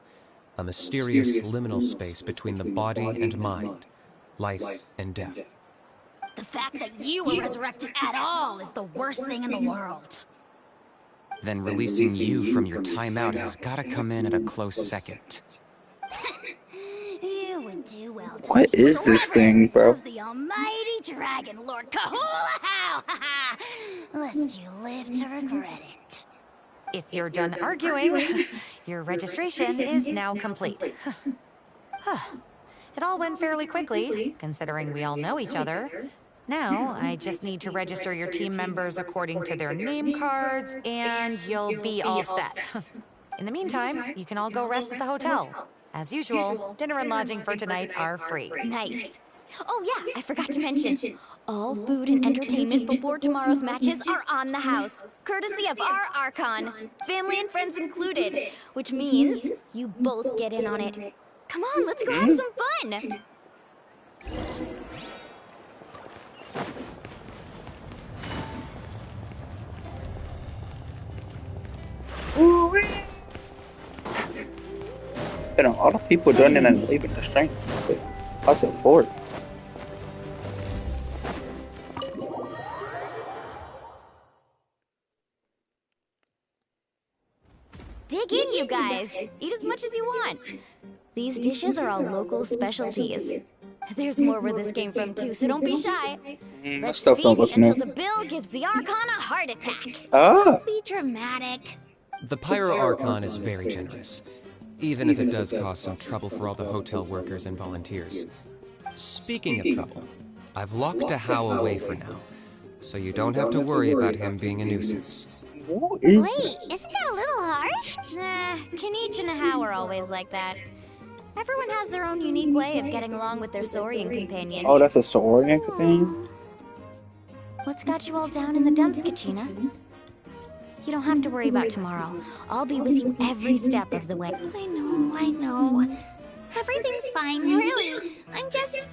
[SPEAKER 15] a mysterious liminal space between the body and mind, life and death.
[SPEAKER 16] The fact that you were resurrected at all is the worst thing in the world.
[SPEAKER 15] Then releasing you from your timeout has gotta come in at a close second.
[SPEAKER 16] You would do well to
[SPEAKER 1] What is this thing, bro?
[SPEAKER 16] of the almighty dragon Lord Kahula-How! Lest you live to regret it.
[SPEAKER 14] If you're done arguing, your registration is now complete. It all went fairly quickly, considering we all know each other. Now, I just need to register your team members according to their name cards, and you'll be all set. In the meantime, you can all go rest at the hotel. As usual, dinner and lodging for tonight are free.
[SPEAKER 8] Nice. Oh yeah, I forgot to mention. All food and entertainment before tomorrow's matches are on the house, courtesy of our Archon, family and friends included, which means you both get in on it. Come on, let's go have some fun!
[SPEAKER 1] Been a lot of people joining and leaving the stream. I support.
[SPEAKER 8] Dig in, you guys! Eat as much as you want! These dishes are all local specialties. There's more where this came from too, so don't be shy.
[SPEAKER 1] That
[SPEAKER 8] Let's
[SPEAKER 1] stuff don't
[SPEAKER 8] feast
[SPEAKER 1] look new.
[SPEAKER 8] until the bill gives the Archon a heart attack.
[SPEAKER 1] Ah.
[SPEAKER 8] Don't be dramatic.
[SPEAKER 15] The Pyro Archon is very generous, even if it does cause some trouble for all the hotel workers and volunteers. Speaking of trouble, I've locked a How away for now, so you don't have to worry about him being a nuisance.
[SPEAKER 2] Wait, isn't that a little harsh?
[SPEAKER 8] Nah, Kinich and How are always like that. Everyone has their own unique way of getting along with their Saurian companion.
[SPEAKER 1] Oh, that's a Saurian companion?
[SPEAKER 8] What's got you all down in the dumps, Kachina? You don't have to worry about tomorrow. I'll be with you every step of the way.
[SPEAKER 2] I know. Everything's fine, really. I'm just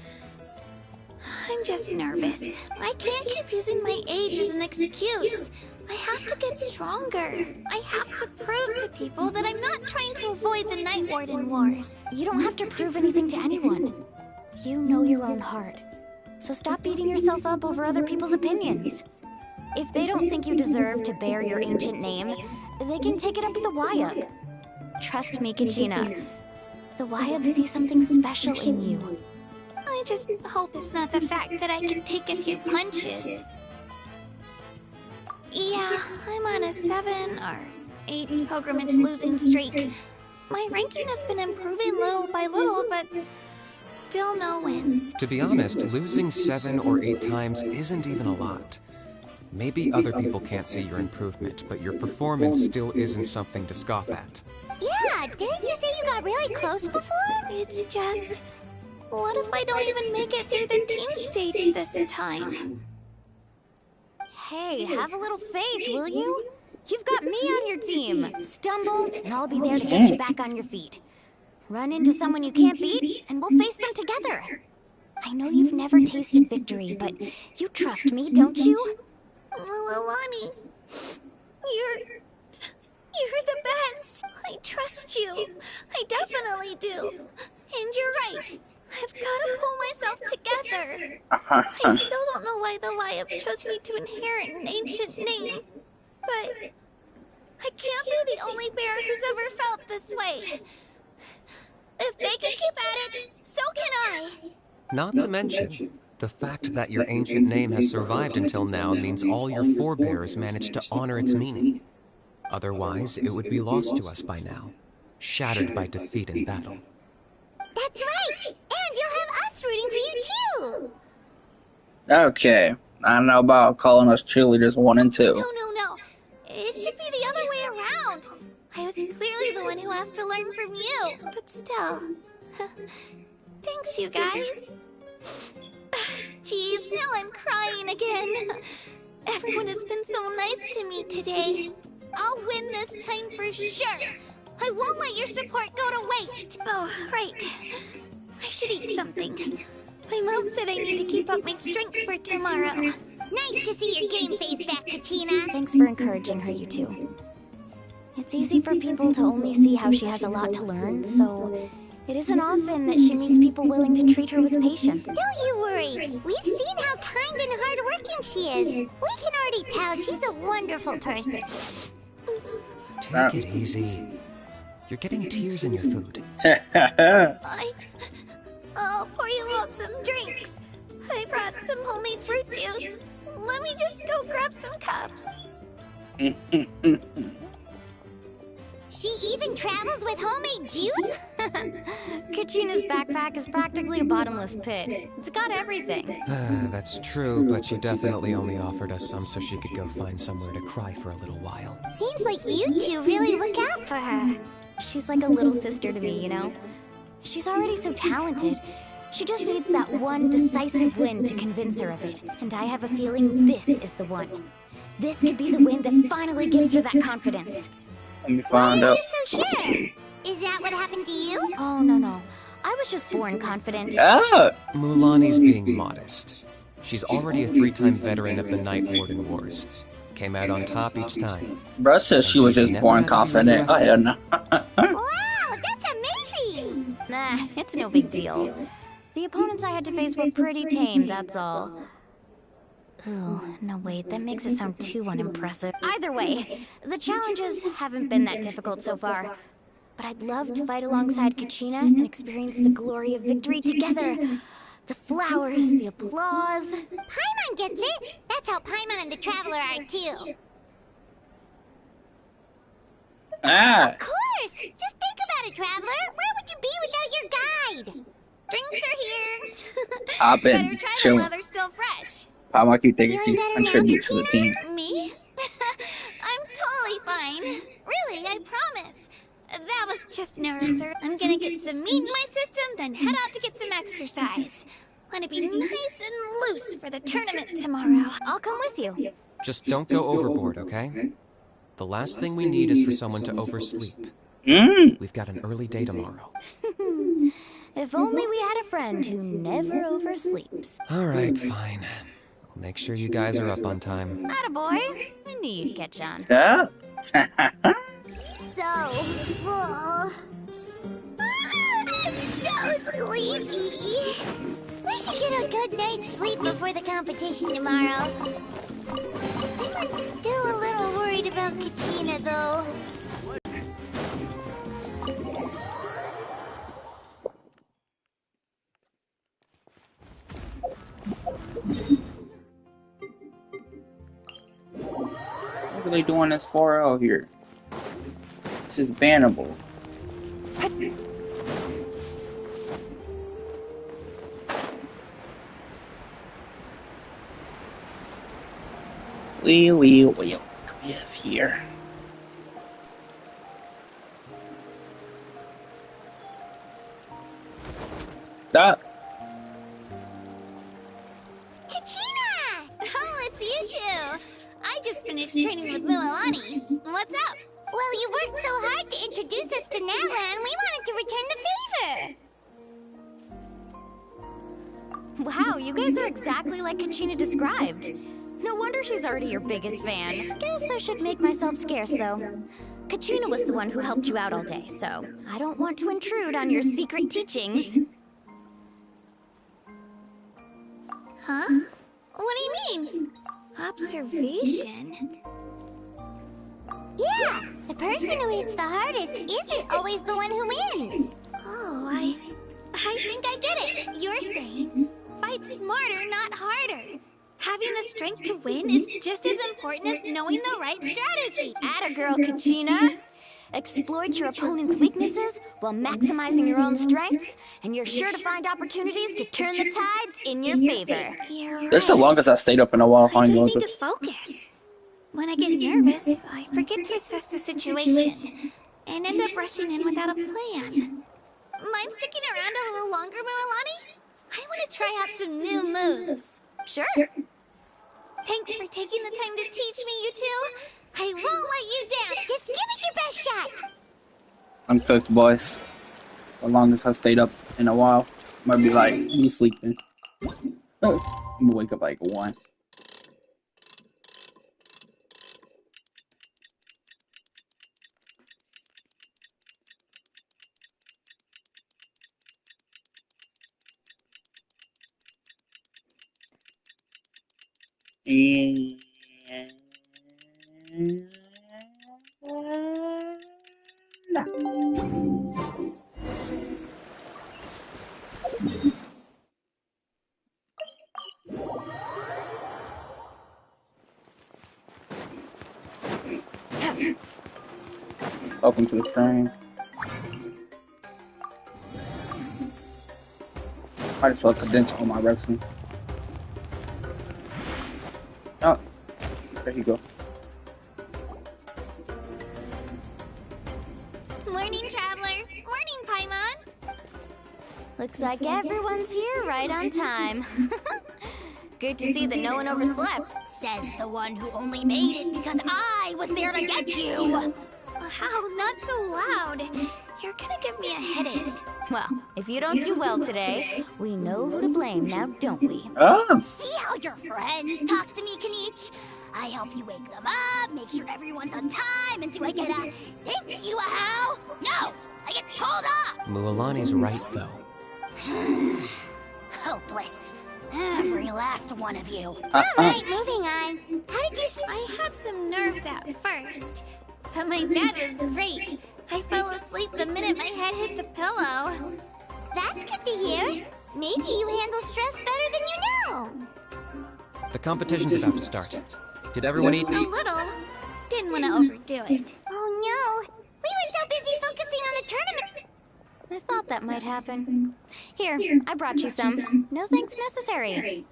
[SPEAKER 2] nervous. I can't keep using my age as an excuse. I have to get stronger. I have to prove to people that I'm not trying to avoid the Night Warden Wars.
[SPEAKER 8] You don't have to prove anything to anyone. You know your own heart. So stop beating yourself up over other people's opinions. If they don't think you deserve to bear your ancient name, they can take it up with the Wyab. Trust me, Kachina. The Wyab see something special in you.
[SPEAKER 2] I just hope it's not the fact that I can take a few punches. Yeah, I'm on a 7 or 8 pilgrimage losing streak. My ranking has been improving little by little, but still no wins.
[SPEAKER 15] To be honest, losing 7 or 8 times isn't even a lot. Maybe other people can't see your improvement, but your performance still isn't something to scoff at.
[SPEAKER 2] Yeah, didn't you say you got really close before? It's just... what if I don't even make it through the team stage this time?
[SPEAKER 8] Hey, have a little faith, will you? You've got me on your team. Stumble, and I'll be there to get you back on your feet. Run into someone you can't beat, and we'll face them together. I know you've never tasted victory, but you trust me, don't you?
[SPEAKER 2] Alani,
[SPEAKER 17] You're the best. I trust you. I definitely do. And you're right. I've got to pull myself together. I still don't know why the Wyup chose me to inherit an ancient name. But I can't be the only bear who's ever felt this way. If they can keep at it, so can I.
[SPEAKER 15] Not to mention, the fact that your ancient name has survived until now means all your forebears managed to honor its meaning. Otherwise, it would be lost to us by now, shattered by defeat in battle.
[SPEAKER 2] That's right! And you'll have us rooting for you too!
[SPEAKER 1] Okay. I don't know about calling us cheerleaders 1 and 2.
[SPEAKER 17] No. It should be the other way around. I was clearly the one who asked to learn from you. But still. Thanks, you guys. Jeez, now I'm crying again. Everyone has been so nice to me today. I'll win this time for sure. I won't let your support go to waste. Oh, right. I should eat something. My mom said I need to keep up my strength for tomorrow.
[SPEAKER 2] Nice to see your game face back, Kachina.
[SPEAKER 8] Thanks for encouraging her, you two. It's easy for people to only see how she has a lot to learn, so it isn't often that she meets people willing to treat her with patience.
[SPEAKER 2] Don't you worry. We've seen how kind and hardworking she is. We can already tell she's a wonderful person.
[SPEAKER 15] Take it easy. You're getting tears in your food.
[SPEAKER 17] I'll pour you all some drinks. I brought some homemade fruit juice. Let me just go grab some cups.
[SPEAKER 2] She even travels with homemade juice?
[SPEAKER 8] Kachina's backpack is practically a bottomless pit. It's got everything.
[SPEAKER 15] That's true, but she definitely only offered us some so she could go find somewhere to cry for a little while.
[SPEAKER 2] Seems like you two really look out for her.
[SPEAKER 8] She's like a little sister to me, you know? She's already so talented. She just needs that one decisive win to convince her of it. And I have a feeling this is the one. This could be the win that finally gives her that confidence.
[SPEAKER 1] Let me find out.
[SPEAKER 2] Why are you so sure? Is that what happened to you?
[SPEAKER 8] Oh, no. I was just born confident.
[SPEAKER 15] Mulaney's being modest. She's already a 3-time veteran of the Night Warden Wars. Came out on top each time.
[SPEAKER 1] Bruh says she was just born confident. I don't know.
[SPEAKER 2] Wow, that's amazing!
[SPEAKER 8] Nah, it's no big deal. The opponents I had to face were pretty tame, that's all. Ooh, no wait, that makes it sound too unimpressive. Either way, the challenges haven't been that difficult so far. But I'd love to fight alongside Kachina and experience the glory of victory together. The flowers, the applause.
[SPEAKER 2] Paimon gets it! That's how Paimon and the Traveler are too. Of course! Just think about it, Traveler! Where would you be without your guide?
[SPEAKER 17] Drinks are here.
[SPEAKER 1] I've been
[SPEAKER 17] Better try them
[SPEAKER 1] chilling.
[SPEAKER 17] while they're still fresh.
[SPEAKER 1] How I keep thinking she contribute to the team.
[SPEAKER 17] Me? I'm totally fine. Really, I promise. That was just nerves. I'm gonna get some meat in my system, then head out to get some exercise. Wanna be nice and loose for the tournament tomorrow.
[SPEAKER 8] I'll come with you.
[SPEAKER 15] Just don't go overboard, okay? The last thing we need is for someone to oversleep. We've got an early day tomorrow.
[SPEAKER 8] If only we had a friend who never oversleeps.
[SPEAKER 15] Alright, fine. I'll make sure you guys are up on time.
[SPEAKER 8] Attaboy. I knew you'd catch on.
[SPEAKER 1] Yeah?
[SPEAKER 2] So full. I'm so sleepy. We should get a good night's sleep before the competition tomorrow. I'm still a little worried about Kachina, though.
[SPEAKER 1] What are they doing this far out here? This is bannable. What do we have here? Stop.
[SPEAKER 2] Kachina!
[SPEAKER 17] Oh, it's you two. I just finished training with Mulalani. What's up?
[SPEAKER 2] Well, you worked so hard to introduce us to Natlan, we wanted to return the favor.
[SPEAKER 8] Wow, you guys are exactly like Kachina described. No wonder she's already your biggest fan. Guess I should make myself scarce, though. Kachina was the one who helped you out all day, so I don't want to intrude on your secret teachings.
[SPEAKER 17] Huh? What do you mean? Observation?
[SPEAKER 2] Yeah, the person who hits the hardest isn't always the one who wins.
[SPEAKER 17] Oh, I think I get it. You're saying fight smarter, not harder. Having the strength to win is just as important as knowing the right strategy.
[SPEAKER 8] Atta girl, Kachina. Exploit your opponent's weaknesses while maximizing your own strengths, and you're sure to find opportunities to turn the tides in your favor.
[SPEAKER 17] You're
[SPEAKER 1] That's the longest I stayed up in a while.
[SPEAKER 17] I just need to focus. When I get nervous, I forget to assess the situation and end up rushing in without a plan. Mind sticking around a little longer, Mualani? I want to try out some new moves.
[SPEAKER 8] Sure.
[SPEAKER 17] Thanks for taking the time to teach me, you two. I won't let you down. Just give it your best shot.
[SPEAKER 1] I'm cooked, boys. The longest I stayed up in a while. Might be like me sleeping. Oh, I'm gonna wake up like 1. Welcome to the stream. Might as well condense all my wrestling. Oh, there you go.
[SPEAKER 17] Morning, Traveler. Morning, Paimon.
[SPEAKER 8] Looks like everyone's here right on time. Good to see that no one overslept.
[SPEAKER 16] Says the one who only made it because I was there to get you.
[SPEAKER 17] How? Not so loud. You're gonna give me a headache.
[SPEAKER 8] Well, if you don't do well today, we know who to blame now, don't we?
[SPEAKER 1] Oh.
[SPEAKER 16] See how your friends talk to me, Kanich? I help you wake them up, make sure everyone's on time, and do I get a thank you, how? No! I get told off!
[SPEAKER 15] Mualani's right, though.
[SPEAKER 16] Hopeless. Every last one of you.
[SPEAKER 2] Alright, moving on. How did you...
[SPEAKER 17] I had some nerves at first, but my bed was great. I fell asleep the minute my head hit the pillow.
[SPEAKER 2] That's good to hear. Maybe you handle stress better than you know.
[SPEAKER 15] The competition's about to start. Did everyone eat?
[SPEAKER 17] A little. Didn't want to overdo it.
[SPEAKER 2] Oh no. We were so busy focusing on the tournament.
[SPEAKER 8] I thought that might happen. Here, I brought you some. No thanks necessary.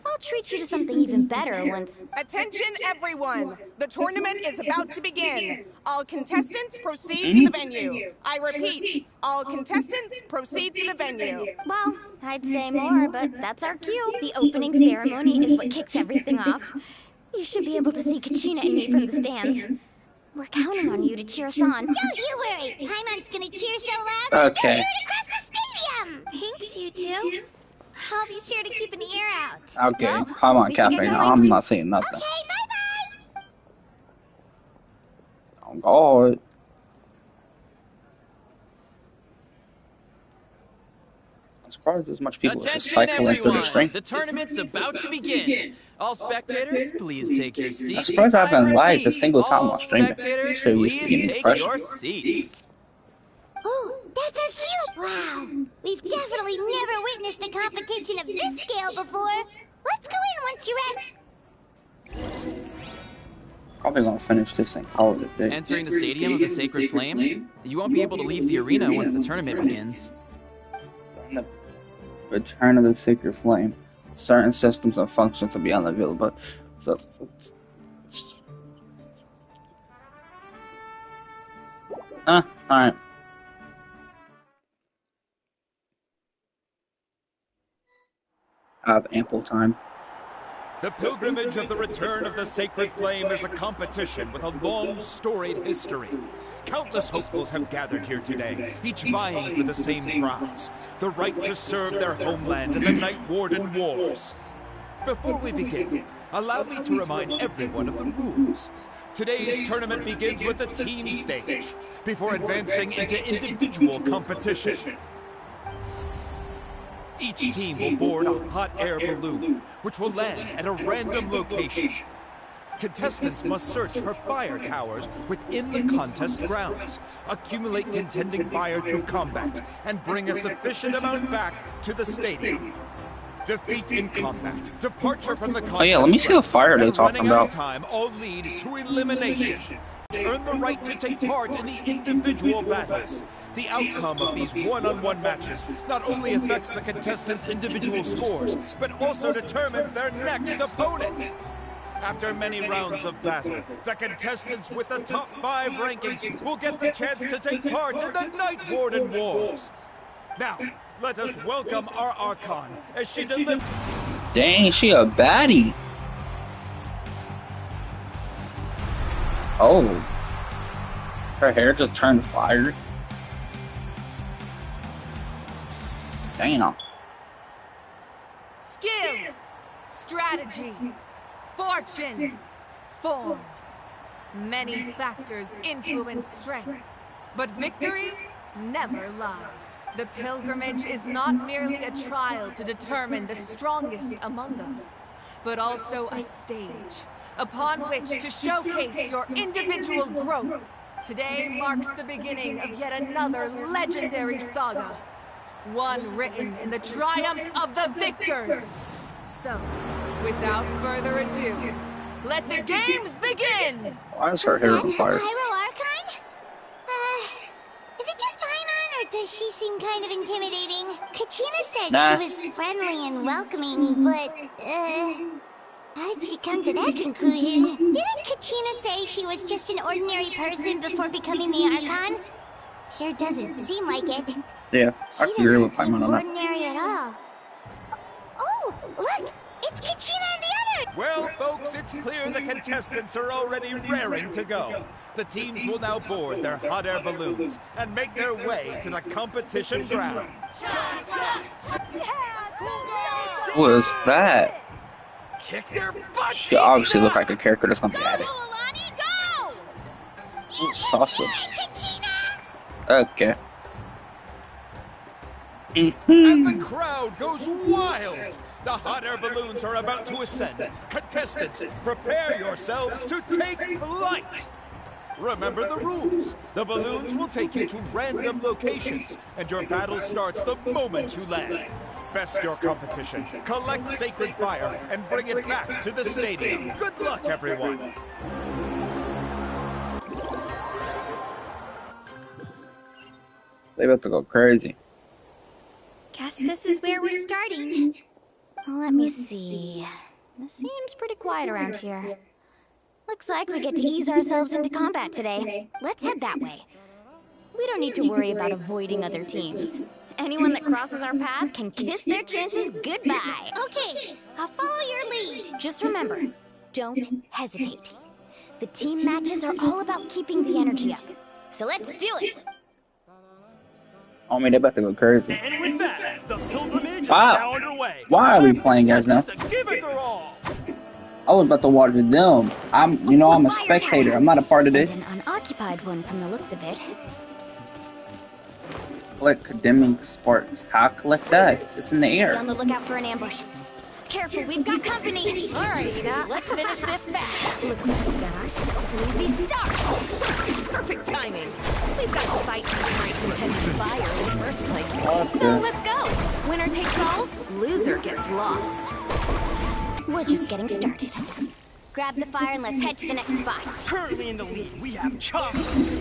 [SPEAKER 8] I'll treat you to something even better once...
[SPEAKER 18] Attention, everyone! The tournament is about to begin. All contestants proceed to the venue. I repeat, all contestants proceed to the venue.
[SPEAKER 8] Well, I'd say more, but that's our cue. The opening ceremony is what kicks everything off. You should be able to see Kachina and me from the stands. We're counting on you to cheer us on.
[SPEAKER 2] Don't you worry. Paimon's gonna cheer so loud.
[SPEAKER 1] Okay.
[SPEAKER 2] You'll hear it across the stadium.
[SPEAKER 17] Thanks, you two. I'll be sure to keep an ear out.
[SPEAKER 1] Okay,
[SPEAKER 8] Well,
[SPEAKER 1] come on,
[SPEAKER 8] we should get
[SPEAKER 1] Captain.
[SPEAKER 8] going.
[SPEAKER 1] I'm not saying nothing.
[SPEAKER 2] Okay, bye-bye.
[SPEAKER 1] Oh, God. I'm surprised as much people are just cycling through the stream.
[SPEAKER 19] The tournament's about to begin. All spectators, please take your seats.
[SPEAKER 1] I'm surprised I haven't lagged a single time while
[SPEAKER 19] All
[SPEAKER 1] streaming.
[SPEAKER 19] spectators,
[SPEAKER 1] Sure used to
[SPEAKER 19] please
[SPEAKER 1] getting
[SPEAKER 19] take
[SPEAKER 1] fresh.
[SPEAKER 19] your seats.
[SPEAKER 2] Oh, that's our cue. Wow. We've definitely never witnessed a competition of this scale before. Let's go in once you're ready.
[SPEAKER 1] Probably gonna finish this and call it a day.
[SPEAKER 13] Entering the Stadium of the Sacred Flame, you won't be able to leave the arena once the tournament begins.
[SPEAKER 1] In the Return of the Sacred Flame, certain systems and functions will be unavailable. So, alright. I have ample time.
[SPEAKER 20] The pilgrimage of the Return of the Sacred Flame is a competition with a long, storied history. Countless hopefuls have gathered here today, each vying for the same prize, the right to serve their homeland in the Night Warden Wars. Before we begin, allow me to remind everyone of the rules. Today's tournament begins with the team stage, before advancing into individual competition. Each team will board a hot air balloon, which will land at a random location. Contestants must search for fire towers within the contest grounds, accumulate contending fire through combat, and bring a sufficient amount back to the stadium. Defeat in combat, departure from the contest,
[SPEAKER 1] Oh yeah, let me see the fire they're talking about.
[SPEAKER 20] Time all lead to elimination. Earn the right to take part in the individual battles. The outcome of these one-on-one matches not only affects the contestants' individual scores, but also determines their next opponent. After many rounds of battle, the contestants with the top 5 rankings will get the chance to take part in the Night Warden Wars. Now, let us welcome our archon as she delivers.
[SPEAKER 1] Dang, she a baddie. Oh. Her hair just turned fire. Damn.
[SPEAKER 21] Skill, strategy, fortune, form. Many factors influence strength, but victory never lies. The pilgrimage is not merely a trial to determine the strongest among us, but also a stage upon which to showcase your individual growth. Today marks the beginning of yet another legendary saga, one written in the triumphs of the victors. So, without further ado, let the games begin!
[SPEAKER 1] Why is her hair on fire?
[SPEAKER 2] Pyro Archon? Is it just Paimon, or does she seem kind of intimidating? Kachina said she was friendly and welcoming, but, how did she come to that conclusion? Didn't Kachina say she was just an ordinary person before becoming the Archon? Sure doesn't seem like it.
[SPEAKER 1] Yeah, I can agree with Paimon on that.
[SPEAKER 2] Ordinary at all. Oh, look! It's Kachina and the other!
[SPEAKER 20] Well, folks, it's clear the contestants are already raring to go. The teams will now board their hot air balloons and make their way to the competition ground.
[SPEAKER 1] What is that?
[SPEAKER 20] Kick their butt!
[SPEAKER 1] She obviously looked like a character that's gonna be at it. Awesome. Okay.
[SPEAKER 20] And the crowd goes wild! The hot air balloons are about to ascend. Contestants, prepare yourselves to take flight! Remember the rules. The balloons will take you to random locations, and your battle starts the moment you land. Best your competition, collect sacred fire, and bring it back to the stadium. Good luck, everyone!
[SPEAKER 1] They about to go crazy.
[SPEAKER 2] Guess this is where we're starting.
[SPEAKER 8] Let me see. This seems pretty quiet around here. Looks like we get to ease ourselves into combat today. Let's head that way. We don't need to worry about avoiding other teams. Anyone that crosses our path can kiss their chances goodbye.
[SPEAKER 2] Okay, I'll follow your lead.
[SPEAKER 8] Just remember, don't hesitate. The team matches are all about keeping the energy up. So let's do it!
[SPEAKER 1] Oh, man, they about to go crazy.
[SPEAKER 22] And with that, the pilgrimage is now underway.
[SPEAKER 1] Why are we playing as now?
[SPEAKER 22] Give it their all.
[SPEAKER 1] I was about to watch them. I'm a spectator. I'm not a part of this.
[SPEAKER 8] An unoccupied one from the looks of it.
[SPEAKER 1] Collect condemning sparks. How collect that? It's in the
[SPEAKER 8] Be
[SPEAKER 1] air.
[SPEAKER 8] on the lookout for an ambush. Careful, we've got company!
[SPEAKER 14] Alright, Ada, let's finish this fast.
[SPEAKER 8] Looks like we got ourselves an easy start.
[SPEAKER 14] Perfect timing. We've got to fight to find contending fire in the first place.
[SPEAKER 1] Okay.
[SPEAKER 14] So let's go. Winner takes all, loser gets lost.
[SPEAKER 8] We're just getting started. Grab the fire and let's head to the next spot.
[SPEAKER 22] Currently in the lead, we have Chopper,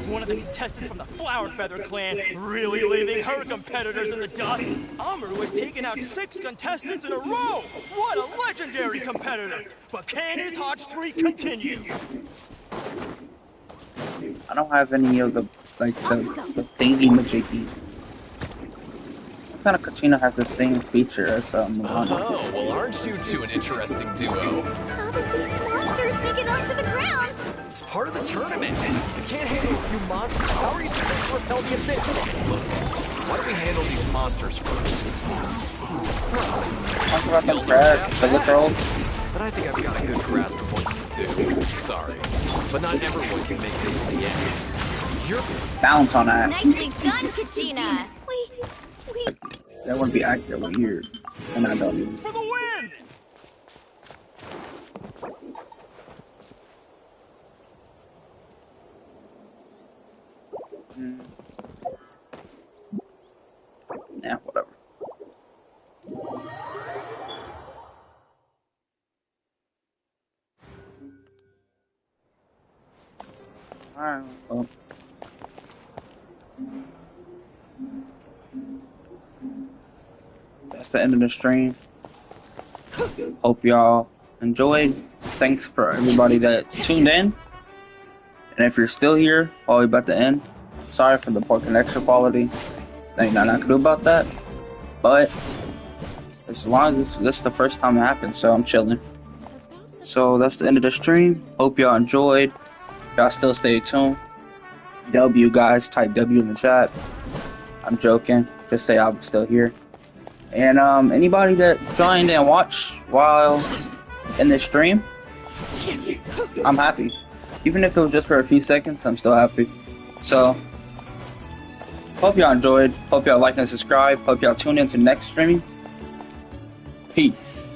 [SPEAKER 22] one of the contestants from the Flower Feather clan, really leaving her competitors in the dust. Amaru has taken out 6 contestants in a row. What a legendary competitor! But can his hot streak continue?
[SPEAKER 1] I don't have any of the thingy-majiggy. What kind of Kachina has the same feature as Mulana?
[SPEAKER 23] Oh, well, aren't you two an interesting duo?
[SPEAKER 2] How did these monsters make it onto the grounds?
[SPEAKER 23] It's part of the tournament. You can't handle a few monsters. How are you supposed to repel the abyss? Look, why don't we handle these monsters first?
[SPEAKER 1] Talk about the crash, the literal.
[SPEAKER 15] But I think I've got a good grasp of what you do. Sorry. But not everyone can make this to the end. You're...
[SPEAKER 1] Bounce on that.
[SPEAKER 17] Nicely done, Kachina.
[SPEAKER 1] That would be accurate weird. And I don't even.
[SPEAKER 22] For the win!
[SPEAKER 1] Yeah, whatever. Alright, well. That's the end of the stream. Hope y'all enjoyed. Thanks for everybody that tuned in. And if you're still here while we're about to end, sorry for the poor connection quality. Ain't nothing I can do about that. But as long as this is the first time it happened, so I'm chilling. So that's the end of the stream. Hope y'all enjoyed. Y'all still stay tuned. W guys, type W in the chat. I'm joking. Just say I'm still here. And anybody that joined and watched while in this stream, I'm happy. Even if it was just for a few seconds, I'm still happy. So hope y'all enjoyed. Hope y'all like and subscribe. Hope y'all tune in to next stream. Peace.